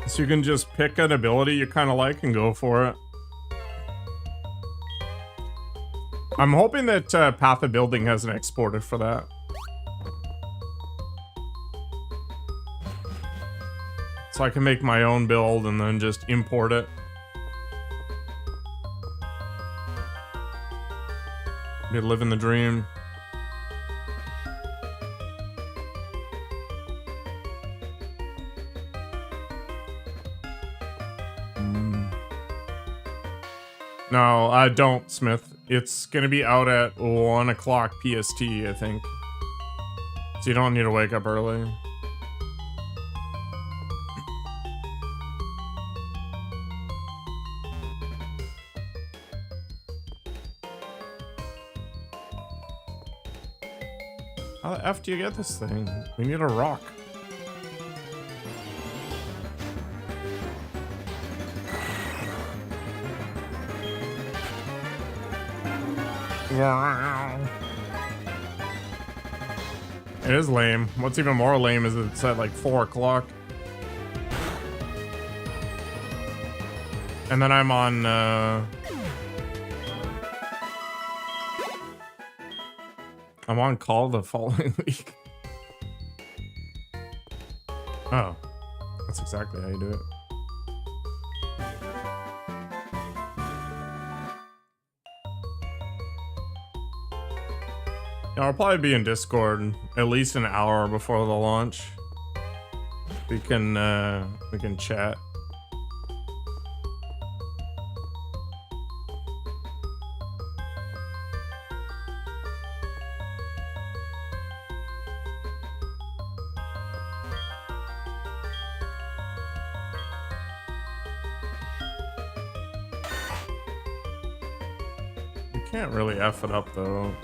So you can just pick an ability you kind of like and go for it. I'm hoping that Path of Building has an exporter for that. So I can make my own build and then just import it. Be living the dream. No, I don't, Smith. It's gonna be out at 1 o'clock PST, I think. So you don't need to wake up early. How the F do you get this thing? We need a rock. It is lame. What's even more lame is it's at like 4 o'clock. And then I'm on, I'm on call the following week. Oh, that's exactly how you do it. Yeah, I'll probably be in Discord at least an hour before the launch. We can chat. You can't really F it up though.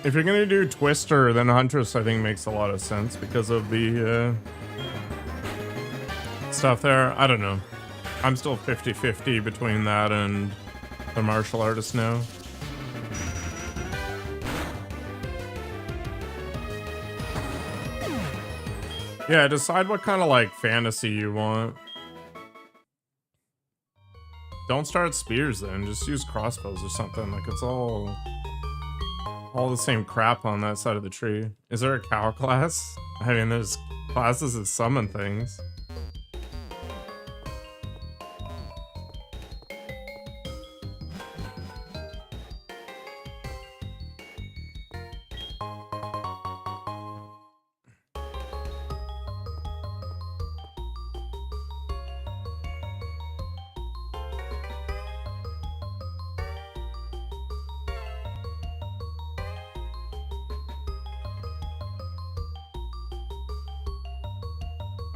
If you're gonna do Twister, then Huntress I think makes a lot of sense because of the stuff there. I don't know. I'm still 50-50 between that and the martial artist now. Yeah, decide what kind of like fantasy you want. Don't start spears then, just use crossbows or something. Like it's all the same crap on that side of the tree. Is there a cow class? I mean, there's classes that summon things.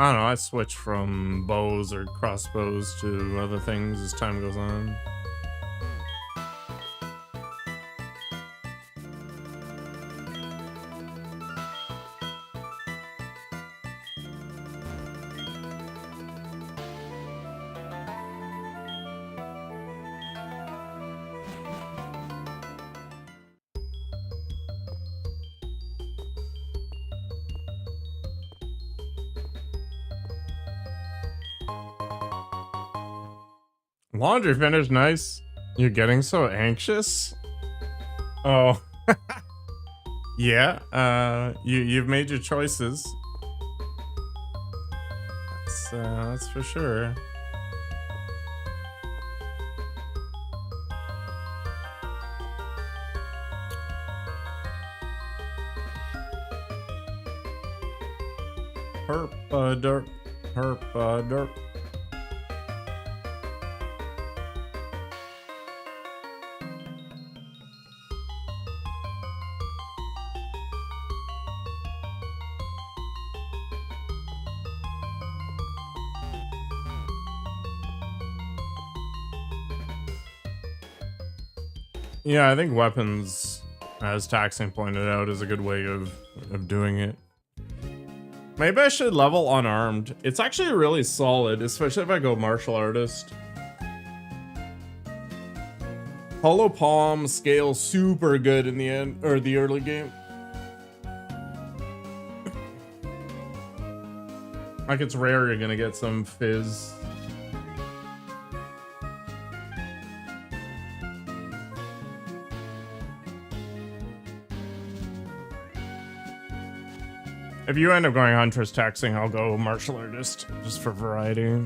I don't know, I switch from bows or crossbows to other things as time goes on. Laundry finished, nice. You're getting so anxious? Oh. Yeah, you've made your choices. That's for sure. Herp-a-derp, herp-a-derp. Yeah, I think weapons, as Taxing pointed out, is a good way of doing it. Maybe I should level unarmed. It's actually really solid, especially if I go martial artist. Hollow palm scales super good in the end, or the early game. Like, it's rare you're gonna get some fizz. If you end up going Huntress Taxing, I'll go Martial Artist, just for variety.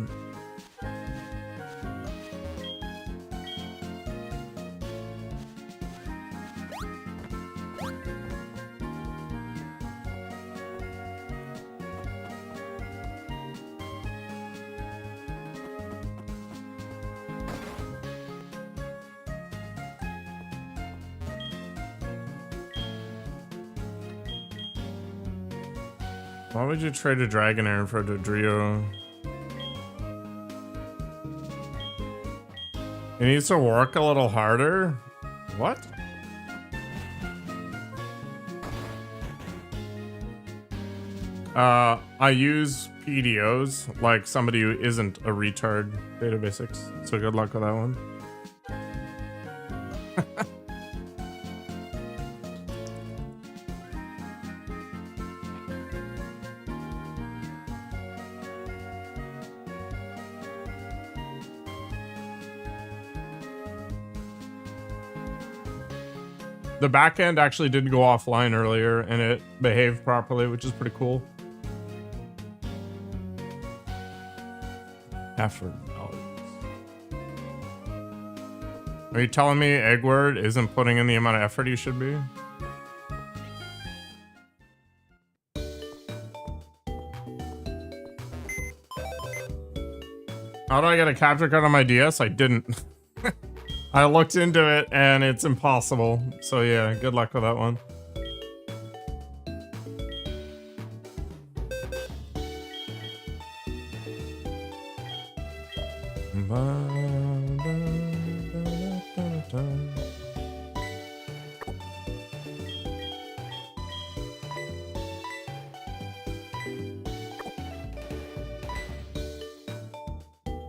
Why would you trade a Dragonair for a Dodrio? It needs to work a little harder? What? I use PDOs like somebody who isn't a retard, Data Basics. So good luck with that one. The back end actually did go offline earlier and it behaved properly, which is pretty cool. Effort. Are you telling me Eggward isn't putting in the amount of effort you should be? How do I get a capture card on my DS? I didn't. I looked into it and it's impossible. So yeah, good luck with that one.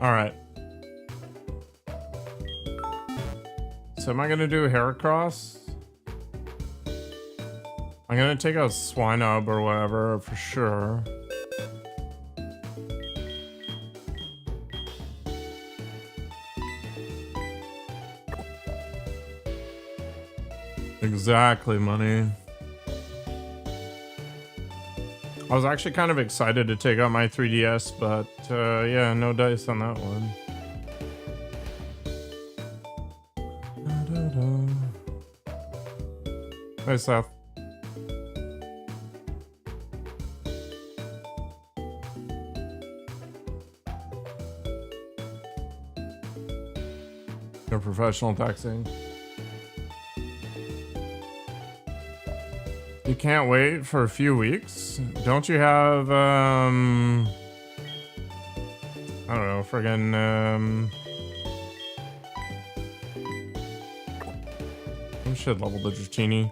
All right. So am I gonna do Heracross? I'm gonna take out Swinub or whatever for sure. Exactly, money. I was actually kind of excited to take out my 3DS, but yeah, no dice on that one. Hey, Seth. No professional texting. You can't wait for a few weeks? Don't you have, I don't know, friggin', I should level the Dratini.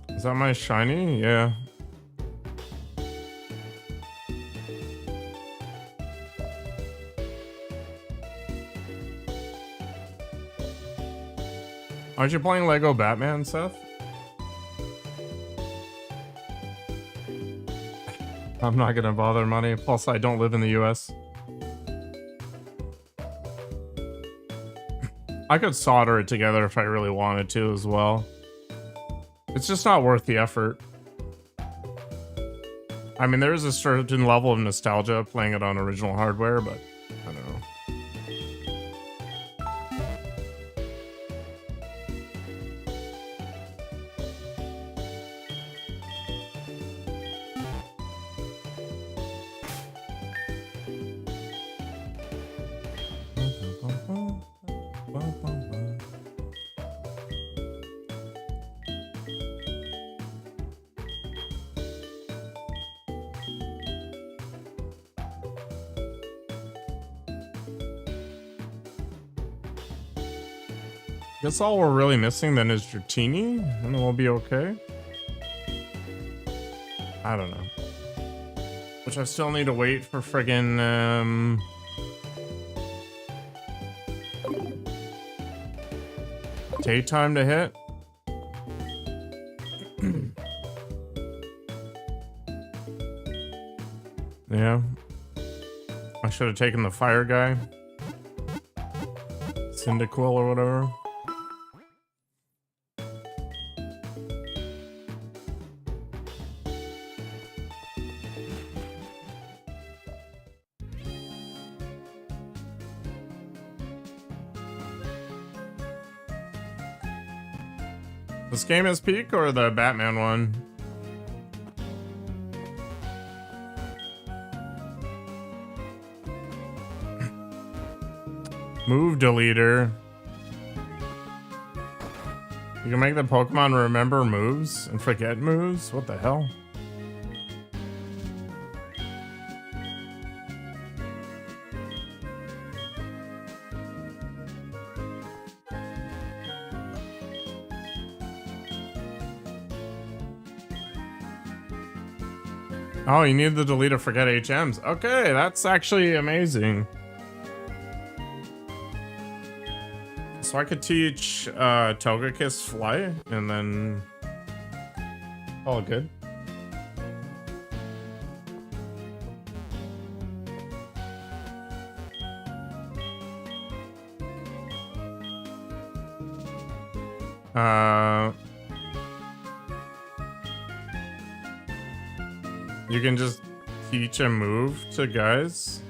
Is that my shiny? Yeah. Aren't you playing Lego Batman, Seth? I'm not gonna bother money. Plus, I don't live in the US. I could solder it together if I really wanted to as well. It's just not worth the effort. I mean, there is a certain level of nostalgia playing it on original hardware, but I don't know. Guess all we're really missing then is Dratini, and then we'll be okay. I don't know. Which I still need to wait for friggin' daytime to hit. Yeah. I should have taken the fire guy. Cyndaquil or whatever. This game is peak or the Batman one? Move deleter. You can make the Pokemon remember moves and forget moves? What the hell? Oh, you need the delete to forget HMs. Okay, that's actually amazing. So I could teach Togekiss Fly and then all good. You can just teach a move to guys.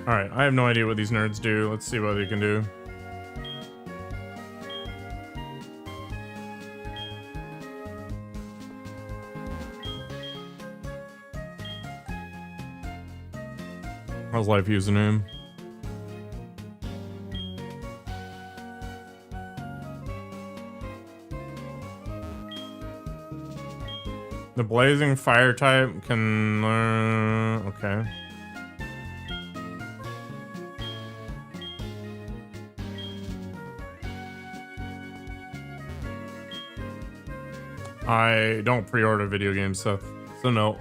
Alright, I have no idea what these nerds do. Let's see what they can do. How's life username? The blazing fire type can learn. Okay. I don't pre-order video games, so no.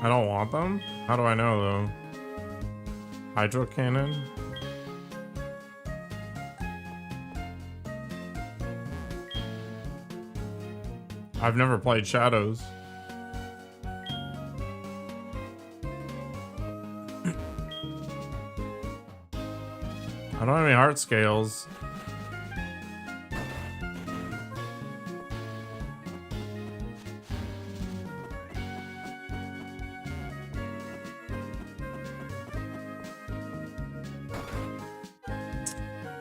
I don't want them? How do I know, though? Hydro Cannon? I've never played Shadows. I don't have any heart scales.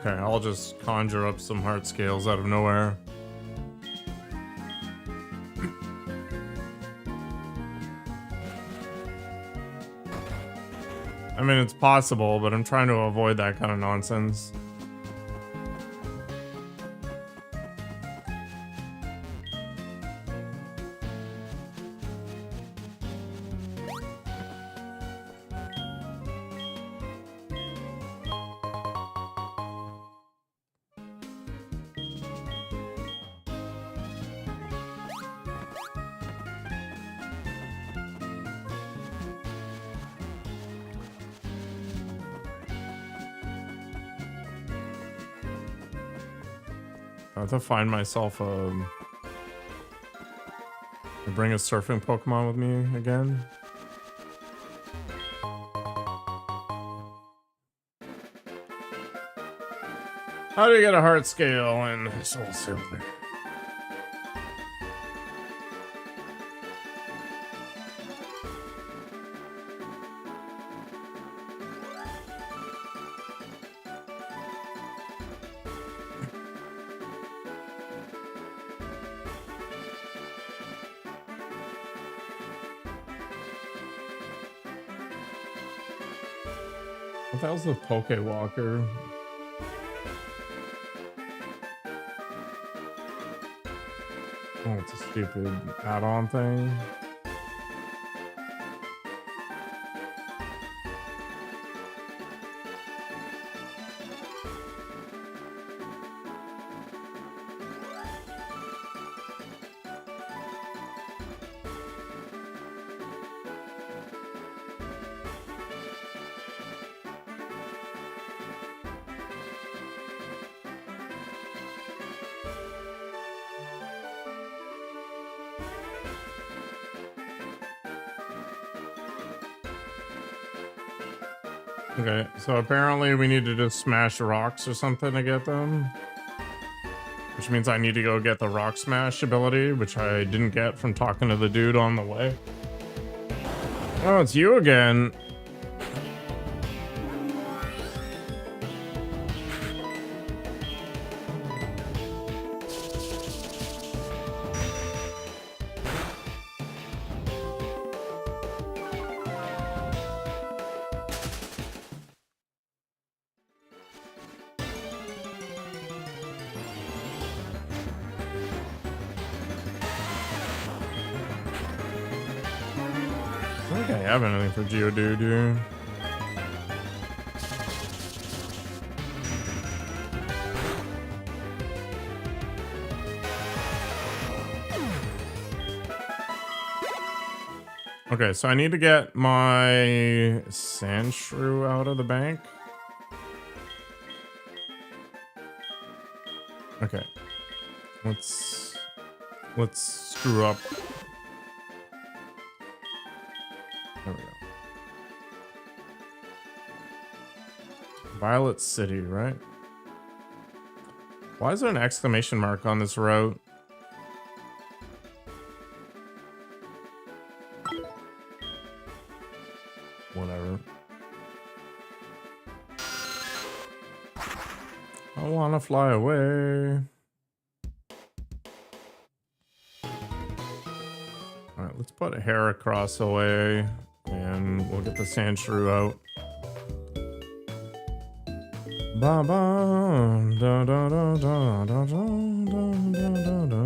Okay, I'll just conjure up some heart scales out of nowhere. I mean, it's possible, but I'm trying to avoid that kind of nonsense. I have to find myself bring a surfing Pokemon with me again. How do you get a heart scale in SoulSilver? What the hell's the Pokewalker? Oh, it's a stupid add-on thing. Okay, so apparently we need to just smash rocks or something to get them. Which means I need to go get the rock smash ability, which I didn't get from talking to the dude on the way. Oh, it's you again. I don't think I have anything for Geodude, dude. Okay, so I need to get my Sandshrew out of the bank. Okay. Let's screw up. There we go. Violet City, right? Why is there an exclamation mark on this route? Whatever. I wanna fly away. Alright, let's put a hair across away and we'll get the Sandshrew out. Ba ba da da da da da da da da da.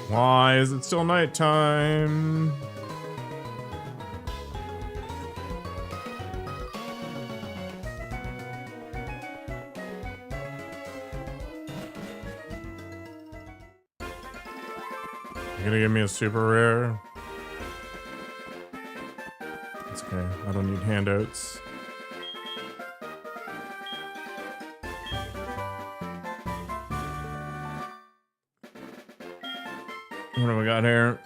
Why is it still nighttime? You're gonna give me a super rare? It's okay. I don't need handouts. What do we got here?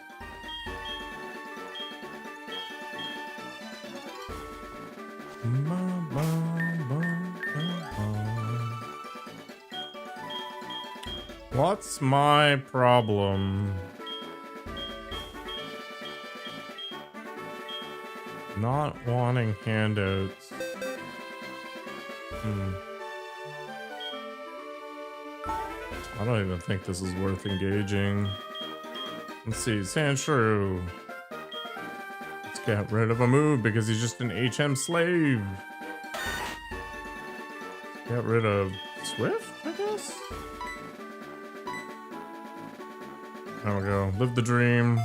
What's my problem? Not wanting handouts. I don't even think this is worth engaging. Let's see, Sandshrew. Let's get rid of a move because he's just an HM slave. Get rid of Swift, I guess? There we go. Live the dream.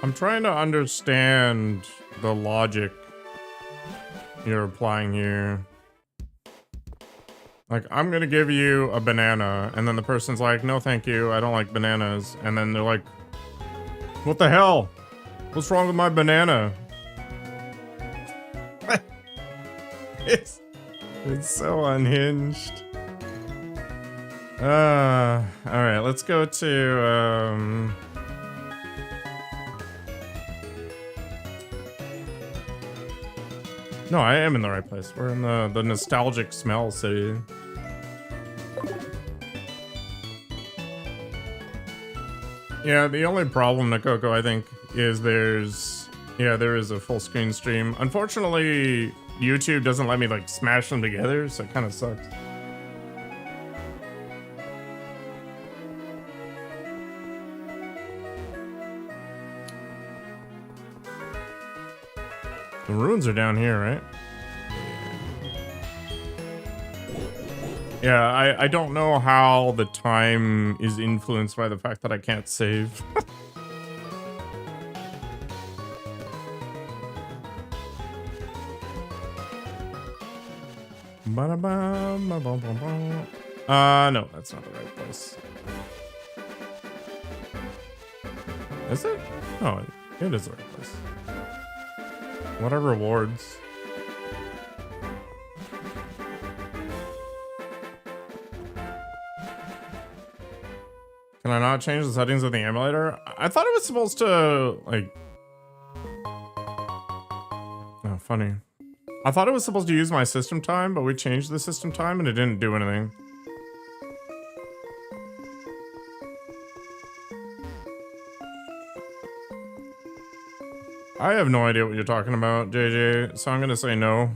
I'm trying to understand the logic you're applying here. Like, I'm gonna give you a banana, and then the person's like, no thank you, I don't like bananas. And then they're like, what the hell? What's wrong with my banana? it's so unhinged. Alright, let's go to, no, I am in the right place. We're in the nostalgic smell city. Yeah, the only problem, Nakoko, I think, is there is a full screen stream. Unfortunately, YouTube doesn't let me, like, smash them together, so it kind of sucks. The ruins are down here, right? Yeah, I don't know how the time is influenced by the fact that I can't save. No, that's not the right place. Is it? Oh, it is the right place. What are rewards? Can I not change the settings of the emulator? I thought it was supposed to, like... Oh, funny. I thought it was supposed to use my system time, but we changed the system time and it didn't do anything. I have no idea what you're talking about, JJ, so I'm gonna say no.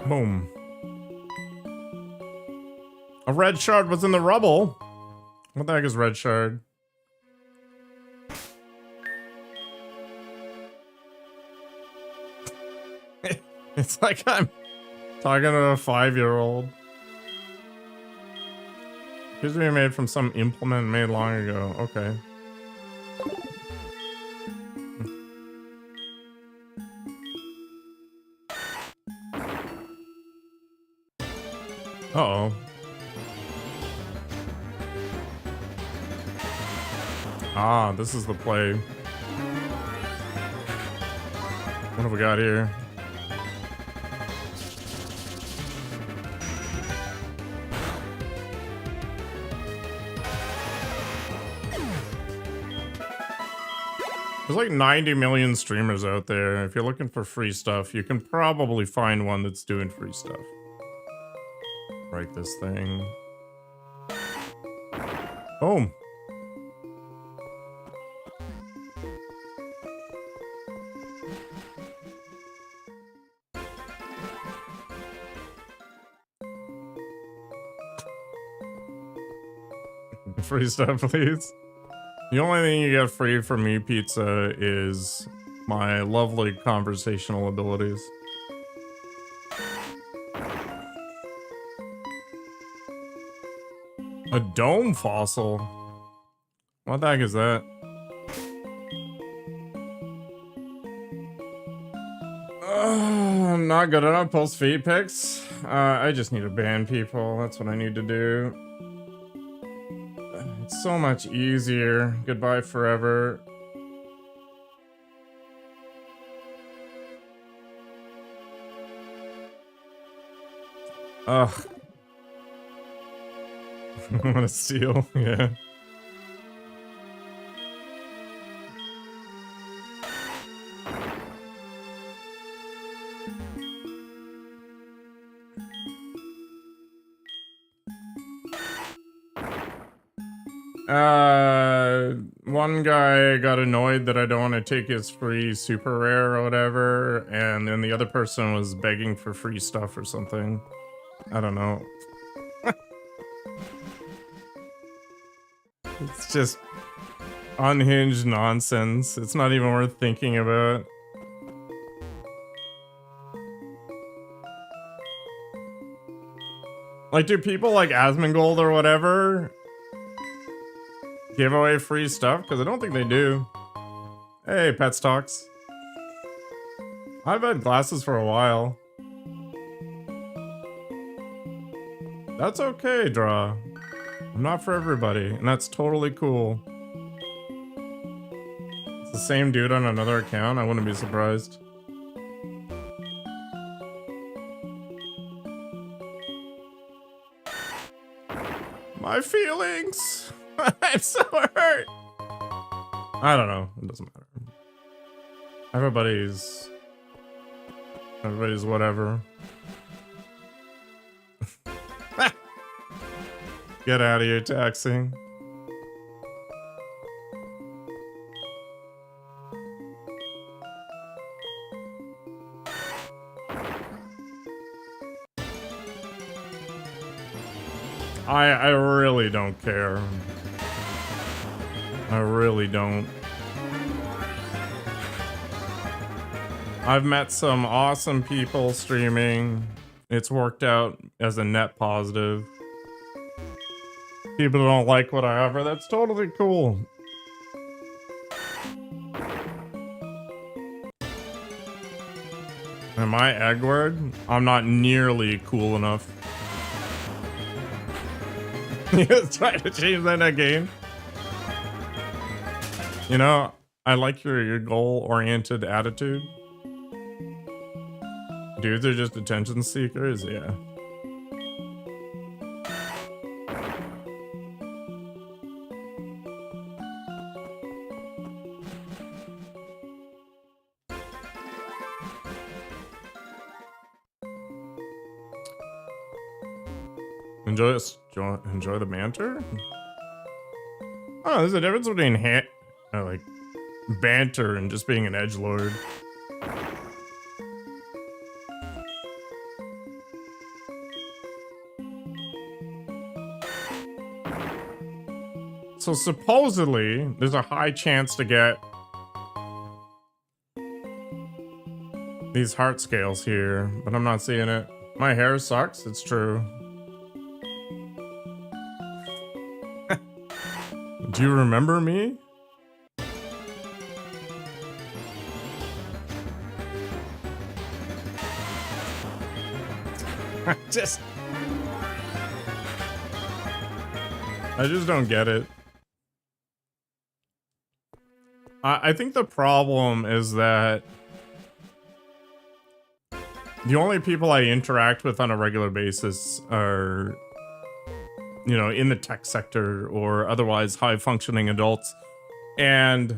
Boom. A red shard was in the rubble. What the heck is red shard? It's like I'm talking to a 5-year-old. Appears to be made from some implement made long ago. Okay. Uh-oh. Ah, this is the play. What have we got here? There's like 90 million streamers out there. If you're looking for free stuff, you can probably find one that's doing free stuff. Break this thing. Boom. Free stuff, please. The only thing you get free from me, pizza, is my lovely conversational abilities. A dome fossil? What the heck is that? I'm not good enough post feed pics. I just need to ban people. That's what I need to do. It's so much easier. Goodbye forever. Ugh. What a steal, yeah. One guy got annoyed that I don't want to take his free super rare or whatever, and then the other person was begging for free stuff or something. I don't know. It's just unhinged nonsense. It's not even worth thinking about. Like, do people like Asmongold or whatever give away free stuff? Because I don't think they do. Hey, Pet Stocks. I've had glasses for a while. That's okay, Draw. I'm not for everybody, and that's totally cool. It's the same dude on another account, I wouldn't be surprised. My feelings! I'm so hurt! I don't know, it doesn't matter. Everybody's whatever. Get out of here, taxing. I really don't care. I really don't. I've met some awesome people streaming. It's worked out as a net positive. People don't like what I offer. That's totally cool. Am I Edward? I'm not nearly cool enough. You guys trying to change that in that game? You know, I like your goal-oriented attitude. Dudes are just attention seekers, yeah. Enjoy the banter? Oh, there's a difference between like banter and just being an edgelord. So supposedly, there's a high chance to get these heart scales here, but I'm not seeing it. My hair sucks, it's true. Do you remember me? I just don't get it. I think the problem is that the only people I interact with on a regular basis are, you know, in the tech sector or otherwise high functioning adults. And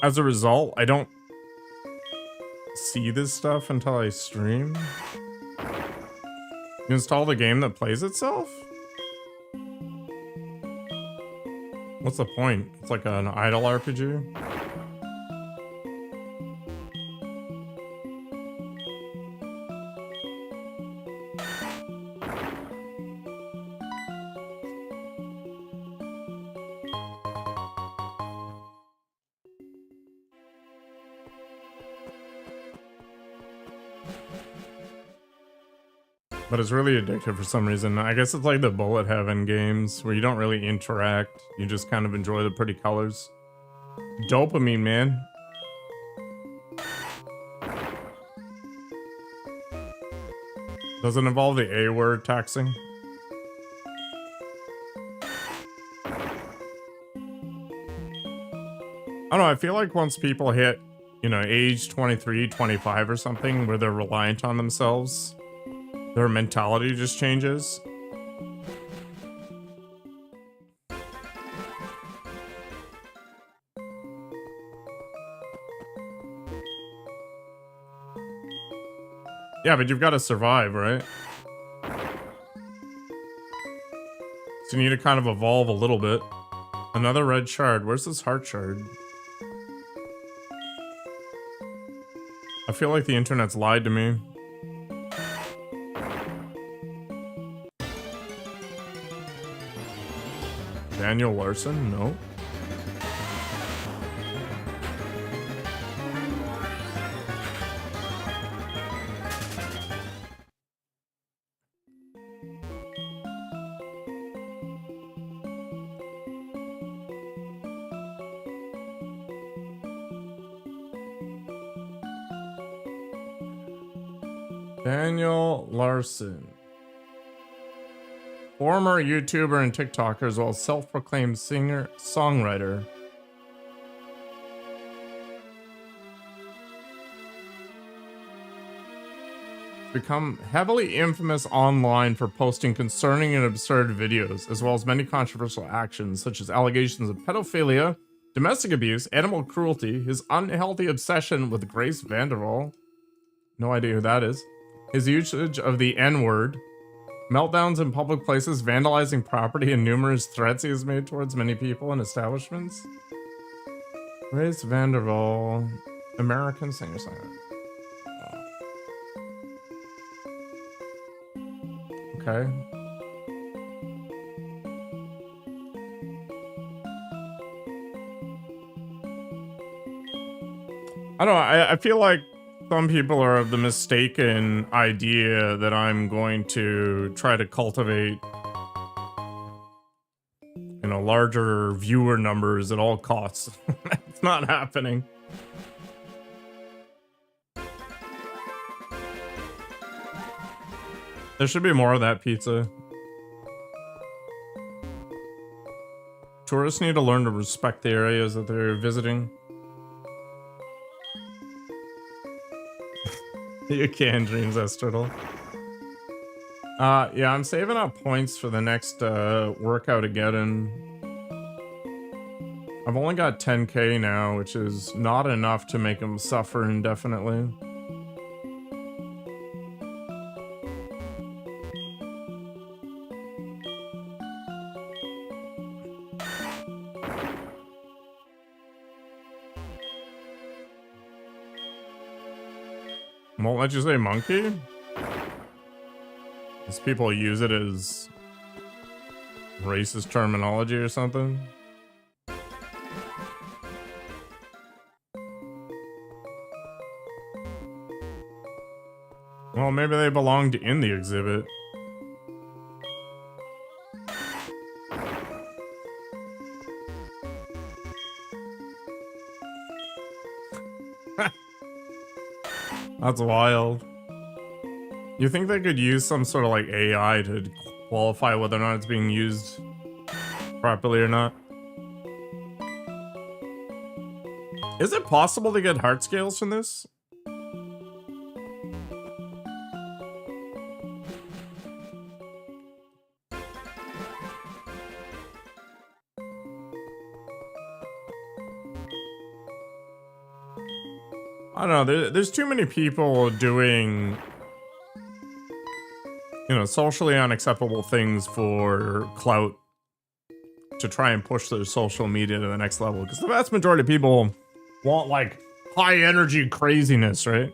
as a result, I don't see this stuff until I stream. You install the game that plays itself? What's the point? It's like an idle RPG? But it's really addictive for some reason. I guess it's like the bullet heaven games where you don't really interact. You just kind of enjoy the pretty colors. Dopamine, man. Does it involve the A word taxing? I don't know, I feel like once people hit, you know, age 23, 25 or something, where they're reliant on themselves, their mentality just changes. Yeah, but you've got to survive, right? So you need to kind of evolve a little bit. Another red shard. Where's this heart shard? I feel like the internet's lied to me. Daniel Larson? No. Daniel Larson. Former YouTuber and TikToker as well as self-proclaimed singer-songwriter. Become heavily infamous online for posting concerning and absurd videos, as well as many controversial actions, such as allegations of pedophilia, domestic abuse, animal cruelty, his unhealthy obsession with Grace Vanderwall. No idea who that is. His usage of the N-word, meltdowns in public places, vandalizing property, and numerous threats he has made towards many people and establishments. Grace Vanderwall, American singer-songwriter. Okay. I don't know, I feel like some people are of the mistaken idea that I'm going to try to cultivate, you know, larger viewer numbers at all costs. It's not happening. There should be more of that pizza. Tourists need to learn to respect the areas that they're visiting. You can, Dreams Turtle. Yeah, I'm saving up points for the next workout again. I've only got 10k now, which is not enough to make him suffer indefinitely. Won't let you say monkey? These people use it as racist terminology or something. Well, maybe they belonged in the exhibit. That's wild. You think they could use some sort of like AI to qualify whether or not it's being used properly or not? Is it possible to get heart scales from this? I don't know, there's too many people doing, you know, socially unacceptable things for clout to try and push their social media to the next level. Because the vast majority of people want, like, high energy craziness, right?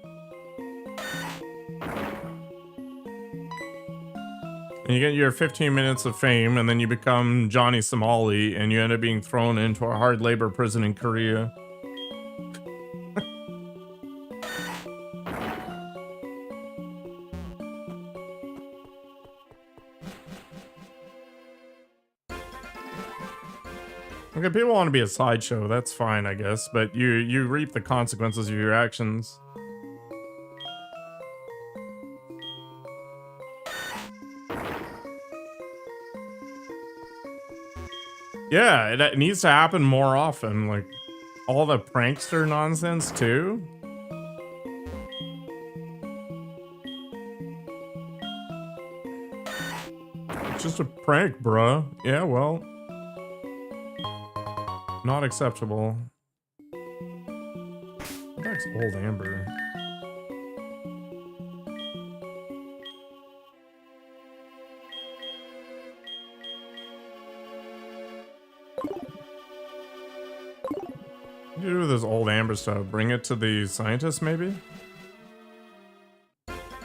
And you get your 15 minutes of fame, and then you become Johnny Somali, and you end up being thrown into a hard labor prison in Korea. Okay, people want to be a sideshow. That's fine, I guess. But you reap the consequences of your actions. Yeah, it needs to happen more often. Like, all the prankster nonsense, too. It's just a prank, bruh. Yeah, well. Not acceptable. That's old Amber. What do you do with this old Amber stuff? Bring it to the scientists, maybe?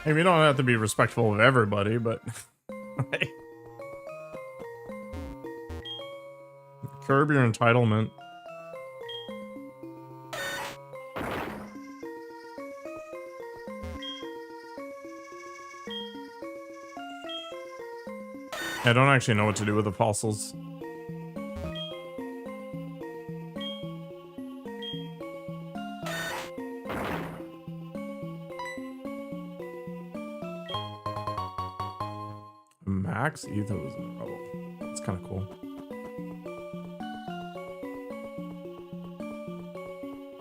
Hey, we don't have to be respectful of everybody, but... Curb your entitlement. I don't actually know what to do with the fossils. Max Etho is in trouble. That's kind of cool.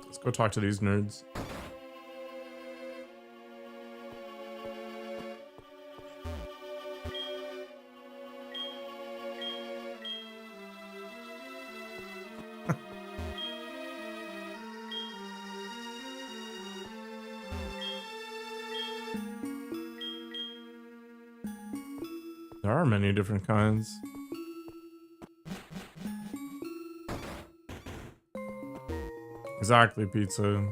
Let's go talk to these nerds. There are many different kinds. Exactly, pizza.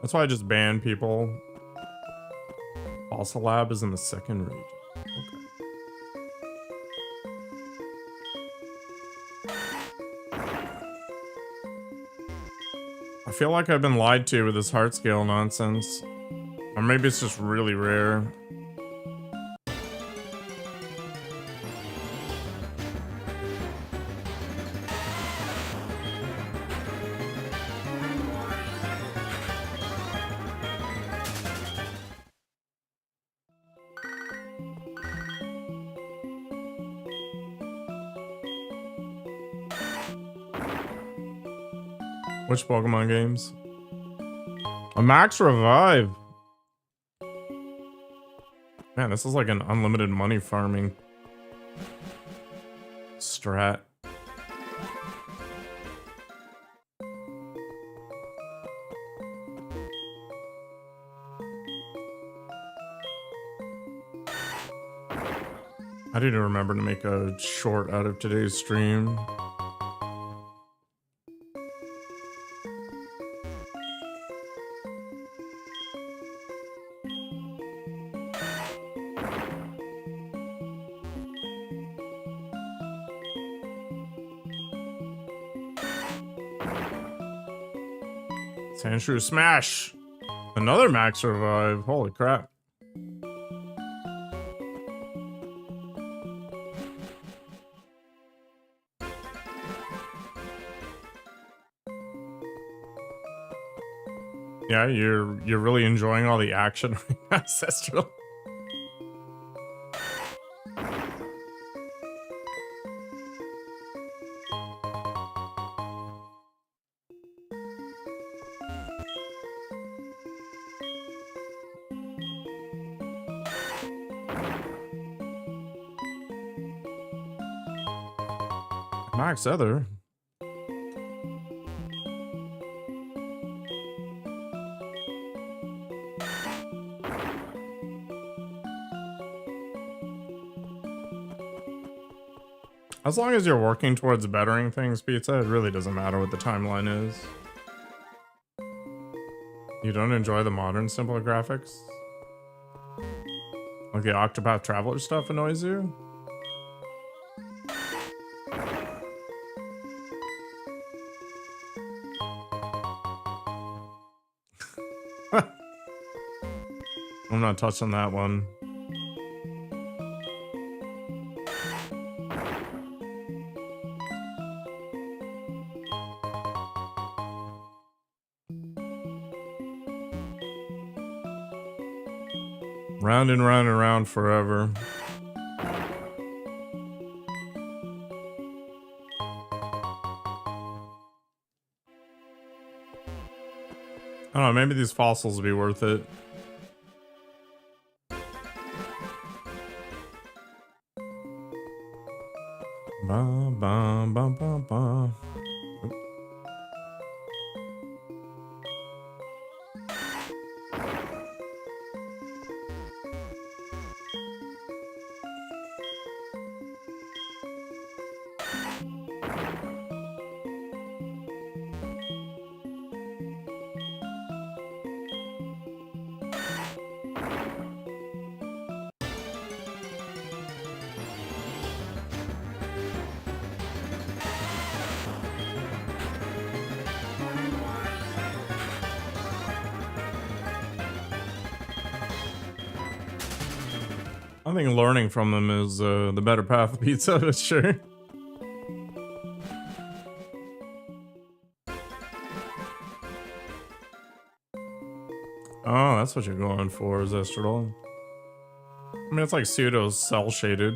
That's why I just ban people. Fossil Lab is in the second region. Okay. I feel like I've been lied to with this heart scale nonsense. Or maybe it's just really rare. Which Pokemon games? A Max Revive. Man, this is like an unlimited money farming strat. I didn't remember to make a short out of today's stream. Sandshrew Smash! Another Max Revive. Holy crap. Yeah, you're really enjoying all the action right now, Ancestral. Max Ether. As long as you're working towards bettering things, Pizza, it really doesn't matter what the timeline is. You don't enjoy the modern, simpler graphics? Like the Octopath Traveler stuff annoys you? I'm not touching that one. Round and round and round forever. I don't know, maybe these fossils will be worth it. Ba, ba, ba, ba, ba. I think learning from them is the better path of pizza, for sure. Oh, that's what you're going for, Zestral. I mean, it's like pseudo cell shaded.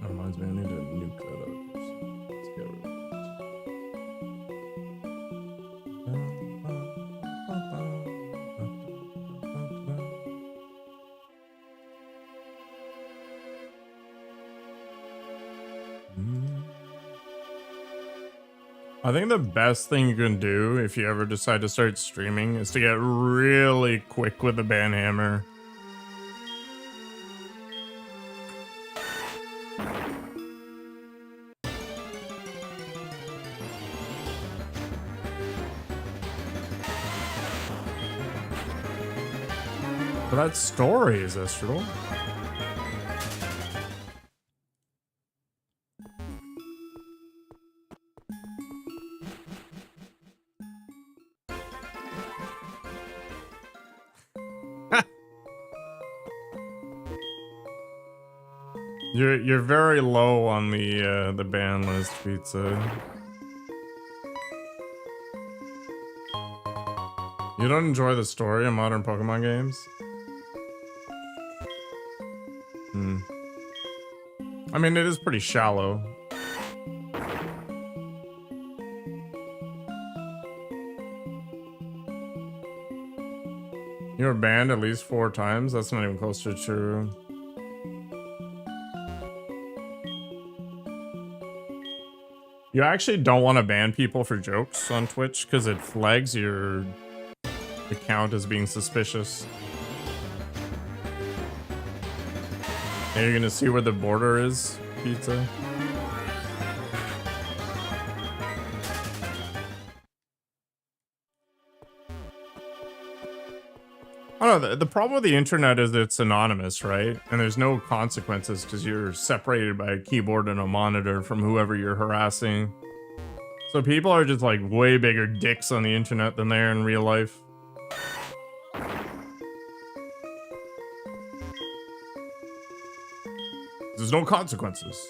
That reminds me, I need to nuke that up. Let's get rid of I think the best thing you can do if you ever decide to start streaming is to get really quick with the banhammer. But that story is Estral. You're very low on the ban list, Pizza. You don't enjoy the story of modern Pokemon games? I mean, it is pretty shallow. You were banned at least 4 times? That's not even close to true. You actually don't want to ban people for jokes on Twitch because it flags your account as being suspicious. And you're gonna see where the border is, Pizza. I don't know, the problem with the internet is that it's anonymous, right? And there's no consequences because you're separated by a keyboard and a monitor from whoever you're harassing. So people are just like way bigger dicks on the internet than they are in real life. There's no consequences.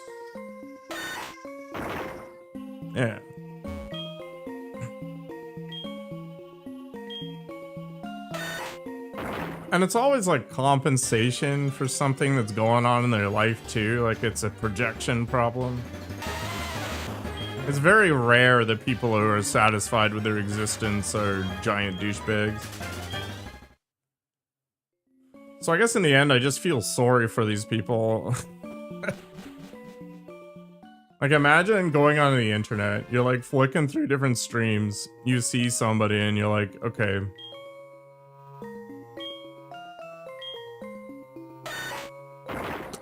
Yeah. And it's always like compensation for something that's going on in their life too. Like it's a projection problem. It's very rare that people who are satisfied with their existence are giant douchebags. So I guess in the end, I just feel sorry for these people. Like imagine going on the internet, you're like flicking through different streams, you see somebody and you're like, okay.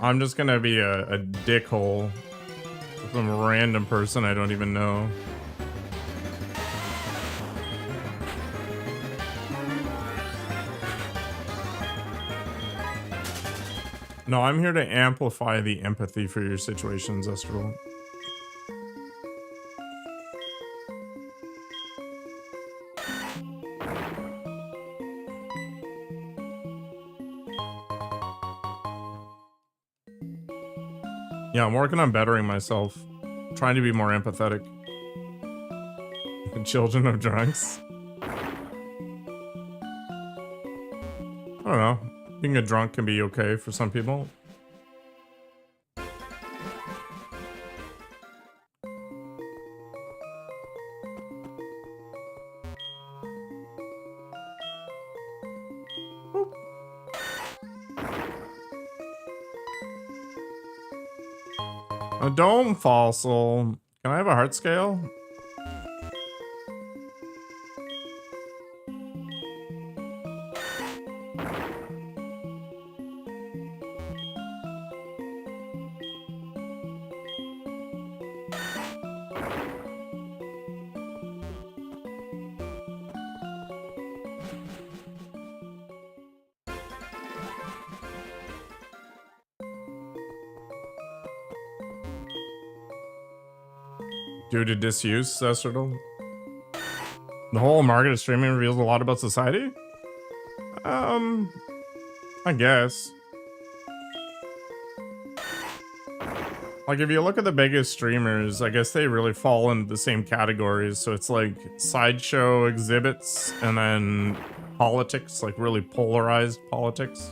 I'm just gonna be a dickhole to some random person I don't even know. No, I'm here to amplify the empathy for your situations, Estral. Yeah, I'm working on bettering myself. Trying to be more empathetic. Children of drunks. I don't know. Being a drunk can be okay for some people. A dome fossil. Can I have a heart scale? Due to disuse, Cesterdal. The whole market of streaming reveals a lot about society? I guess. Like, if you look at the biggest streamers, I guess they really fall into the same categories. So it's like sideshow exhibits and then politics, like really polarized politics.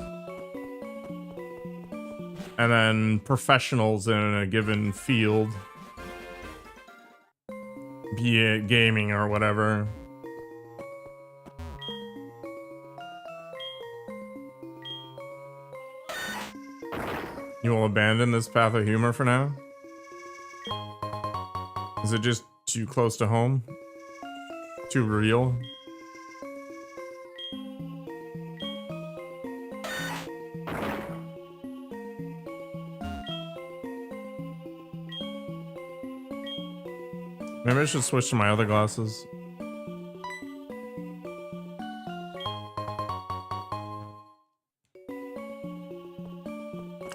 And then professionals in a given field. Be it gaming or whatever. You will abandon this path of humor for now? Is it just too close to home? Too real? Maybe I should switch to my other glasses.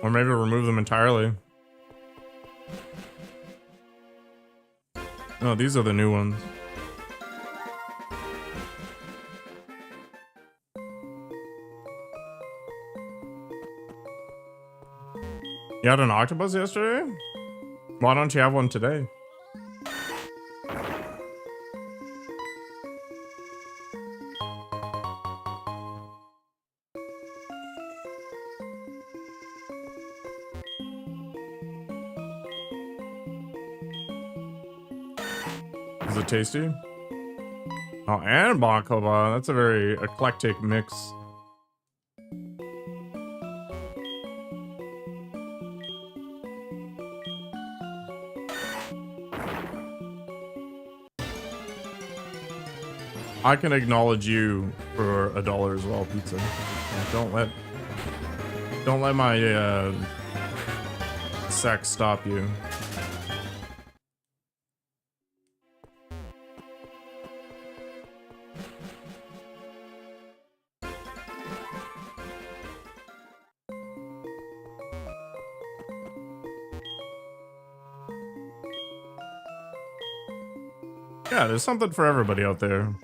Or maybe remove them entirely. No, these are the new ones. You had an octopus yesterday? Why don't you have one today? Is it tasty? Oh, and baklava. That's a very eclectic mix. I can acknowledge you for $1 as well, pizza. Yeah, don't let my sex stop you. Yeah, there's something for everybody out there.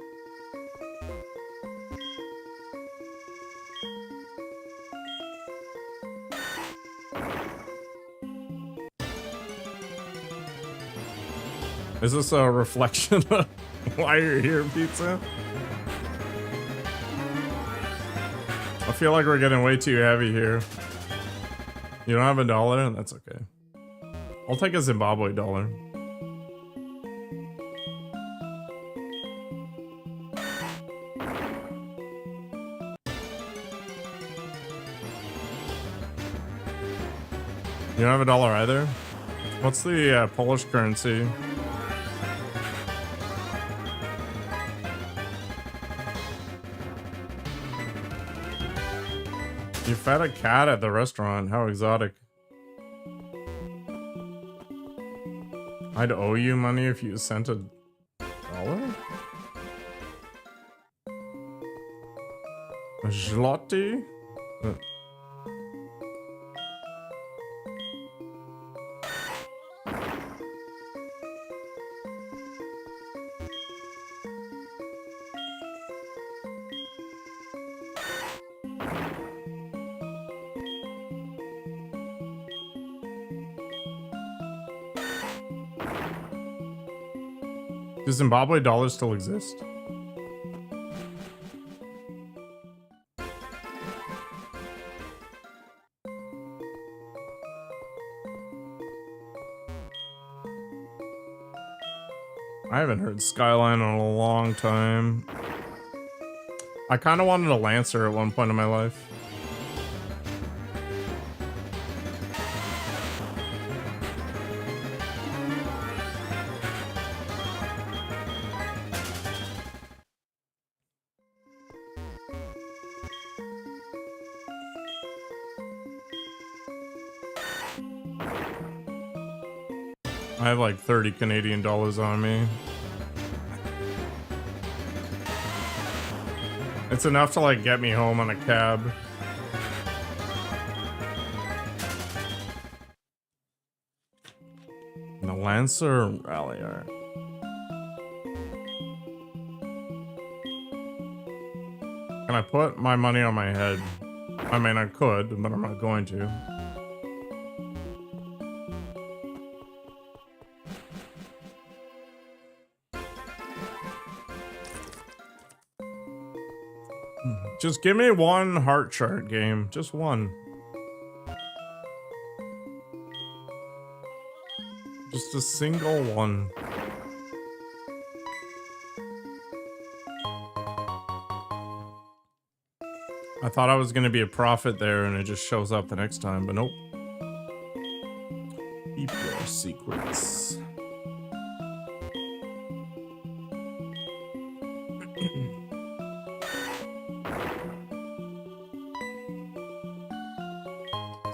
Is this a reflection of why you're here, pizza? I feel like we're getting way too heavy here. You don't have $1? That's okay. I'll take a Zimbabwe dollar. You don't have $1 either? What's the Polish currency? You fed a cat at the restaurant. How exotic. I'd owe you money if you sent $1? A zloty? Does Zimbabwe dollar still exist? I haven't heard Skyline in a long time. I kind of wanted a Lancer at one point in my life. I have like 30 Canadian dollars on me. It's enough to like get me home on a cab. The Lancer Rallier. Can I put my money on my head? I mean, I could, but I'm not going to. Just give me one heart chart game. Just one. Just a single one. I thought I was going to be a prophet there and it just shows up the next time, but nope. Keep your secrets.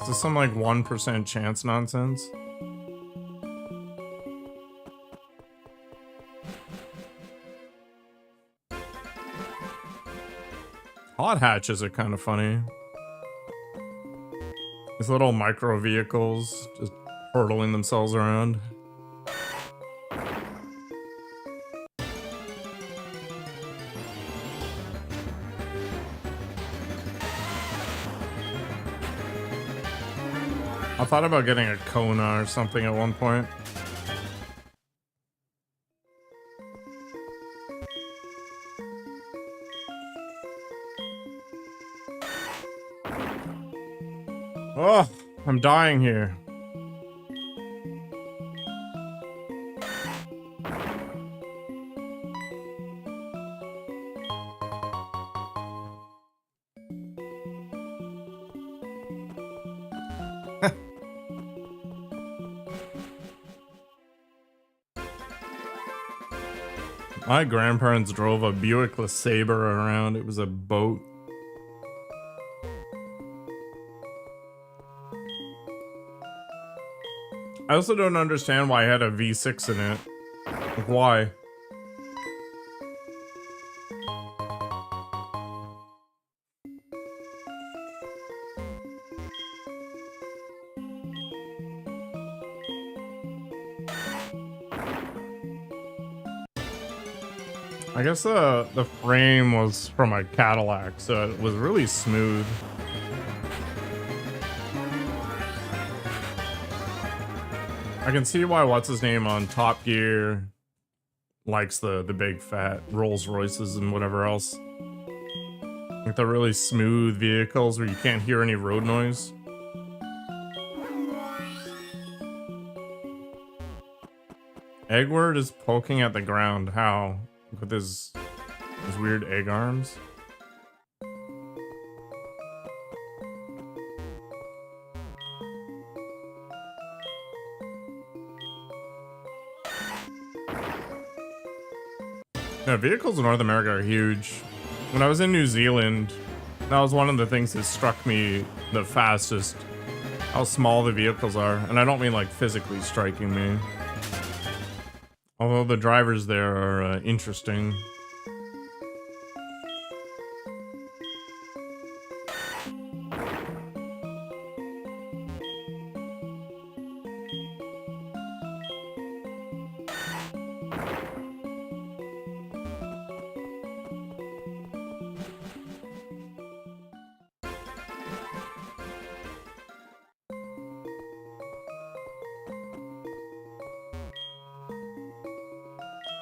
Is this some like 1% chance nonsense? Hot hatches are kind of funny. These little micro vehicles just hurtling themselves around. I thought about getting a Kona or something at one point. Oh, I'm dying here. My grandparents drove a Buick LeSabre around. It was a boat. I also don't understand why it had a V6 in it. Like, why? I guess the frame was from a Cadillac, so it was really smooth. I can see why what's his name on Top Gear likes the big fat Rolls Royces and whatever else. Like the really smooth vehicles where you can't hear any road noise. Eggward is poking at the ground. How? With his weird egg arms. Yeah, vehicles in North America are huge. When I was in New Zealand, that was one of the things that struck me the fastest. How small the vehicles are. And I don't mean like physically striking me. Although the drivers there are interesting.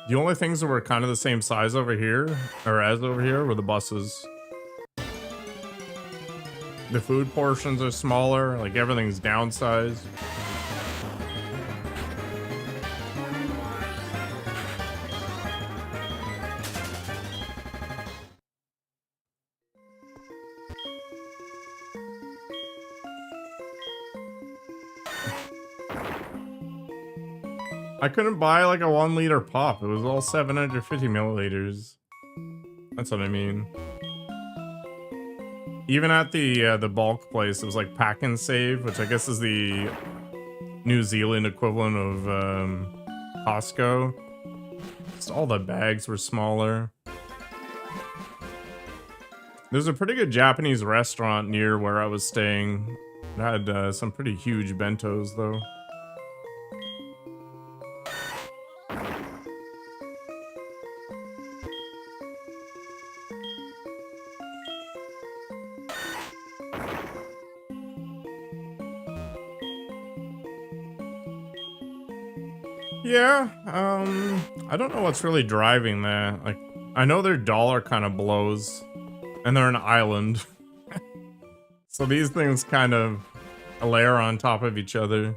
The only things that were kind of the same size over here, or as over here, were the buses. The food portions are smaller, like everything's downsized. I couldn't buy like a 1 liter pop. It was all 750 milliliters. That's what I mean. Even at the bulk place, it was like pack and save, which I guess is the New Zealand equivalent of Costco. Just all the bags were smaller. There's a pretty good Japanese restaurant near where I was staying. It had some pretty huge bentos though. Yeah, I don't know what's really driving that. Like, I know their dollar kind of blows, and they're an island. So these things kind of layer on top of each other.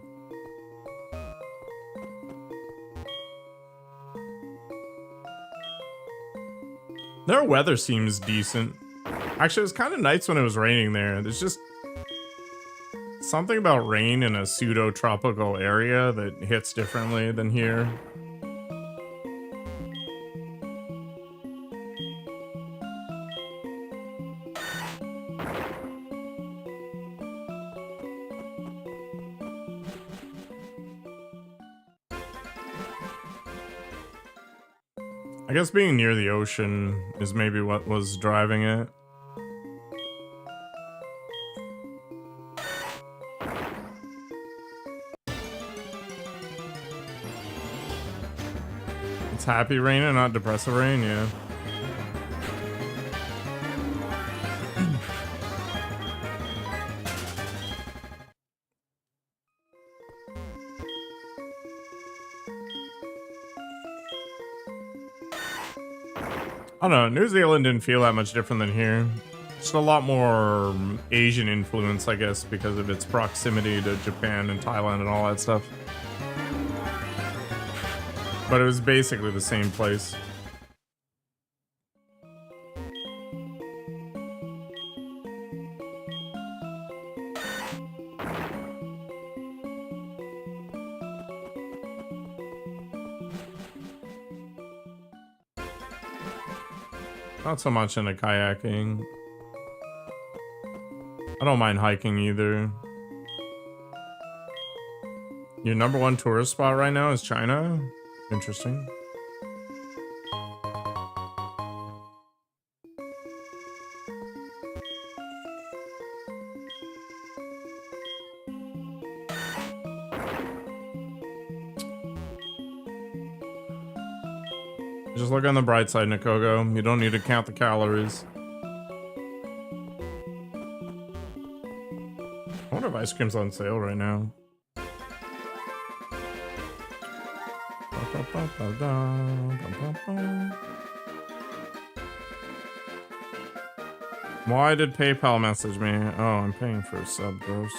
Their weather seems decent. Actually, it was kind of nice when it was raining there. There's just something about rain in a pseudo-tropical area that hits differently than here. I guess being near the ocean is maybe what was driving it. It's happy rain and not depressive rain, yeah. I don't know, New Zealand didn't feel that much different than here. Just a lot more Asian influence, I guess, because of its proximity to Japan and Thailand and all that stuff. But it was basically the same place. Not so much into kayaking. I don't mind hiking either. Your #1 tourist spot right now is China? Interesting. Just look on the bright side, Nikogo. You don't need to count the calories. I wonder if ice cream's on sale right now. Why did PayPal message me? Oh, I'm paying for a sub, gross.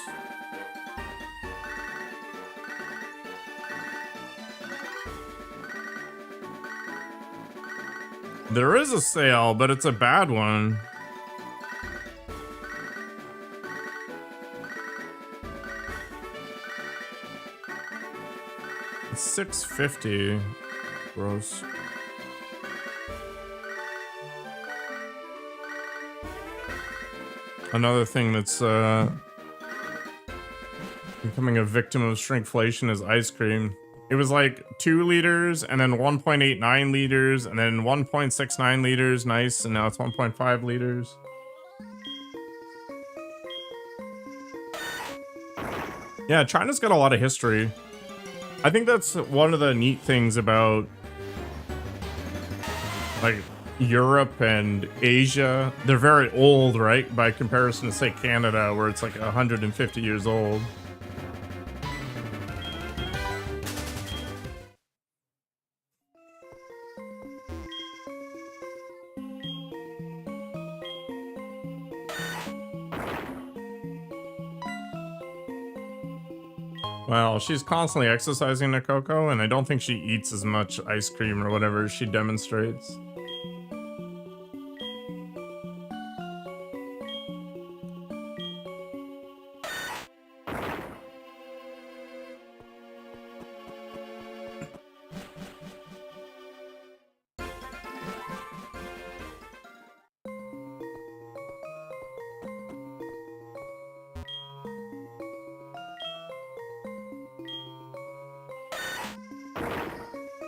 There is a sale, but it's a bad one. It's $6.50. Gross. Another thing that's becoming a victim of shrinkflation is ice cream. It was like 2 liters and then 1.89 liters and then 1.69 liters. Nice. And now it's 1.5 liters. Yeah, China's got a lot of history. I think that's one of the neat things about like Europe and Asia. They're very old, right? By comparison to, say, Canada, where it's like 150 years old. Well, she's constantly exercising Nakoko, and I don't think she eats as much ice cream or whatever as she demonstrates.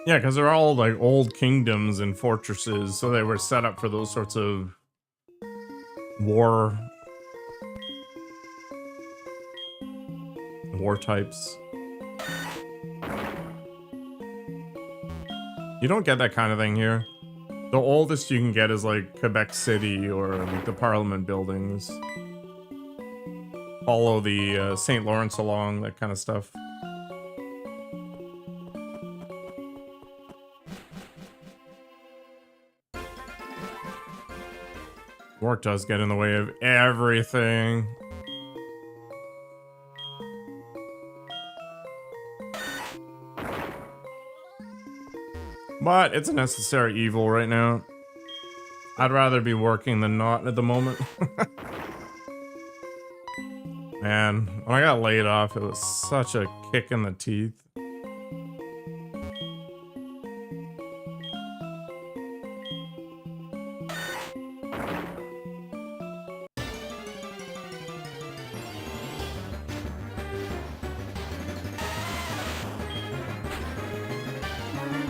Yeah, because they're all like old kingdoms and fortresses, so they were set up for those sorts of war types. You don't get that kind of thing here. The oldest you can get is like Quebec City or like the Parliament buildings. Follow the St. Lawrence along, that kind of stuff. Work does get in the way of everything. But it's a necessary evil right now. I'd rather be working than not at the moment. Man, when I got laid off, it was such a kick in the teeth.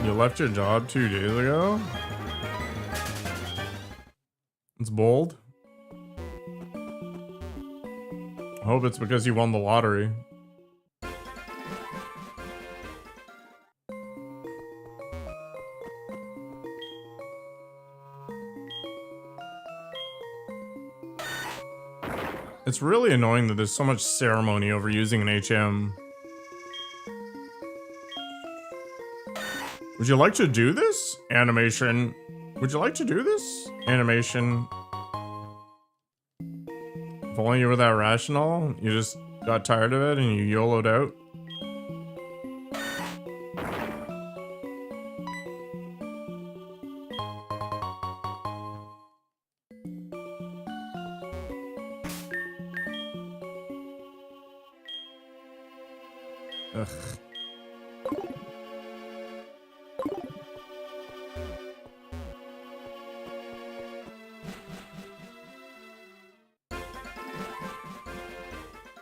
You left your job 2 days ago? It's bold. I hope it's because you won the lottery. It's really annoying that there's so much ceremony over using an HM. Would you like to do this? Animation. Would you like to do this? Animation. If only you were that rational, you just got tired of it and you YOLO'd out. Ugh.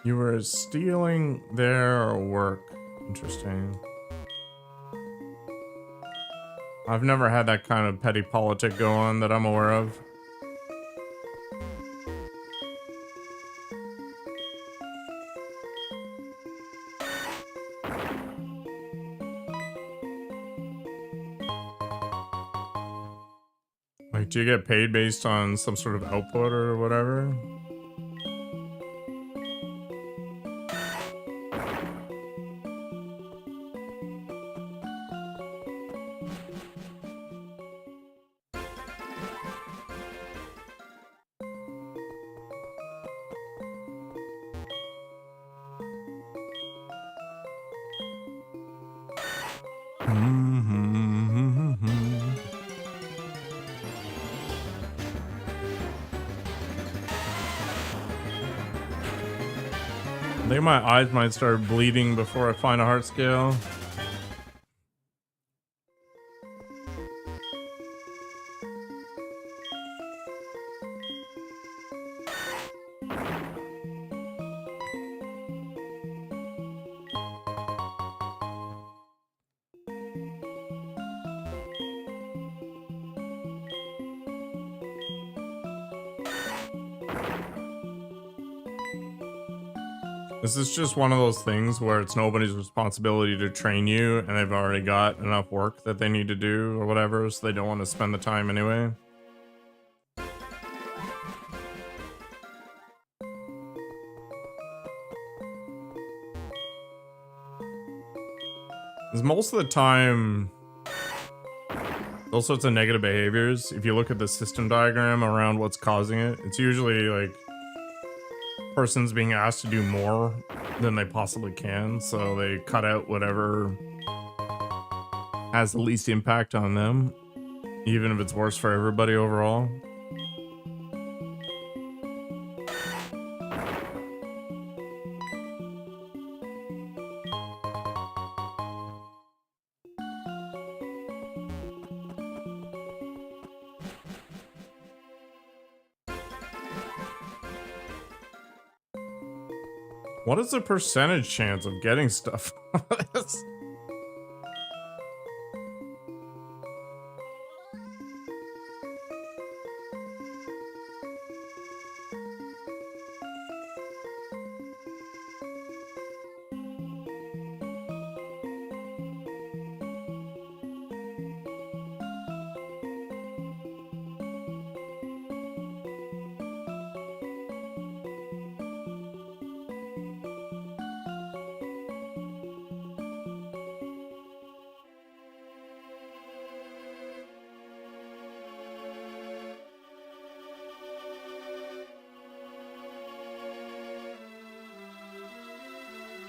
You were stealing their work. Interesting. I've never had that kind of petty politic go on that I'm aware of. Like, do you get paid based on some sort of output or whatever? I think my eyes might start bleeding before I find a heart scale. This is just one of those things where it's nobody's responsibility to train you, and they've already got enough work that they need to do or whatever, so they don't want to spend the time anyway. Because most of the time, those sorts of negative behaviors, if you look at the system diagram around what's causing it, it's usually like person's being asked to do more than they possibly can, so they cut out whatever has the least impact on them, even if it's worse for everybody overall. What is the percentage chance of getting stuff?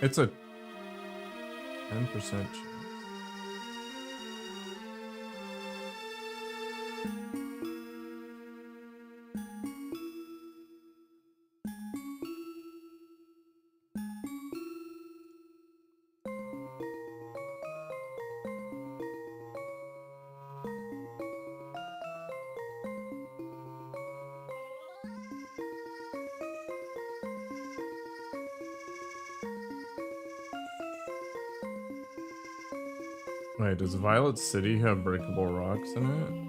It's a 10% chance. Wait, does Violet City have breakable rocks in it?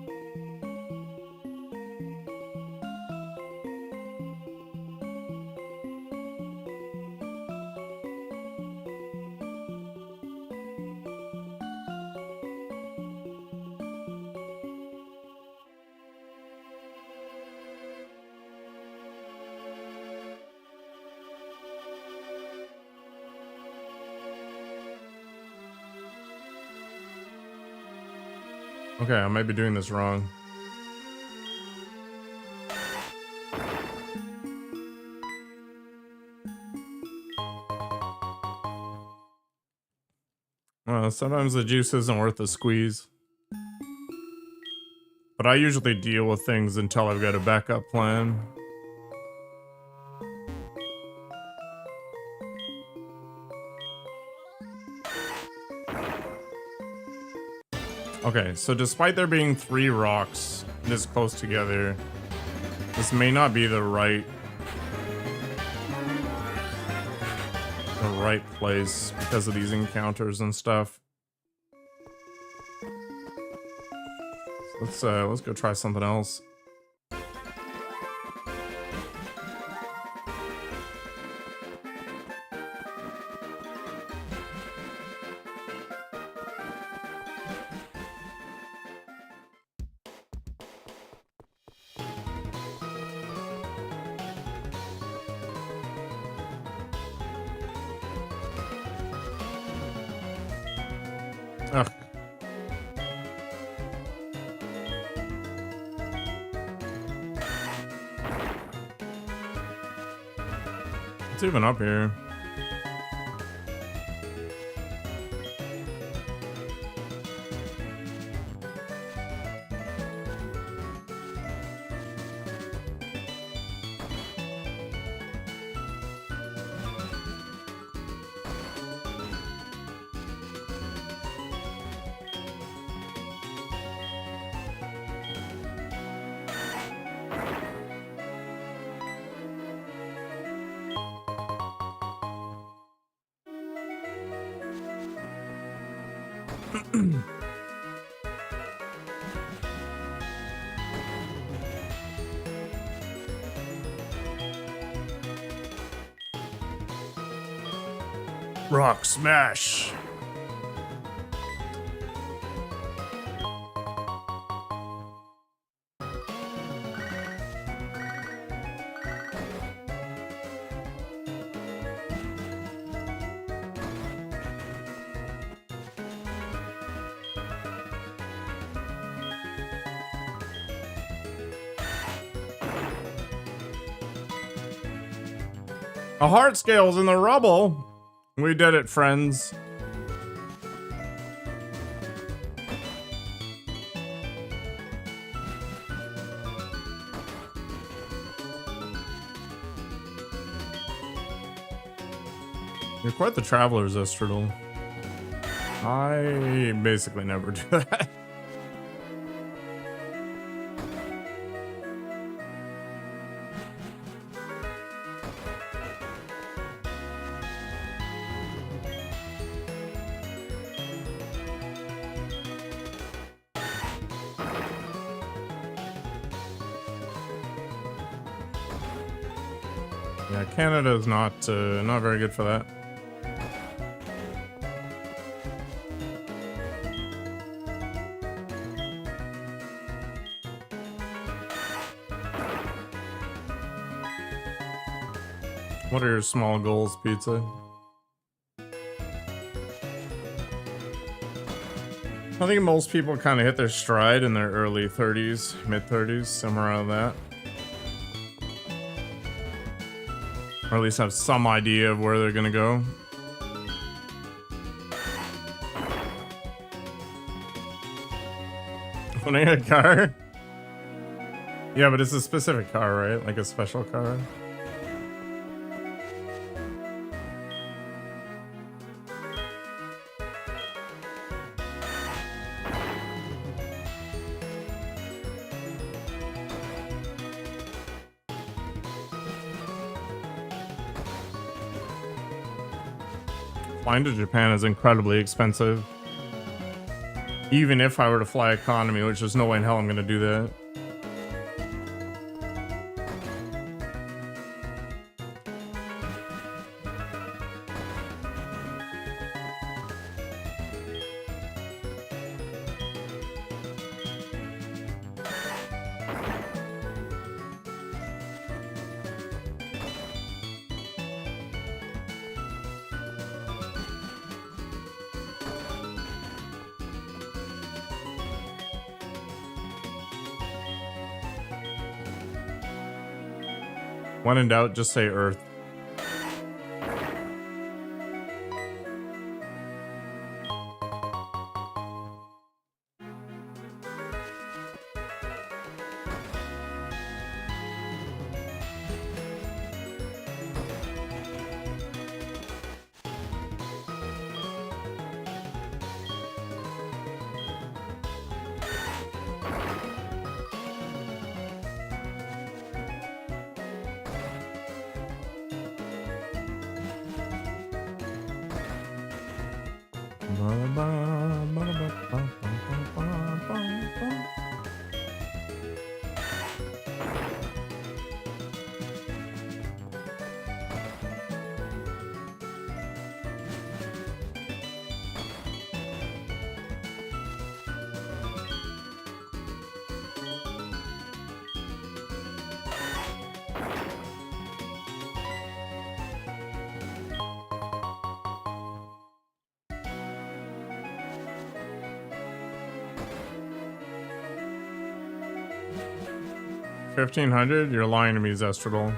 Okay, I might be doing this wrong. Well, sometimes the juice isn't worth the squeeze. But I usually deal with things until I've got a backup plan. Okay, so despite there being 3 rocks this close together, this may not be the right place because of these encounters and stuff. So let's go try something else. Ugh. It's even up here. Rock smash. A heart scale's in the rubble. We did it, friends. You're quite the traveler, Zestradal. I basically never do that. Yeah, Canada's not very good for that. What are your small goals, Pizza? I think most people kind of hit their stride in their early 30s, mid 30s, somewhere around that. Or at least have some idea of where they're gonna go. Owning a car? Yeah, but it's a specific car, right? Like a special car. Flying to Japan is incredibly expensive. Even if I were to fly economy, which there's no way in hell I'm gonna do that. When in doubt, just say Earth. $1,500? You're lying to me, Zestradal.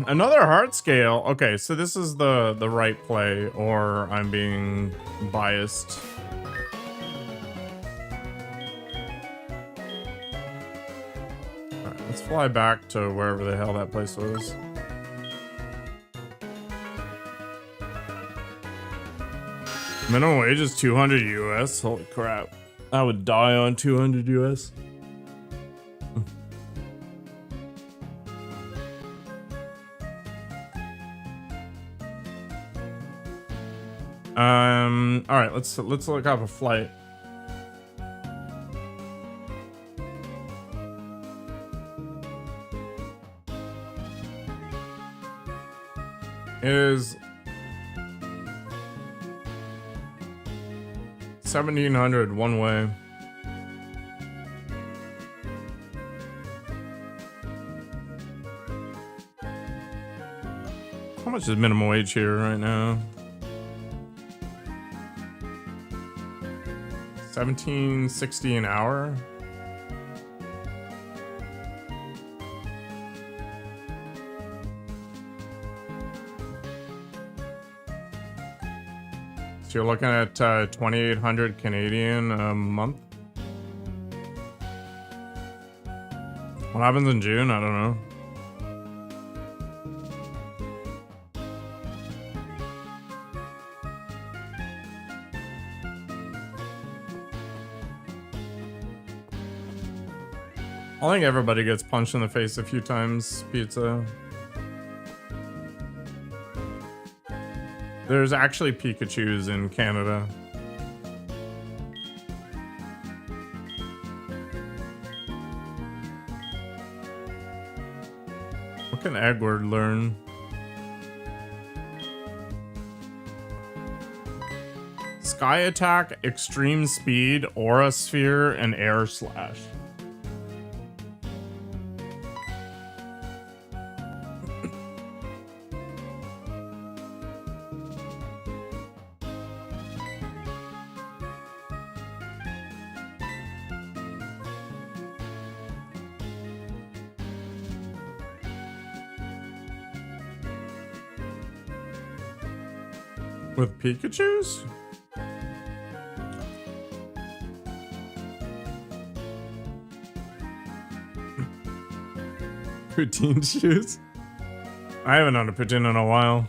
Another heart scale. Okay, so this is the right play, or I'm being biased. All right, let's fly back to wherever the hell that place was. Minimum wage is 200 US. Holy crap. I would die on 200 US. All right, let's look up a flight. Is 1,700 one way. How much is minimum wage here right now? 1760 an hour. So you're looking at 2,800 Canadian a month. What happens in June? I don't know. I think everybody gets punched in the face a few times, pizza. There's actually Pikachus in Canada. What can Edward learn? Sky attack, extreme speed, aura sphere, and air slash. With Pikachus? Poutine shoes? I haven't had a poutine in a while.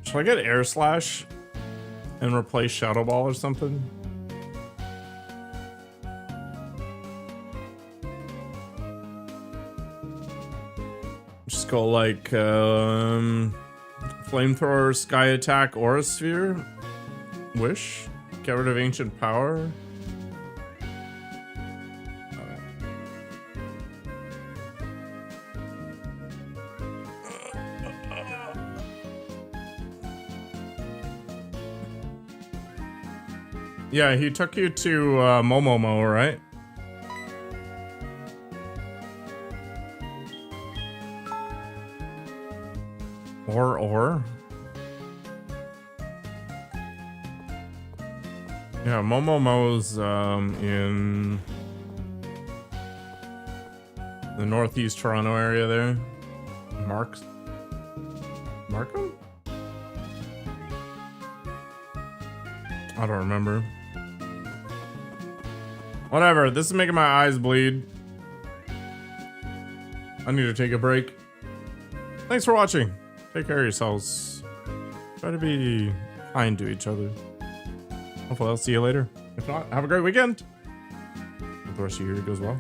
Should I get Air Slash and replace Shadow Ball or something? Just go like Flamethrower, Sky Attack, Aura Sphere, Wish, get rid of Ancient Power. Yeah, he took you to Momomo, right? Or? Yeah, Momomo's in the northeast Toronto area there. Markham? I don't remember. Whatever, this is making my eyes bleed. I need to take a break. Thanks for watching. Take care of yourselves. Try to be kind to each other. Hopefully I'll see you later. If not, have a great weekend. Hope the rest of your year goes well.